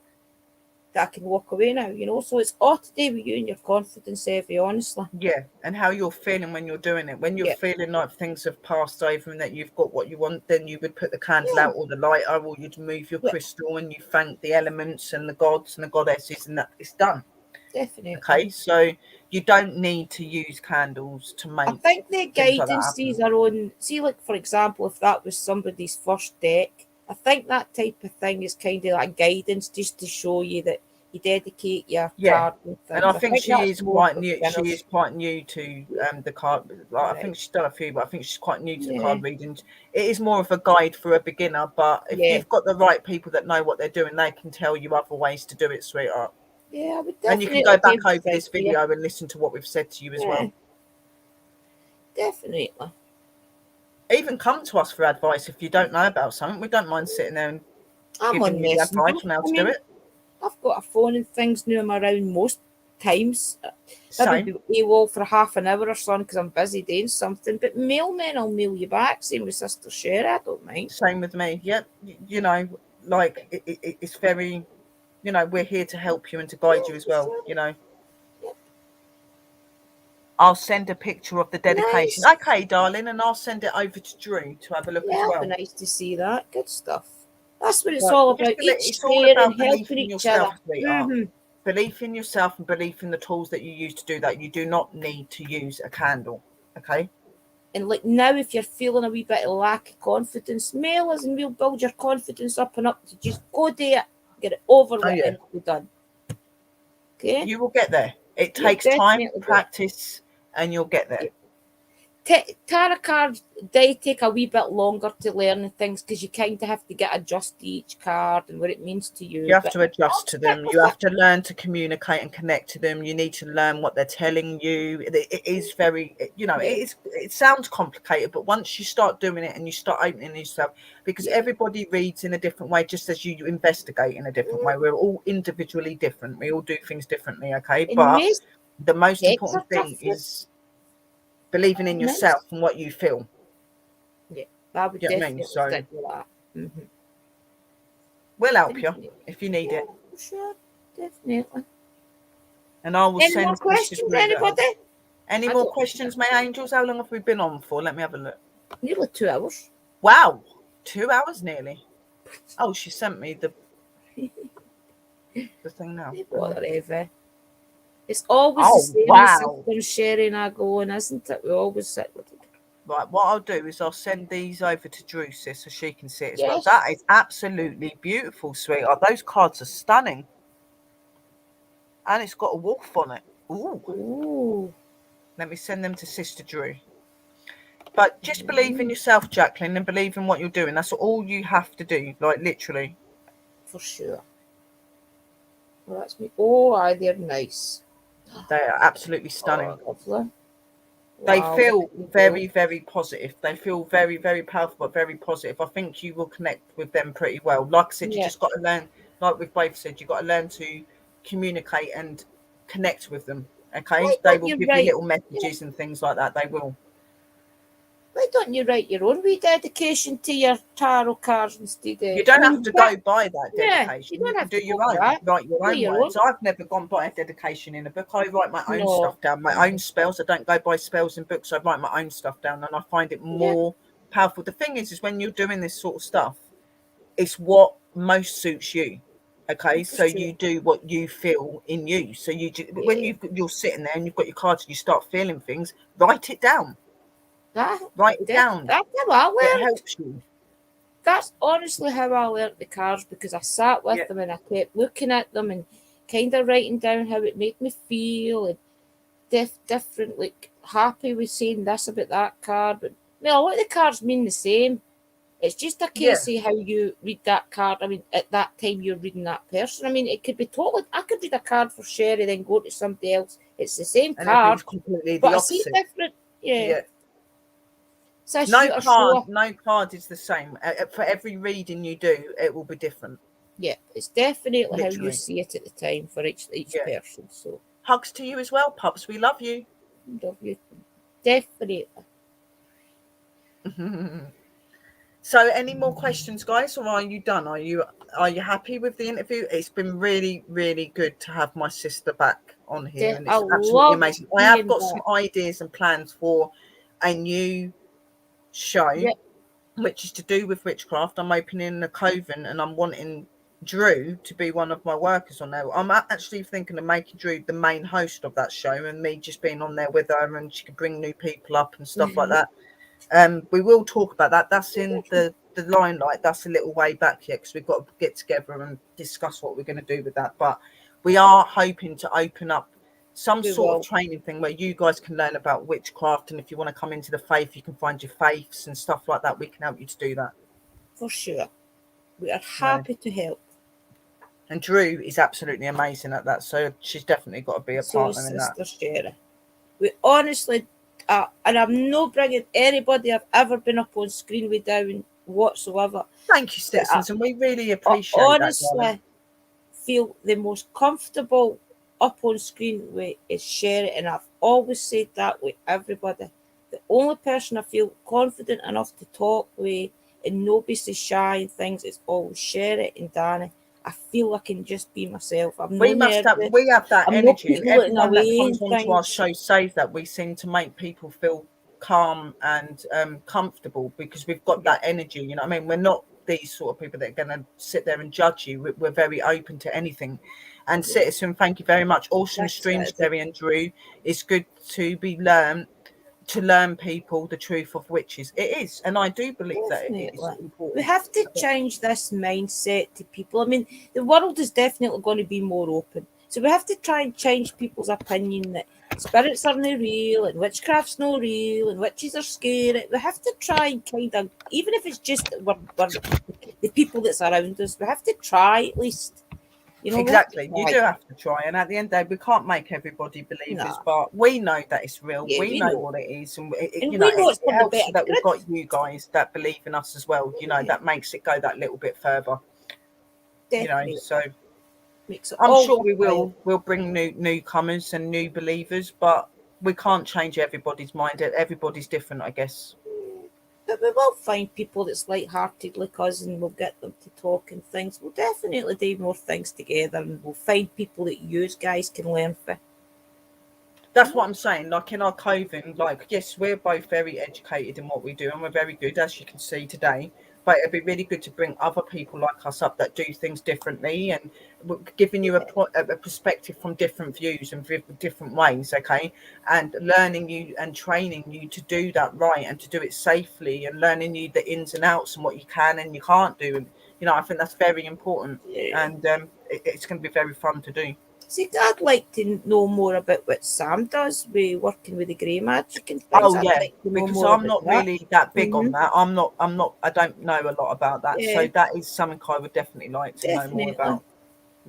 that I can walk away now, you know. So it's all to do with you and your confidence, Evie, honestly. Yeah, and how you're feeling when you're doing it. When you're Yeah. feeling like things have passed over and that you've got what you want, then you would put the candle Yeah. out or the lighter, or you'd move your Yeah. crystal and you thank the elements and the gods and the goddesses, and that it's done. Definitely. Okay, so you don't need to use candles to make I think the things like that guidances happen. are on. See, like for example, if that was somebody's first deck, I think that type of thing is kind of like guidance, just to show you that you dedicate your Yeah, card and and I things. I think think she that's is more quite for new. She is beginners. quite new to the card. Like, I Right. think she's done a few, but I think she's quite new to the Yeah. card reading. It is more of a guide for a beginner, but if Yeah. you've got the right people that know what they're doing, they can tell you other ways to do it, sweetheart. Yeah, I would And you can definitely go back give over advice this to you. video and listen to what we've said to you as Yeah. well. Definitely. Even come to us for advice if you don't know about something. We don't mind sitting there and I'm giving on you the Messenger. advice on how to do it. I've got a phone and things now. I'm around most times. Maybe Same. be AWOL for half an hour or something because I'm busy doing something. But mailmen will mail you back. Same with Sister Sherry. I don't mind. Same with me. Yep. You know, like it's very, you know, we're here to help you and to guide you as well. Sure. You know. Yep. I'll send a picture of the dedication. Nice. Okay, darling, and I'll send it over to Drew to have a look Yeah, as it'll well. be nice to see that. Good stuff. That's what it's But all about. it's Each all care and about belief helping in each yourself, other. sweetheart. Belief in yourself and belief in the tools that you use to do that. You do not need to use a candle. Okay. And like now, if you're feeling a wee bit of lack of confidence, mail us and we'll build your confidence up and up to just go there, get it over with, and it'll be done. Okay? You will get there. It You'll takes time, definitely do it. practice, and you'll get there. Tarot cards, they take a wee bit longer to learn and things because you kind of have to get adjust to each card and what it means to you. You have to adjust to them. You have to learn to communicate and connect to them. You need to learn what they're telling you. It is very, you know, it sounds complicated, but once you start doing it and you start opening yourself, because everybody reads in a different way, just as you investigate in a different way. We're all individually different. We all do things differently, okay? But the most important thing is believing in yourself and what you feel. Yeah, I would definitely stick with that. We'll help you if you need it. Sure, definitely. And I will Any send more questions, anybody? Any more questions, my angels? How long have we been on for? Let me have a look. Nearly 2 hours. Wow, 2 hours nearly. Oh, she sent me the thing now. Whatever. It's always the same as Sister Sherry and I going, isn't it? We always sit with it. Right, what I'll do is I'll send these over to Drew, sis, so she can see it as well. That is absolutely beautiful, sweetheart. Those cards are stunning. And it's got a wolf on it. Ooh. Let me send them to Sister Drew. But just believe in yourself, Jacqueline, and believe in what you're doing. That's all you have to do, like literally. For sure. Well, that's me. Oh, they're nice. They are absolutely stunning. Oh, lovely. They feel very, very positive. They feel very, very powerful, but very positive. I think you will connect with them pretty well. Like I said, you just got to learn, like we've both said, you've got to learn to communicate and connect with them. Okay? They will give you little messages and things like that. They will. Why don't you write your own wee dedication to your tarot cards instead of... You don't have to go by that dedication. You can do your own. Write your own words. I've never gone by a dedication in a book. I write my own stuff down, my own spells. I don't go by spells in books. I write my own stuff down, and I find it more powerful. The thing is when you're doing this sort of stuff, it's what most suits you. Okay, so you do what you feel in you. So when you're sitting there and you've got your cards and you start feeling things, write it down. Write it down. That's how I learned. It helps you. That's honestly how I learnt the cards, because I sat with them and I kept looking at them and kind of writing down how it made me feel and different, like happy with saying this about that card. But a lot of the cards mean the same. It's just a case of how you read that card. I mean, at that time you're reading that person. I mean, it could be totally. I could read a card for Sherry, then go to somebody else. It's the same card, completely but the opposite. I see different. Yeah. So no card is the same. For every reading you do, it will be different. Yeah, it's definitely how you see it at the time for each person. So hugs to you as well, pups. We love you. Love you, definitely. So, any more questions, guys, or are you done? Are you happy with the interview? It's been really, really good to have my sister back on here, and I it's absolutely love amazing. I have hearing got that. some ideas and plans for a new show, Yep. which is to do with witchcraft. I'm opening a coven, and I'm wanting Drew to be one of my workers on there. I'm actually thinking of making Drew the main host of that show, and me just being on there with her, and she could bring new people up and stuff like that. We will talk about that. That's in the limelight. That's a little way back yet, because we've got to get together and discuss what we're going to do with that. But we are hoping to open up some We sort of will. training thing where you guys can learn about witchcraft, and if you want to come into the faith, you can find your faiths and stuff like that. We can help you to do that. For sure. We are No. happy to help. And Drew is absolutely amazing at that, so she's definitely got to be a So partner in that. Sister Sherry. We honestly, and I'm not bringing anybody I've ever been up on screen with down whatsoever. Thank you, citizens, and we really I appreciate that, darling. honestly feel the most comfortable up on screen with is Sherry, and I've always said that with everybody. The only person I feel confident enough to talk with and nobody says shy and things is always Sherry and Danny. I feel I can just be myself. I'm We not must have, nervous. we have that I'm not energy, and people looking everyone that away comes and onto our things. show says that we seem to make people feel calm and comfortable, because we've got that energy. You know what I mean? We're not these sort of people that are going to sit there and judge you. We're very open to anything. And Citizen, thank you very much. Awesome That's stream, it. Sherry and Drew. It's good to be learned, to learn people the truth of witches. It is, and I do believe that it is Definitely. important. We have to change this mindset to people. I mean, the world is definitely going to be more open. So we have to try and change people's opinion that spirits are not real and witchcraft's not real and witches are scary. We have to try and kind of, even if it's just we're the people that's around us, we have to try at least. You know, Exactly. You we do have to have to try. And at the end of the day, we can't make everybody try. believers, Nah, but we know that it's real. yeah, We we know know. what it is. And, And we know it's it for the helps better that we've good. got you guys that believe in us as well. You know, Yeah. that makes it go that little bit further. Definitely. You know, so Makes it I'm all sure we worthwhile. we'll bring newcomers and new believers, but we can't change everybody's mind. Everybody's different, I guess. But we will find people that's light-hearted like us, and we'll get them to talk and things. We'll definitely do more things together, and we'll find people that you guys can learn from. That's what I'm saying. Like in our coven, like, yes, we're both very educated in what we do, and we're very good, as you can see today. But it'd be really good to bring other people like us up that do things differently, and giving you a perspective from different views and different ways, okay? And learning you and training you to do that right and to do it safely, and learning you the ins and outs and what you can and you can't do. And, you know, I think that's very important. Yeah. And it's going to be very fun to do. See, I'd like to know more about what Sam does with working with the grey magic and things. Oh I'd yeah, like to know because more I'm about not that. really that big on Mm-hmm. that. I don't know a lot about that. Yeah, So that is something I would definitely like to know more definitely. about.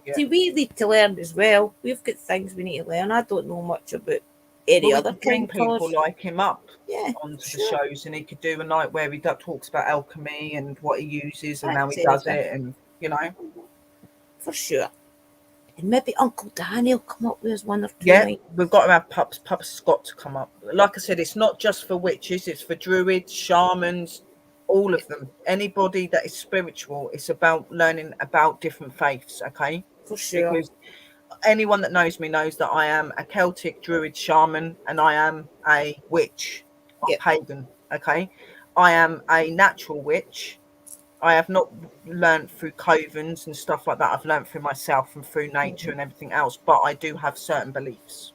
Yeah. See, we need to learn as well. We've got things we need to learn. I don't know much about any Well, we other could bring kind of people colours. like him up Yeah, onto the sure. shows, and he could do a night where he talks about alchemy and what he uses and how he That's does anything. it, and you know. For sure. And maybe Uncle Danny will come up with us one or two Yeah, nights. we've got to have pups. Pups got to come up. Like I said, it's not just for witches; it's for druids, shamans, all of them. Anybody that is spiritual. It's about learning about different faiths. Okay, For sure. because anyone that knows me knows that I am a Celtic druid shaman, and I am a witch, Yep. pagan. Okay, I am a natural witch. I have not learnt through covens and stuff like that. I've learnt through myself and through nature and everything else, but I do have certain beliefs.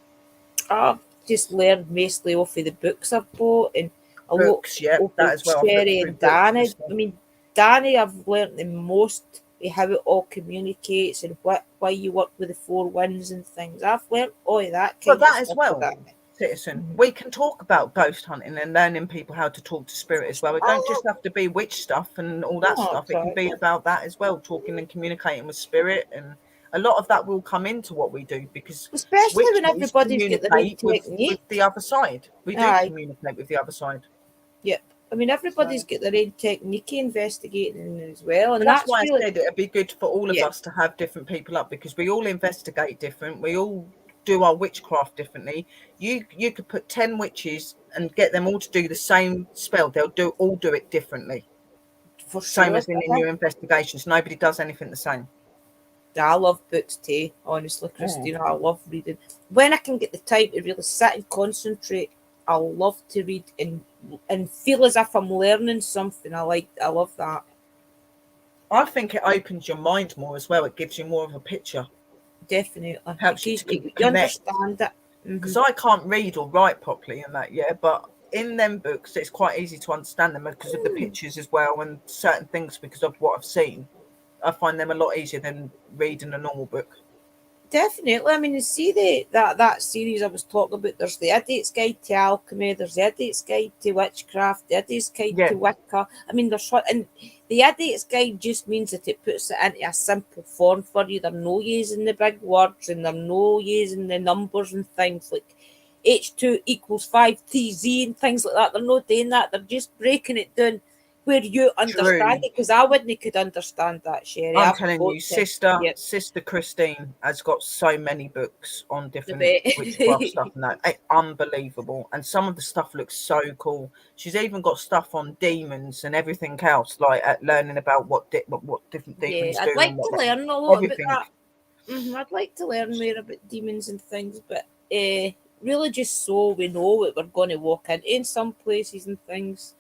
I've just learned mostly off of the books I've bought and a lot Books, yeah, off that of as well. I've looked Sherry through and books and Danny. stuff. I mean, Danny, I've learnt the most of how it all communicates and why you work with the four winds and things. I've learnt all of that But kind of that as stuff with well, Danny. citizen, we can talk about ghost hunting and learning people how to talk to spirit as well. It don't just have to be witch stuff and all that Oh, stuff. It can be about that as well, talking and communicating with spirit, and a lot of that will come into what we do, because especially when witches everybody's got their own communicate with the technique. other side. We do Aye, communicate with the other side. yep. I mean, everybody's So, got their own technique investigating as well, but and that's that's why I really, said it'd be good for all of yeah, us to have different people up, because we all investigate different. We all do our witchcraft differently. You could put 10 witches and get them all to do the same spell. They'll all do it differently. For Same sure. as in your investigations. Nobody does anything the same. I love books too, honestly, Christina. I love reading. When I can get the time to really sit and concentrate, I love to read and feel as if I'm learning something. I love that. I think it opens your mind more as well. It gives you more of a picture. Definitely. Helps you to You connect. understand it. Because I can't read or write properly and that, but in them books, it's quite easy to understand them because of the pictures as well and certain things because of what I've seen. I find them a lot easier than reading a normal book. Definitely. I mean, you see that series I was talking about. There's the Idiot's Guide to Alchemy. There's the Idiot's Guide to Witchcraft. The Idiot's Guide to Wicca. I mean, there's what, and the Idiot's Guide just means that it puts it into a simple form for you. They're no using the big words and they're no using the numbers and things like H2 equals 5TZ and things like that. They're not doing that. They're just breaking it down where you understand it, because I wouldn't could understand that, Sherry. I'm telling you, sister Christine has got so many books on different witchcraft stuff and that. It's unbelievable. And some of the stuff looks so cool. She's even got stuff on demons and everything else, like learning about what different demons do. I'd like to learn a lot about that. I'd like to learn more about demons and things, but really just so we know what we're going to walk in some places and things.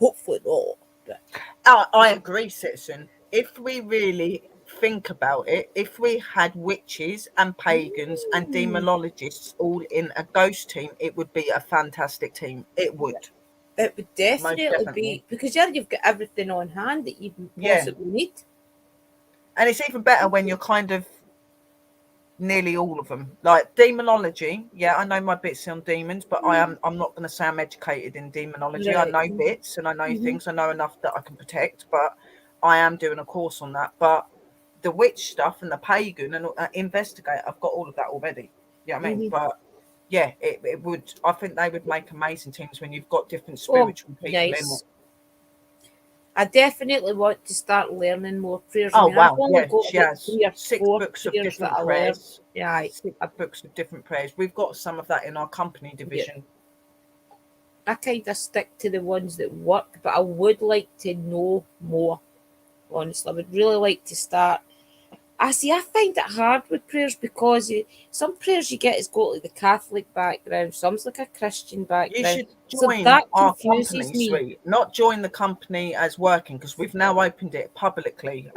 Hopefully not. But I agree, Citizen. If we really think about it, if we had witches and pagans and demonologists all in a ghost team, it would be a fantastic team. It would. It would definitely be, because you've got everything on hand that you possibly need. And it's even better when you're kind of nearly all of them, like demonology. I know my bits on demons, but I'm not going to say I'm educated in demonology. I know bits and I know things. I know enough that I can protect, but I am doing a course on that. But the witch stuff and the pagan and investigate, I've got all of that already. I mean? But it would, I think they would make amazing teams when you've got different spiritual people in it. I definitely want to start learning more prayers. Oh, wow. I've only got she has 6 books of different prayers. 6 books of different prayers. We've got some of that in our company division. I kind of stick to the ones that work, but I would like to know more. Honestly, I would really like to start. I find it hard with prayers because some prayers you get has got like the Catholic background, some's like a Christian background. You should join our company, sweet. Not join the company as working, because we've now opened it publicly,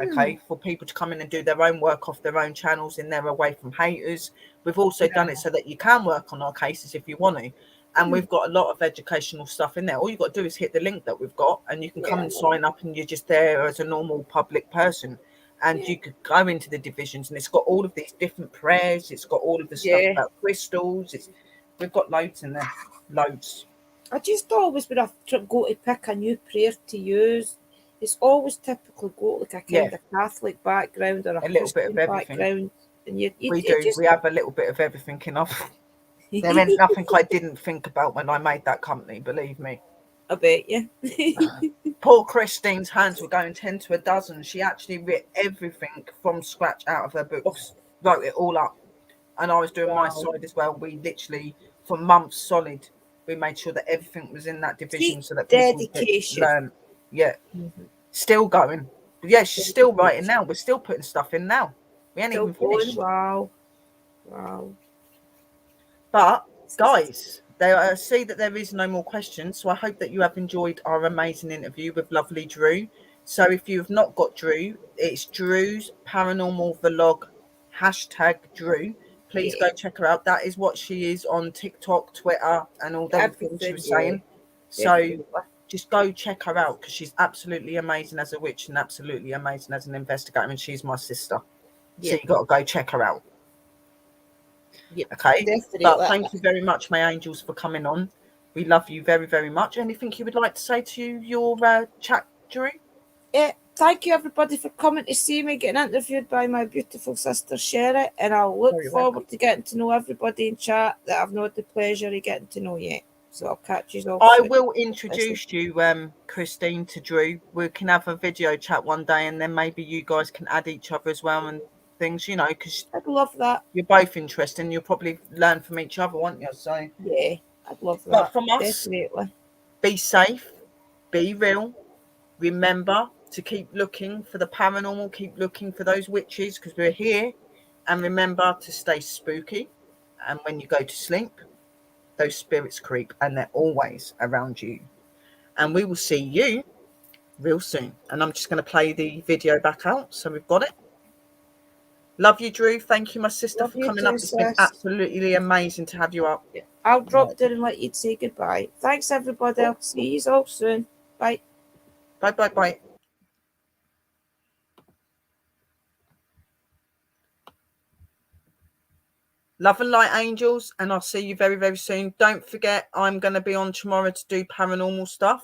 for people to come in and do their own work off their own channels in there, away from haters. We've also done it so that you can work on our cases if you want to. And we've got a lot of educational stuff in there. All you've got to do is hit the link that we've got and you can come and sign up, and you're just there as a normal public person. And you could go into the divisions, and it's got all of these different prayers. It's got all of the stuff about crystals. We've got loads in there, loads. I just always, when I go to pick a new prayer to use, it's always typically got like a kind of Catholic background or a little Christian bit of everything. Background. And we have a little bit of everything in us. There ain't nothing I didn't think about when I made that company, believe me. I bet you. Poor Christine's hands were going 10 to a dozen. She actually wrote everything from scratch out of her books, wrote it all up. And I was doing my side as well. We literally, for months solid, we made sure that everything was in that division so that people could learn. Still going. She's still writing now. We're still putting stuff in now. We ain't even finished. Wow. But, guys, I see that there is no more questions, so I hope that you have enjoyed our amazing interview with lovely Drew. So if you've not got Drew, it's Drew's Paranormal Vlog, #Drew. Please go check her out. That is what she is on TikTok, Twitter, and all them things she was saying. So just go check her out, because she's absolutely amazing as a witch and absolutely amazing as an investigator, and she's my sister. So you got to go check her out. Okay, but thank you very much, my angels, for coming on. We love you very, very much. Anything you would like to say to your chat, Drew? Thank you, everybody, for coming to see me getting interviewed by my beautiful sister Sherry, and I'll look forward to getting to know everybody in chat that I've not had the pleasure of getting to know yet. So I'll catch you all. I will introduce you, Christine, to Drew. We can have a video chat one day, and then maybe you guys can add each other as well and things, because I'd love that. You're both interesting. You'll probably learn from each other, won't you? So I'd love that. But from us, definitely. Be safe, be real. Remember to keep looking for the paranormal, keep looking for those witches, because we're here. And remember to stay spooky. And when you go to sleep, those spirits creep, and they're always around you. And we will see you real soon. And I'm just going to play the video back out, so we've got it. Love you, Drew. Thank you, my sister, Love for you coming too, up. It's been sis. absolutely amazing to have you up. I'll drop down and let you say goodbye. Thanks, everybody. I'll see you all soon. Bye. Bye, bye, bye. Love and light, angels, and I'll see you very, very soon. Don't forget, I'm going to be on tomorrow to do paranormal stuff.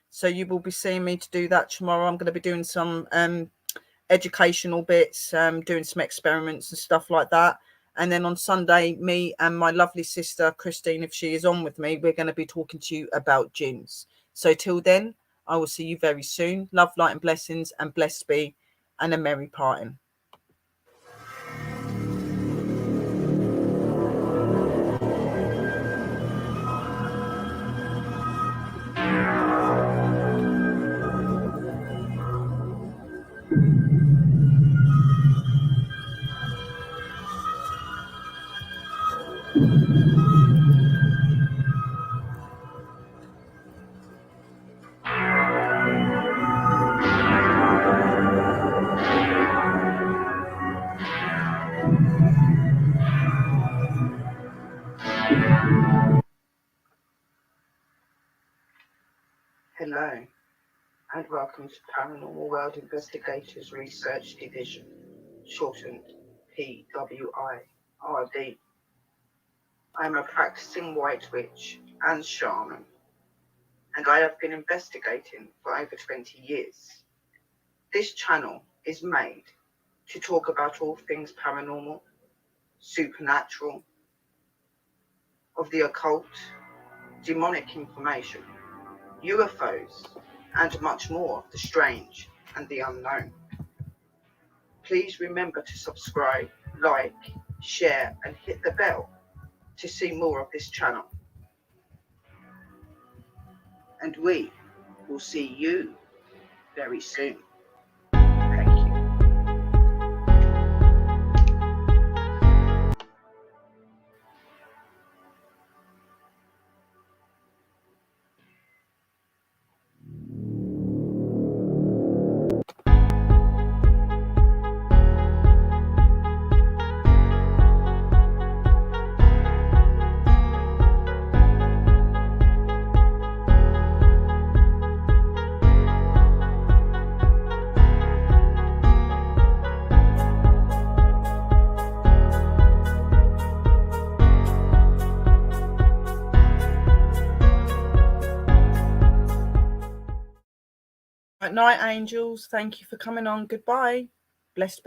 So you will be seeing me to do that tomorrow. I'm going to be doing some educational bits, doing some experiments and stuff like that. And then on Sunday, me and my lovely sister, Christine, if she is on with me, we're going to be talking to you about jinns. So till then, I will see you very soon. Love, light and blessings, and blessed be, and a merry parting. Hello, and welcome to Paranormal World Investigators Research Division, shortened PWIRD. I am a practicing white witch and shaman, and I have been investigating for over 20 years. This channel is made to talk about all things paranormal, supernatural, of the occult, demonic information, UFOs, and much more of the strange and the unknown. Please remember to subscribe, like, share, and hit the bell to see more of this channel. And we will see you very soon. Thank you. Night, angels. Thank you for coming on. Goodbye. Blessed be.